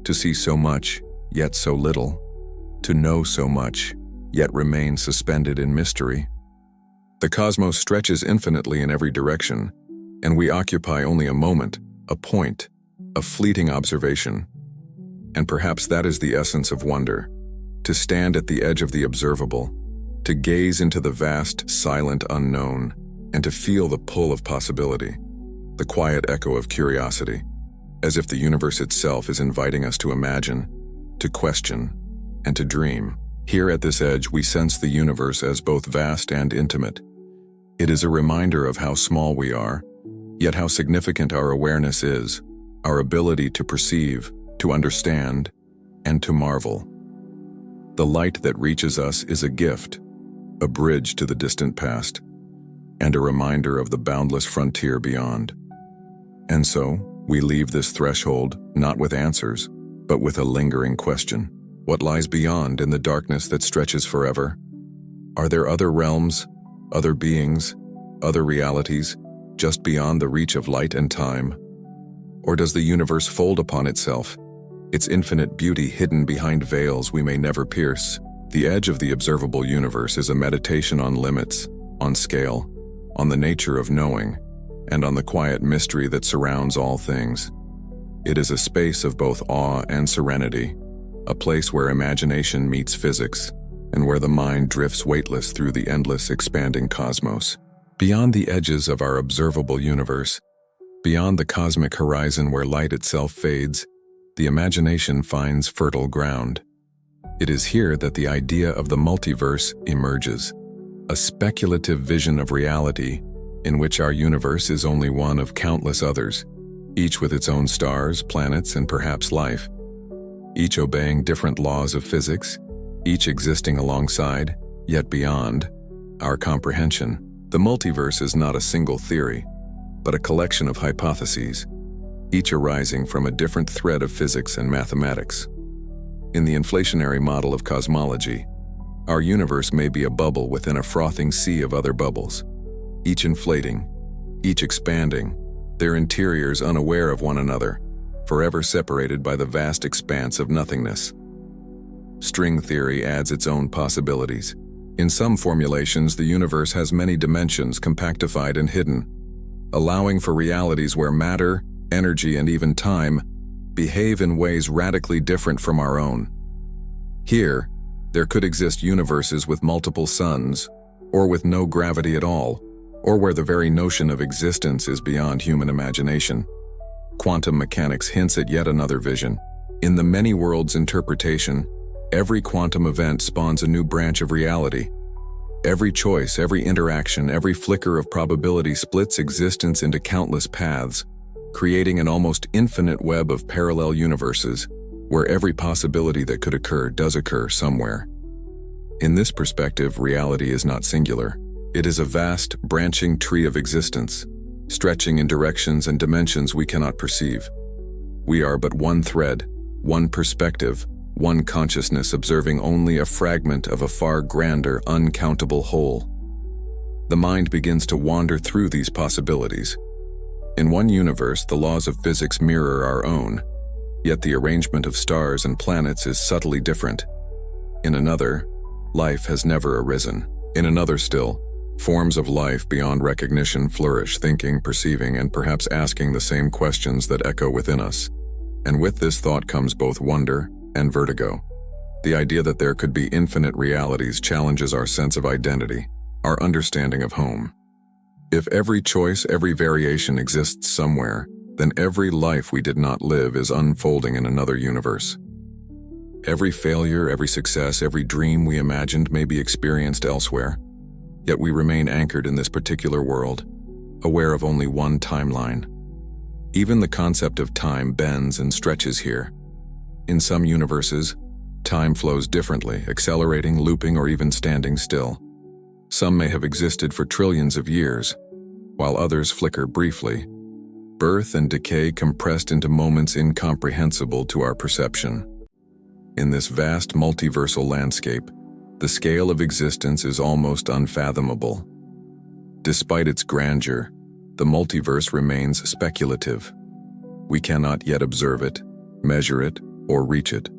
To see so much, yet so little. To know so much, yet remain suspended in mystery. The cosmos stretches infinitely in every direction, and we occupy only a moment, a point, a fleeting observation. And perhaps that is the essence of wonder, to stand at the edge of the observable, to gaze into the vast, silent unknown, and to feel the pull of possibility, the quiet echo of curiosity, as if the universe itself is inviting us to imagine, to question, and to dream. Here at this edge, we sense the universe as both vast and intimate. It is a reminder of how small we are, yet how significant our awareness is, our ability to perceive, to understand, and to marvel. The light that reaches us is a gift, a bridge to the distant past, and a reminder of the boundless frontier beyond. And so, we leave this threshold not with answers, but with a lingering question. What lies beyond in the darkness that stretches forever? Are there other realms, other beings, other realities, just beyond the reach of light and time? Or does the universe fold upon itself, its infinite beauty hidden behind veils we may never pierce? The edge of the observable universe is a meditation on limits, on scale, on the nature of knowing, and on the quiet mystery that surrounds all things. It is a space of both awe and serenity, a place where imagination meets physics, and where the mind drifts weightless through the endless expanding cosmos. Beyond the edges of our observable universe, beyond the cosmic horizon where light itself fades, the imagination finds fertile ground. It is here that the idea of the multiverse emerges, a speculative vision of reality in which our universe is only one of countless others, each with its own stars, planets, and perhaps life, each obeying different laws of physics, each existing alongside, yet beyond, our comprehension. The multiverse is not a single theory, but a collection of hypotheses, each arising from a different thread of physics and mathematics. In the inflationary model of cosmology, our universe may be a bubble within a frothing sea of other bubbles, each inflating, each expanding, their interiors unaware of one another, forever separated by the vast expanse of nothingness. String theory adds its own possibilities. In some formulations, the universe has many dimensions compactified and hidden, allowing for realities where matter, energy, and even time behave in ways radically different from our own. Here, there could exist universes with multiple suns, or with no gravity at all, or where the very notion of existence is beyond human imagination. Quantum mechanics hints at yet another vision. In the many worlds interpretation, every quantum event spawns a new branch of reality. Every choice, every interaction, every flicker of probability splits existence into countless paths, creating an almost infinite web of parallel universes, where every possibility that could occur does occur somewhere. In this perspective, reality is not singular. It is a vast, branching tree of existence, stretching in directions and dimensions we cannot perceive. We are but one thread, one perspective, one consciousness observing only a fragment of a far grander, uncountable whole. The mind begins to wander through these possibilities. In one universe, the laws of physics mirror our own, yet the arrangement of stars and planets is subtly different. In another, life has never arisen. In another still, forms of life beyond recognition flourish, thinking, perceiving, and perhaps asking the same questions that echo within us. And with this thought comes both wonder and vertigo. The idea that there could be infinite realities challenges our sense of identity, our understanding of home. If every choice, every variation exists somewhere, then every life we did not live is unfolding in another universe. Every failure, every success, every dream we imagined may be experienced elsewhere, yet we remain anchored in this particular world, aware of only one timeline. Even the concept of time bends and stretches here. In some universes, time flows differently, accelerating, looping, or even standing still. Some may have existed for trillions of years, while others flicker briefly, birth and decay compressed into moments incomprehensible to our perception. In this vast multiversal landscape, the scale of existence is almost unfathomable. Despite its grandeur, the multiverse remains speculative. We cannot yet observe it, measure it, or reach it.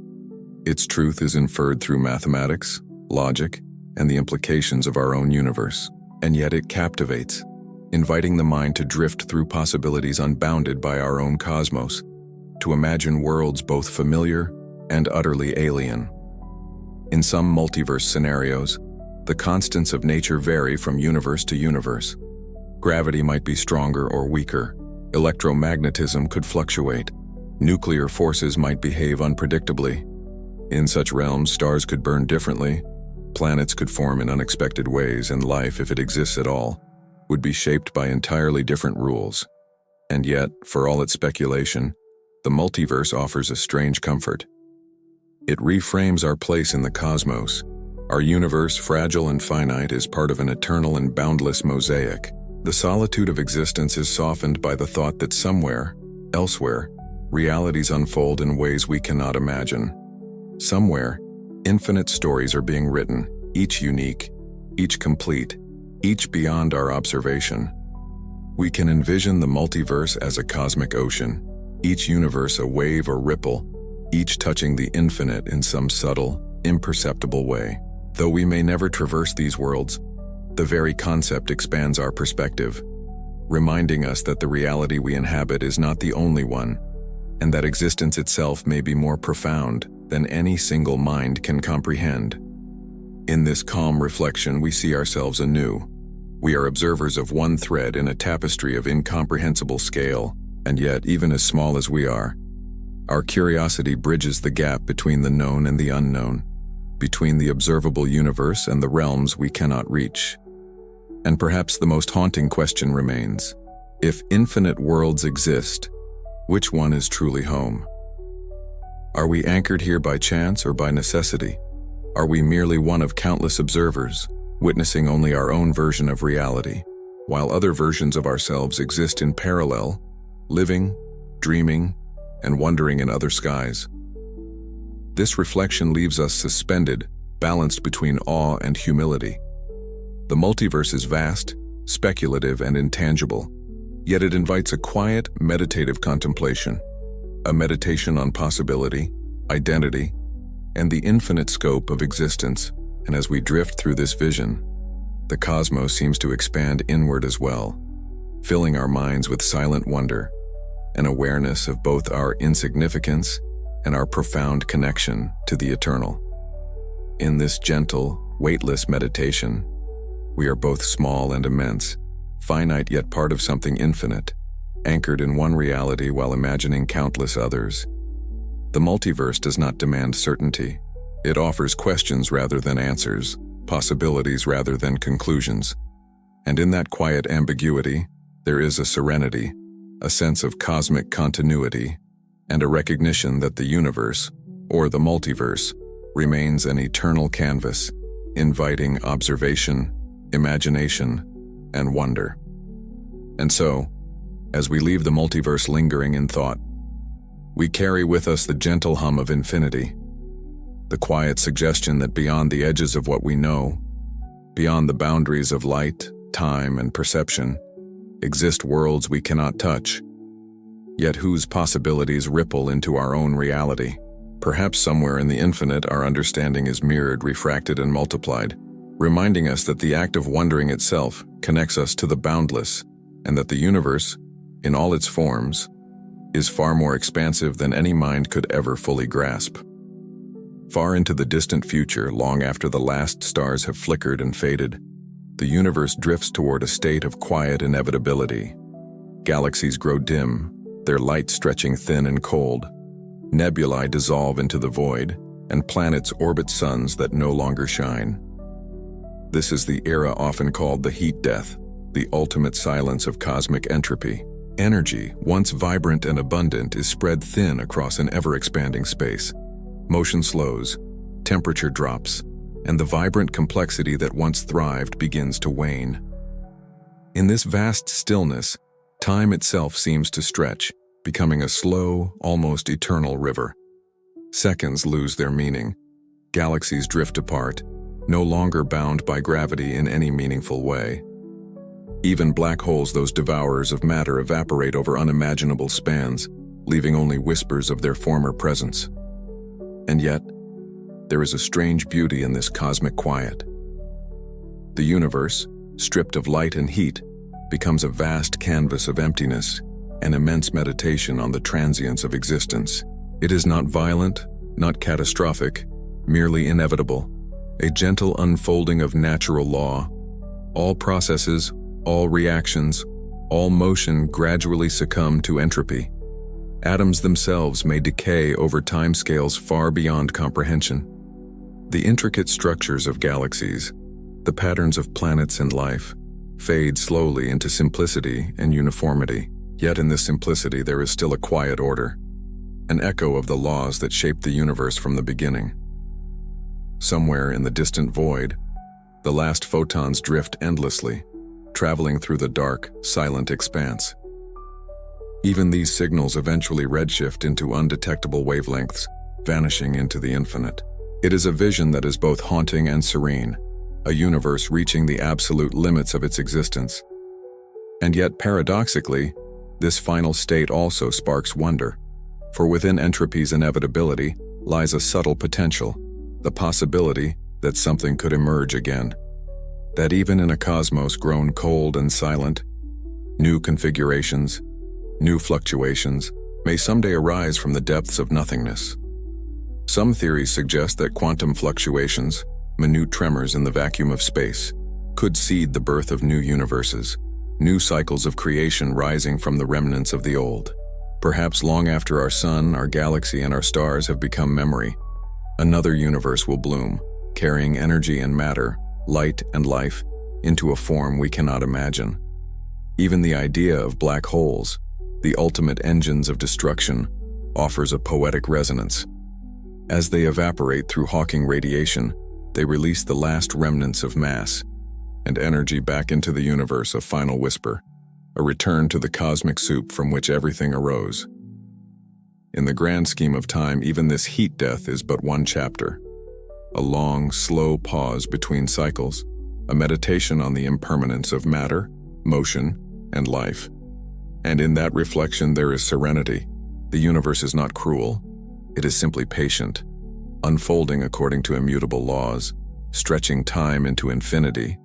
Its truth is inferred through mathematics, logic, and the implications of our own universe. And yet it captivates, inviting the mind to drift through possibilities unbounded by our own cosmos, to imagine worlds both familiar and utterly alien. In some multiverse scenarios, the constants of nature vary from universe to universe. Gravity might be stronger or weaker. Electromagnetism could fluctuate. Nuclear forces might behave unpredictably. In such realms, stars could burn differently, planets could form in unexpected ways, and life, if it exists at all, would be shaped by entirely different rules. And yet, for all its speculation, the multiverse offers a strange comfort. It reframes our place in the cosmos. Our universe, fragile and finite, is part of an eternal and boundless mosaic. The solitude of existence is softened by the thought that somewhere, elsewhere, realities unfold in ways we cannot imagine. Somewhere, infinite stories are being written, each unique, each complete, each beyond our observation. We can envision the multiverse as a cosmic ocean, each universe a wave or ripple, each touching the infinite in some subtle, imperceptible way. Though we may never traverse these worlds, the very concept expands our perspective, reminding us that the reality we inhabit is not the only one, and that existence itself may be more profound than any single mind can comprehend. In this calm reflection, we see ourselves anew. We are observers of one thread in a tapestry of incomprehensible scale, and yet, even as small as we are, our curiosity bridges the gap between the known and the unknown, between the observable universe and the realms we cannot reach. And perhaps the most haunting question remains: if infinite worlds exist, which one is truly home? Are we anchored here by chance or by necessity? Are we merely one of countless observers, witnessing only our own version of reality, while other versions of ourselves exist in parallel, living, dreaming, and wandering in other skies? This reflection leaves us suspended, balanced between awe and humility. The multiverse is vast, speculative, and intangible, yet it invites a quiet, meditative contemplation, a meditation on possibility, identity, and the infinite scope of existence. And as we drift through this vision, the cosmos seems to expand inward as well, filling our minds with silent wonder, an awareness of both our insignificance and our profound connection to the eternal. In this gentle, weightless meditation, we are both small and immense, finite yet part of something infinite, anchored in one reality while imagining countless others. The multiverse does not demand certainty. It offers questions rather than answers, possibilities rather than conclusions. And in that quiet ambiguity, there is a serenity, a sense of cosmic continuity, and a recognition that the universe, or the multiverse, remains an eternal canvas, inviting observation, imagination, and wonder. And so, as we leave the multiverse lingering in thought, we carry with us the gentle hum of infinity, the quiet suggestion that beyond the edges of what we know, beyond the boundaries of light, time, and perception, exist worlds we cannot touch, yet whose possibilities ripple into our own reality. Perhaps somewhere in the infinite our understanding is mirrored, refracted, and multiplied, reminding us that the act of wondering itself connects us to the boundless, and that the universe, in all its forms, is far more expansive than any mind could ever fully grasp. Far into the distant future, long after the last stars have flickered and faded, the universe drifts toward a state of quiet inevitability. Galaxies grow dim, their light stretching thin and cold. Nebulae dissolve into the void, and planets orbit suns that no longer shine. This is the era often called the heat death, the ultimate silence of cosmic entropy. Energy, once vibrant and abundant, is spread thin across an ever-expanding space. Motion slows, temperature drops, and the vibrant complexity that once thrived begins to wane. In this vast stillness, time itself seems to stretch, becoming a slow, almost eternal river. Seconds lose their meaning. Galaxies drift apart, no longer bound by gravity in any meaningful way. Even black holes, those devourers of matter, evaporate over unimaginable spans, leaving only whispers of their former presence. And yet, there is a strange beauty in this cosmic quiet. The universe, stripped of light and heat, becomes a vast canvas of emptiness, an immense meditation on the transience of existence. It is not violent, not catastrophic, merely inevitable, a gentle unfolding of natural law. All processes, All reactions, all motion gradually succumb to entropy. Atoms themselves may decay over timescales far beyond comprehension. The intricate structures of galaxies, the patterns of planets and life, fade slowly into simplicity and uniformity. Yet in this simplicity there is still a quiet order, an echo of the laws that shaped the universe from the beginning. Somewhere in the distant void, the last photons drift endlessly, traveling through the dark, silent expanse. Even these signals eventually redshift into undetectable wavelengths, vanishing into the infinite. It is a vision that is both haunting and serene, a universe reaching the absolute limits of its existence. And yet, paradoxically, this final state also sparks wonder, for within entropy's inevitability lies a subtle potential, the possibility that something could emerge again. That even in a cosmos grown cold and silent, new configurations, new fluctuations may someday arise from the depths of nothingness. Some theories suggest that quantum fluctuations, minute tremors in the vacuum of space, could seed the birth of new universes, new cycles of creation rising from the remnants of the old. Perhaps long after our sun, our galaxy, and our stars have become memory, another universe will bloom, carrying energy and matter, light and life, into a form we cannot imagine. Even the idea of black holes, the ultimate engines of destruction, offers a poetic resonance. As they evaporate through Hawking radiation, they release the last remnants of mass and energy back into the universe, a final whisper, a return to the cosmic soup from which everything arose. In the grand scheme of time, even this heat death is but one chapter, a long, slow pause between cycles, a meditation on the impermanence of matter, motion, and life. And in that reflection there is serenity. The universe is not cruel, it is simply patient, unfolding according to immutable laws, stretching time into infinity,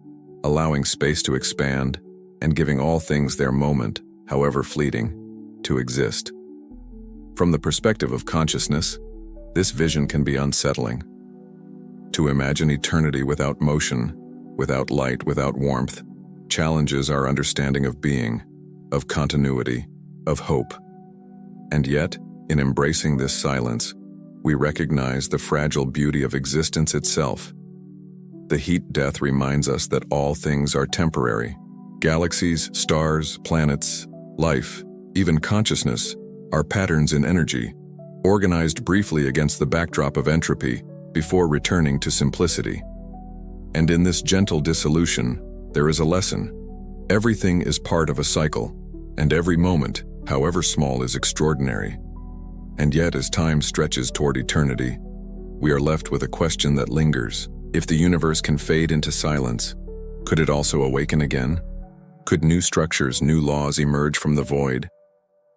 allowing space to expand, and giving all things their moment, however fleeting, to exist. From the perspective of consciousness, this vision can be unsettling. To imagine eternity without motion, without light, without warmth, challenges our understanding of being, of continuity, of hope. And yet, in embracing this silence, we recognize the fragile beauty of existence itself. The heat death reminds us that all things are temporary. Galaxies, stars, planets, life, even consciousness, are patterns in energy, organized briefly against the backdrop of entropy before returning to simplicity. And in this gentle dissolution, there is a lesson. Everything is part of a cycle, and every moment, however small, is extraordinary. And yet, as time stretches toward eternity, we are left with a question that lingers. If the universe can fade into silence, could it also awaken again? Could new structures, new laws emerge from the void?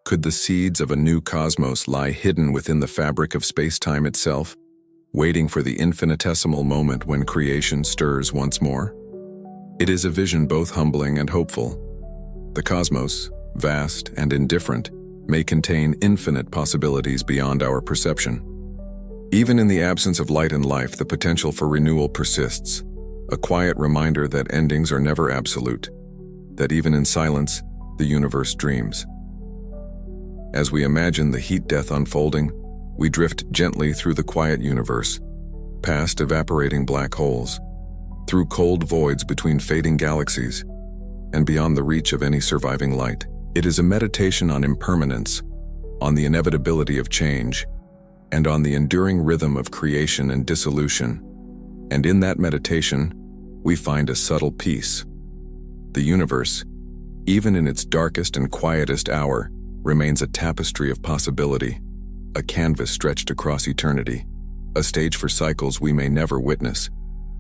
Could the seeds of a new cosmos lie hidden within the fabric of space-time itself, waiting for the infinitesimal moment when creation stirs once more? It is a vision both humbling and hopeful. The cosmos, vast and indifferent, may contain infinite possibilities beyond our perception. Even in the absence of light and life, the potential for renewal persists, a quiet reminder that endings are never absolute, that even in silence, the universe dreams. As we imagine the heat death unfolding, we drift gently through the quiet universe, past evaporating black holes, through cold voids between fading galaxies, and beyond the reach of any surviving light. It is a meditation on impermanence, on the inevitability of change, and on the enduring rhythm of creation and dissolution. And in that meditation, we find a subtle peace. The universe, even in its darkest and quietest hour, remains a tapestry of possibility, a canvas stretched across eternity, a stage for cycles we may never witness,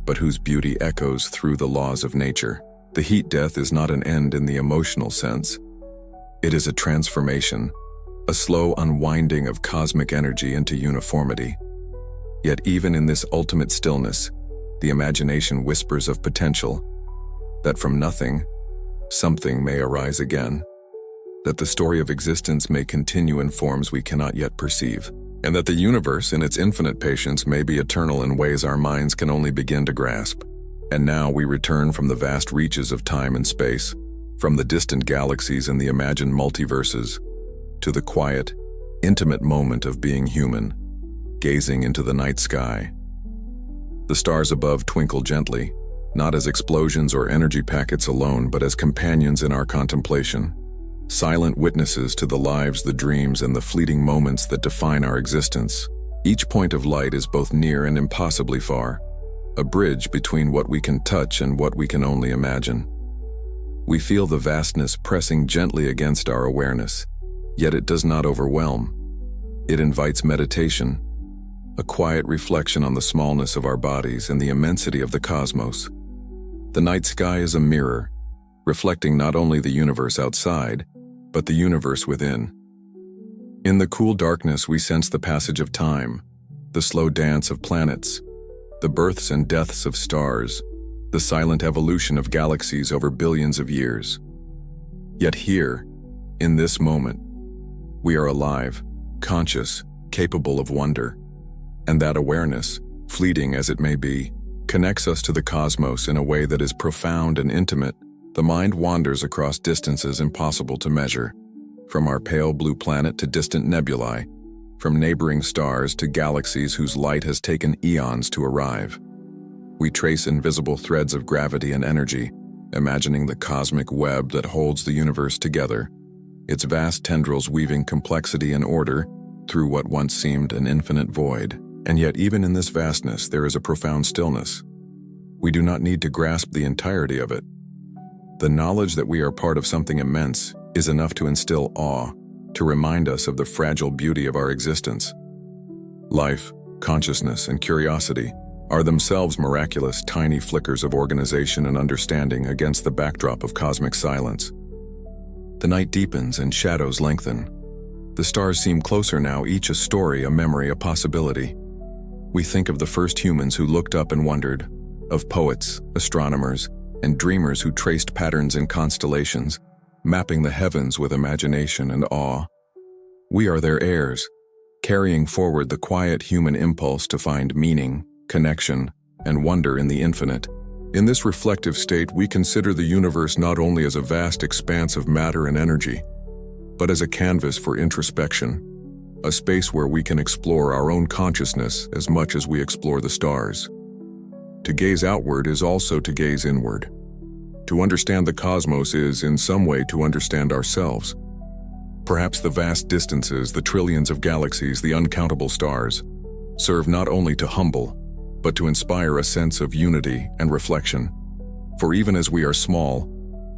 but whose beauty echoes through the laws of nature. The heat death is not an end in the emotional sense. It is a transformation, a slow unwinding of cosmic energy into uniformity. Yet even in this ultimate stillness, the imagination whispers of potential, that from nothing, something may arise again, that the story of existence may continue in forms we cannot yet perceive, and that the universe in its infinite patience may be eternal in ways our minds can only begin to grasp. And now we return from the vast reaches of time and space, From the distant galaxies and the imagined multiverses, to the quiet, intimate moment of being human, gazing into the night sky. The stars above twinkle gently, not as explosions or energy packets alone, but as companions in our contemplation, silent witnesses to the lives, the dreams, and the fleeting moments that define our existence. Each point of light is both near and impossibly far, a bridge between what we can touch and what we can only imagine. We feel the vastness pressing gently against our awareness, yet it does not overwhelm. It invites meditation, a quiet reflection on the smallness of our bodies and the immensity of the cosmos. The night sky is a mirror, reflecting not only the universe outside, but the universe within. In the cool darkness, we sense the passage of time, the slow dance of planets, the births and deaths of stars, the silent evolution of galaxies over billions of years. Yet here, in this moment, we are alive, conscious, capable of wonder. And that awareness, fleeting as it may be, connects us to the cosmos in a way that is profound and intimate. The mind wanders across distances impossible to measure, from our pale blue planet to distant nebulae, from neighboring stars to galaxies whose light has taken eons to arrive. We trace invisible threads of gravity and energy, imagining the cosmic web that holds the universe together, its vast tendrils weaving complexity and order through what once seemed an infinite void. And yet, even in this vastness, there is a profound stillness. We do not need to grasp the entirety of it. The knowledge that we are part of something immense is enough to instill awe, to remind us of the fragile beauty of our existence. Life, consciousness, and curiosity are themselves miraculous, tiny flickers of organization and understanding against the backdrop of cosmic silence. The night deepens and shadows lengthen. The stars seem closer now, each a story, a memory, a possibility. We think of the first humans who looked up and wondered, of poets, astronomers, and dreamers who traced patterns in constellations, mapping the heavens with imagination and awe. We are their heirs, carrying forward the quiet human impulse to find meaning, connection, and wonder in the infinite. In this reflective state, we consider the universe not only as a vast expanse of matter and energy, but as a canvas for introspection, a space where we can explore our own consciousness as much as we explore the stars. To gaze outward is also to gaze inward. To understand the cosmos is, in some way, to understand ourselves. Perhaps the vast distances, the trillions of galaxies, the uncountable stars, serve not only to humble, but to inspire a sense of unity and reflection. For even as we are small,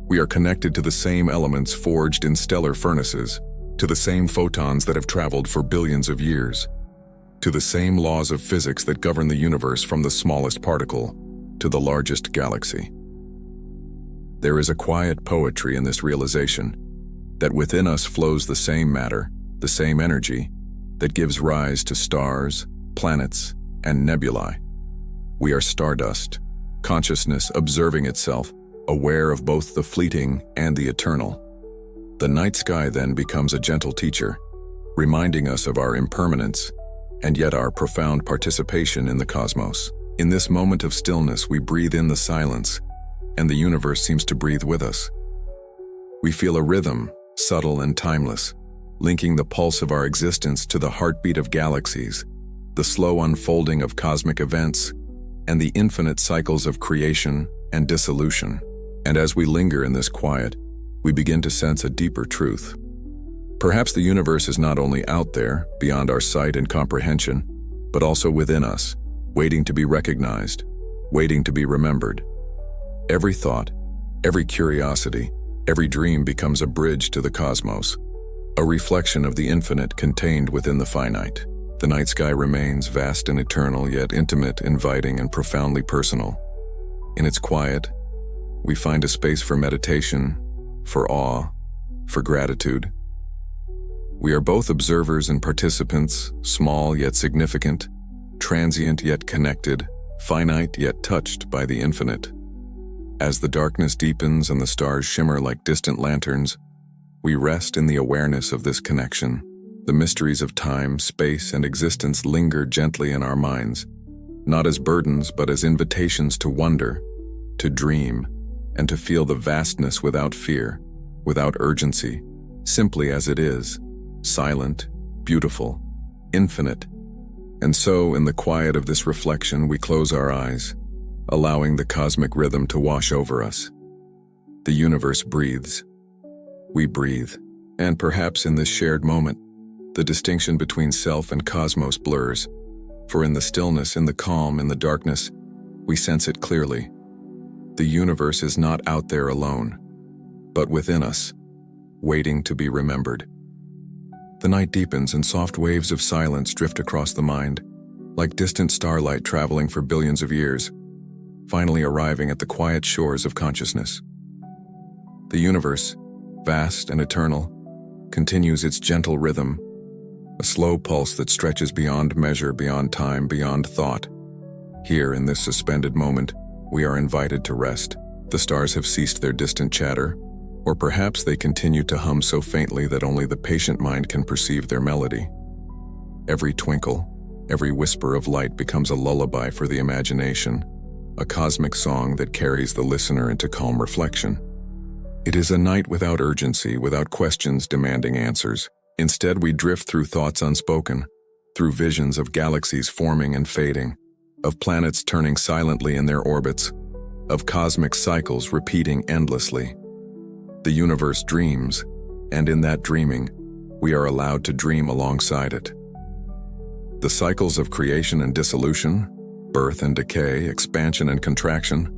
we are connected to the same elements forged in stellar furnaces, to the same photons that have traveled for billions of years, to the same laws of physics that govern the universe from the smallest particle to the largest galaxy. There is a quiet poetry in this realization that within us flows the same matter, the same energy that gives rise to stars, planets, and nebulae. We are stardust, consciousness observing itself, aware of both the fleeting and the eternal. The night sky then becomes a gentle teacher, reminding us of our impermanence and yet our profound participation in the cosmos. In this moment of stillness, we breathe in the silence, and the universe seems to breathe with us. We feel a rhythm, subtle and timeless, linking the pulse of our existence to the heartbeat of galaxies, the slow unfolding of cosmic events, and the infinite cycles of creation and dissolution. And as we linger in this quiet, we begin to sense a deeper truth. Perhaps the universe is not only out there, beyond our sight and comprehension, but also within us, waiting to be recognized, waiting to be remembered. Every thought, every curiosity, every dream becomes a bridge to the cosmos, a reflection of the infinite contained within the finite. The night sky remains vast and eternal, yet intimate, inviting, and profoundly personal. In its quiet, we find a space for meditation, for awe, for gratitude. We are both observers and participants, small yet significant, transient yet connected, finite yet touched by the infinite. As the darkness deepens and the stars shimmer like distant lanterns, we rest in the awareness of this connection. The mysteries of time, space, and existence linger gently in our minds, not as burdens but as invitations to wonder, to dream, and to feel the vastness without fear, without urgency, simply as it is, silent, beautiful, infinite. And so, in the quiet of this reflection, we close our eyes, allowing the cosmic rhythm to wash over us. The universe breathes. We breathe. And perhaps in this shared moment, the distinction between self and cosmos blurs. For in the stillness, in the calm, in the darkness, we sense it clearly. The universe is not out there alone, but within us, waiting to be remembered. The night deepens and soft waves of silence drift across the mind, like distant starlight traveling for billions of years, finally arriving at the quiet shores of consciousness. The universe, vast and eternal, continues its gentle rhythm, a slow pulse that stretches beyond measure, beyond time, beyond thought. Here, in this suspended moment, we are invited to rest. The stars have ceased their distant chatter, or perhaps they continue to hum so faintly that only the patient mind can perceive their melody. Every twinkle, every whisper of light becomes a lullaby for the imagination, a cosmic song that carries the listener into calm reflection. It is a night without urgency, without questions demanding answers. Instead, we drift through thoughts unspoken, through visions of galaxies forming and fading, of planets turning silently in their orbits, of cosmic cycles repeating endlessly. The universe dreams, and in that dreaming, we are allowed to dream alongside it. The cycles of creation and dissolution, birth and decay, expansion and contraction,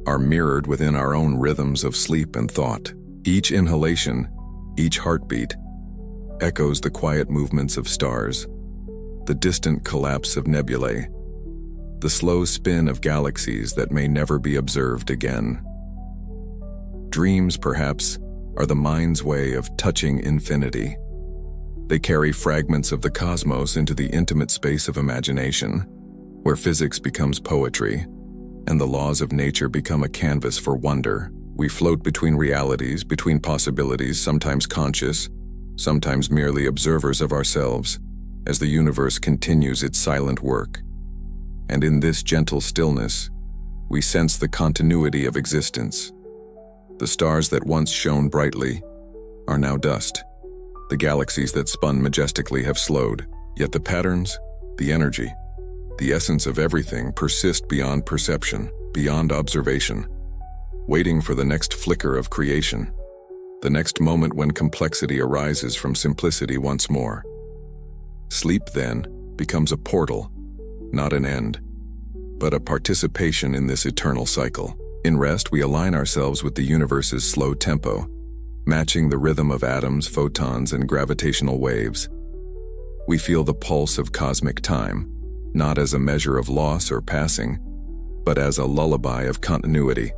are mirrored within our own rhythms of sleep and thought. Each inhalation, each heartbeat, echoes the quiet movements of stars, the distant collapse of nebulae, the slow spin of galaxies that may never be observed again. Dreams, perhaps, are the mind's way of touching infinity. They carry fragments of the cosmos into the intimate space of imagination, where physics becomes poetry, and the laws of nature become a canvas for wonder. We float between realities, between possibilities, sometimes conscious, sometimes merely observers of ourselves, as the universe continues its silent work. And in this gentle stillness, we sense the continuity of existence. The stars that once shone brightly are now dust. The galaxies that spun majestically have slowed, yet the patterns, the energy, the essence of everything persist beyond perception, beyond observation, waiting for the next flicker of creation, the next moment when complexity arises from simplicity once more. Sleep, then, becomes a portal, not an end, but a participation in this eternal cycle. In rest, we align ourselves with the universe's slow tempo, matching the rhythm of atoms, photons, and gravitational waves. We feel the pulse of cosmic time, not as a measure of loss or passing, but as a lullaby of continuity,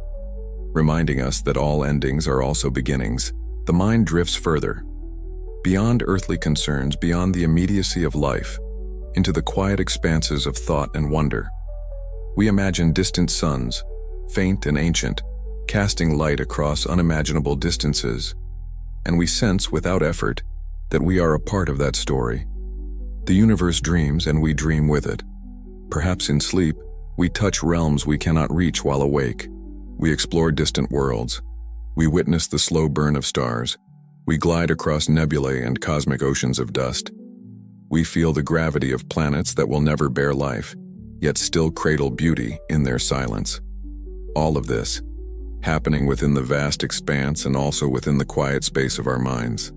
reminding us that all endings are also beginnings. The mind drifts further, beyond earthly concerns, beyond the immediacy of life, into the quiet expanses of thought and wonder. We imagine distant suns, faint and ancient, casting light across unimaginable distances, and we sense without effort that we are a part of that story. The universe dreams and we dream with it. Perhaps in sleep, we touch realms we cannot reach while awake. We explore distant worlds. We witness the slow burn of stars. We glide across nebulae and cosmic oceans of dust. We feel the gravity of planets that will never bear life, yet still cradle beauty in their silence. All of this, happening within the vast expanse and also within the quiet space of our minds.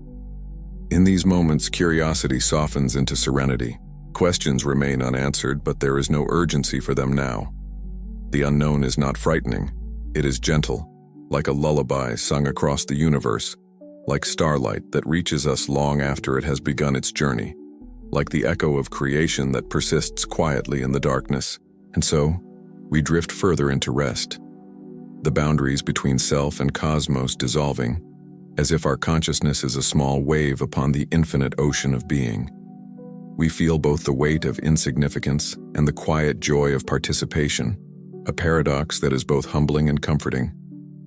In these moments, curiosity softens into serenity. Questions remain unanswered, but there is no urgency for them now. The unknown is not frightening. It is gentle, like a lullaby sung across the universe, like starlight that reaches us long after it has begun its journey, like the echo of creation that persists quietly in the darkness. And so, we drift further into rest, the boundaries between self and cosmos dissolving, as if our consciousness is a small wave upon the infinite ocean of being. We feel both the weight of insignificance and the quiet joy of participation, a paradox that is both humbling and comforting.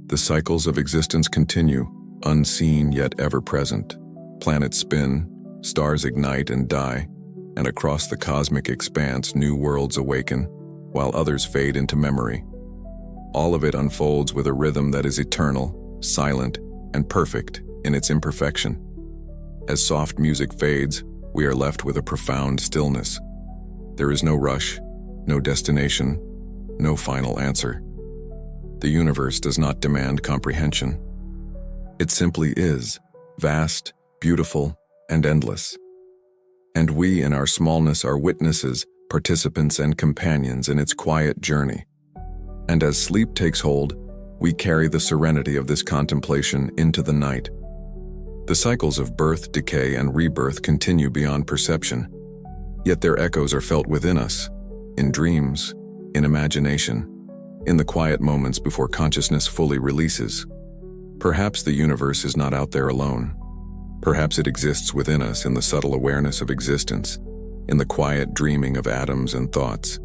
The cycles of existence continue, unseen yet ever present. Planets spin, stars ignite and die, and across the cosmic expanse new worlds awaken, while others fade into memory. All of it unfolds with a rhythm that is eternal, silent, and perfect in its imperfection. As soft music fades, we are left with a profound stillness. There is no rush, no destination, no final answer. The universe does not demand comprehension. It simply is, vast, beautiful, and endless. And we, in our smallness, are witnesses, participants, and companions in its quiet journey. And as sleep takes hold, we carry the serenity of this contemplation into the night. The cycles of birth, decay, and rebirth continue beyond perception, yet their echoes are felt within us, in dreams, in imagination, in the quiet moments before consciousness fully releases. Perhaps the universe is not out there alone. Perhaps it exists within us in the subtle awareness of existence, in the quiet dreaming of atoms and thoughts,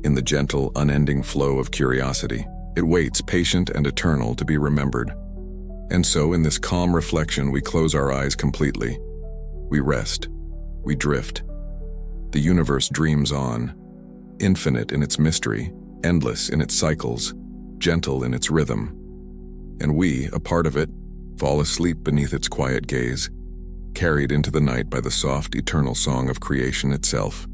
in the gentle, unending flow of curiosity. It waits, patient and eternal, to be remembered. And so, in this calm reflection, we close our eyes completely. We rest. We drift. The universe dreams on, infinite in its mystery, endless in its cycles, gentle in its rhythm. And we, a part of it, fall asleep beneath its quiet gaze, carried into the night by the soft, eternal song of creation itself.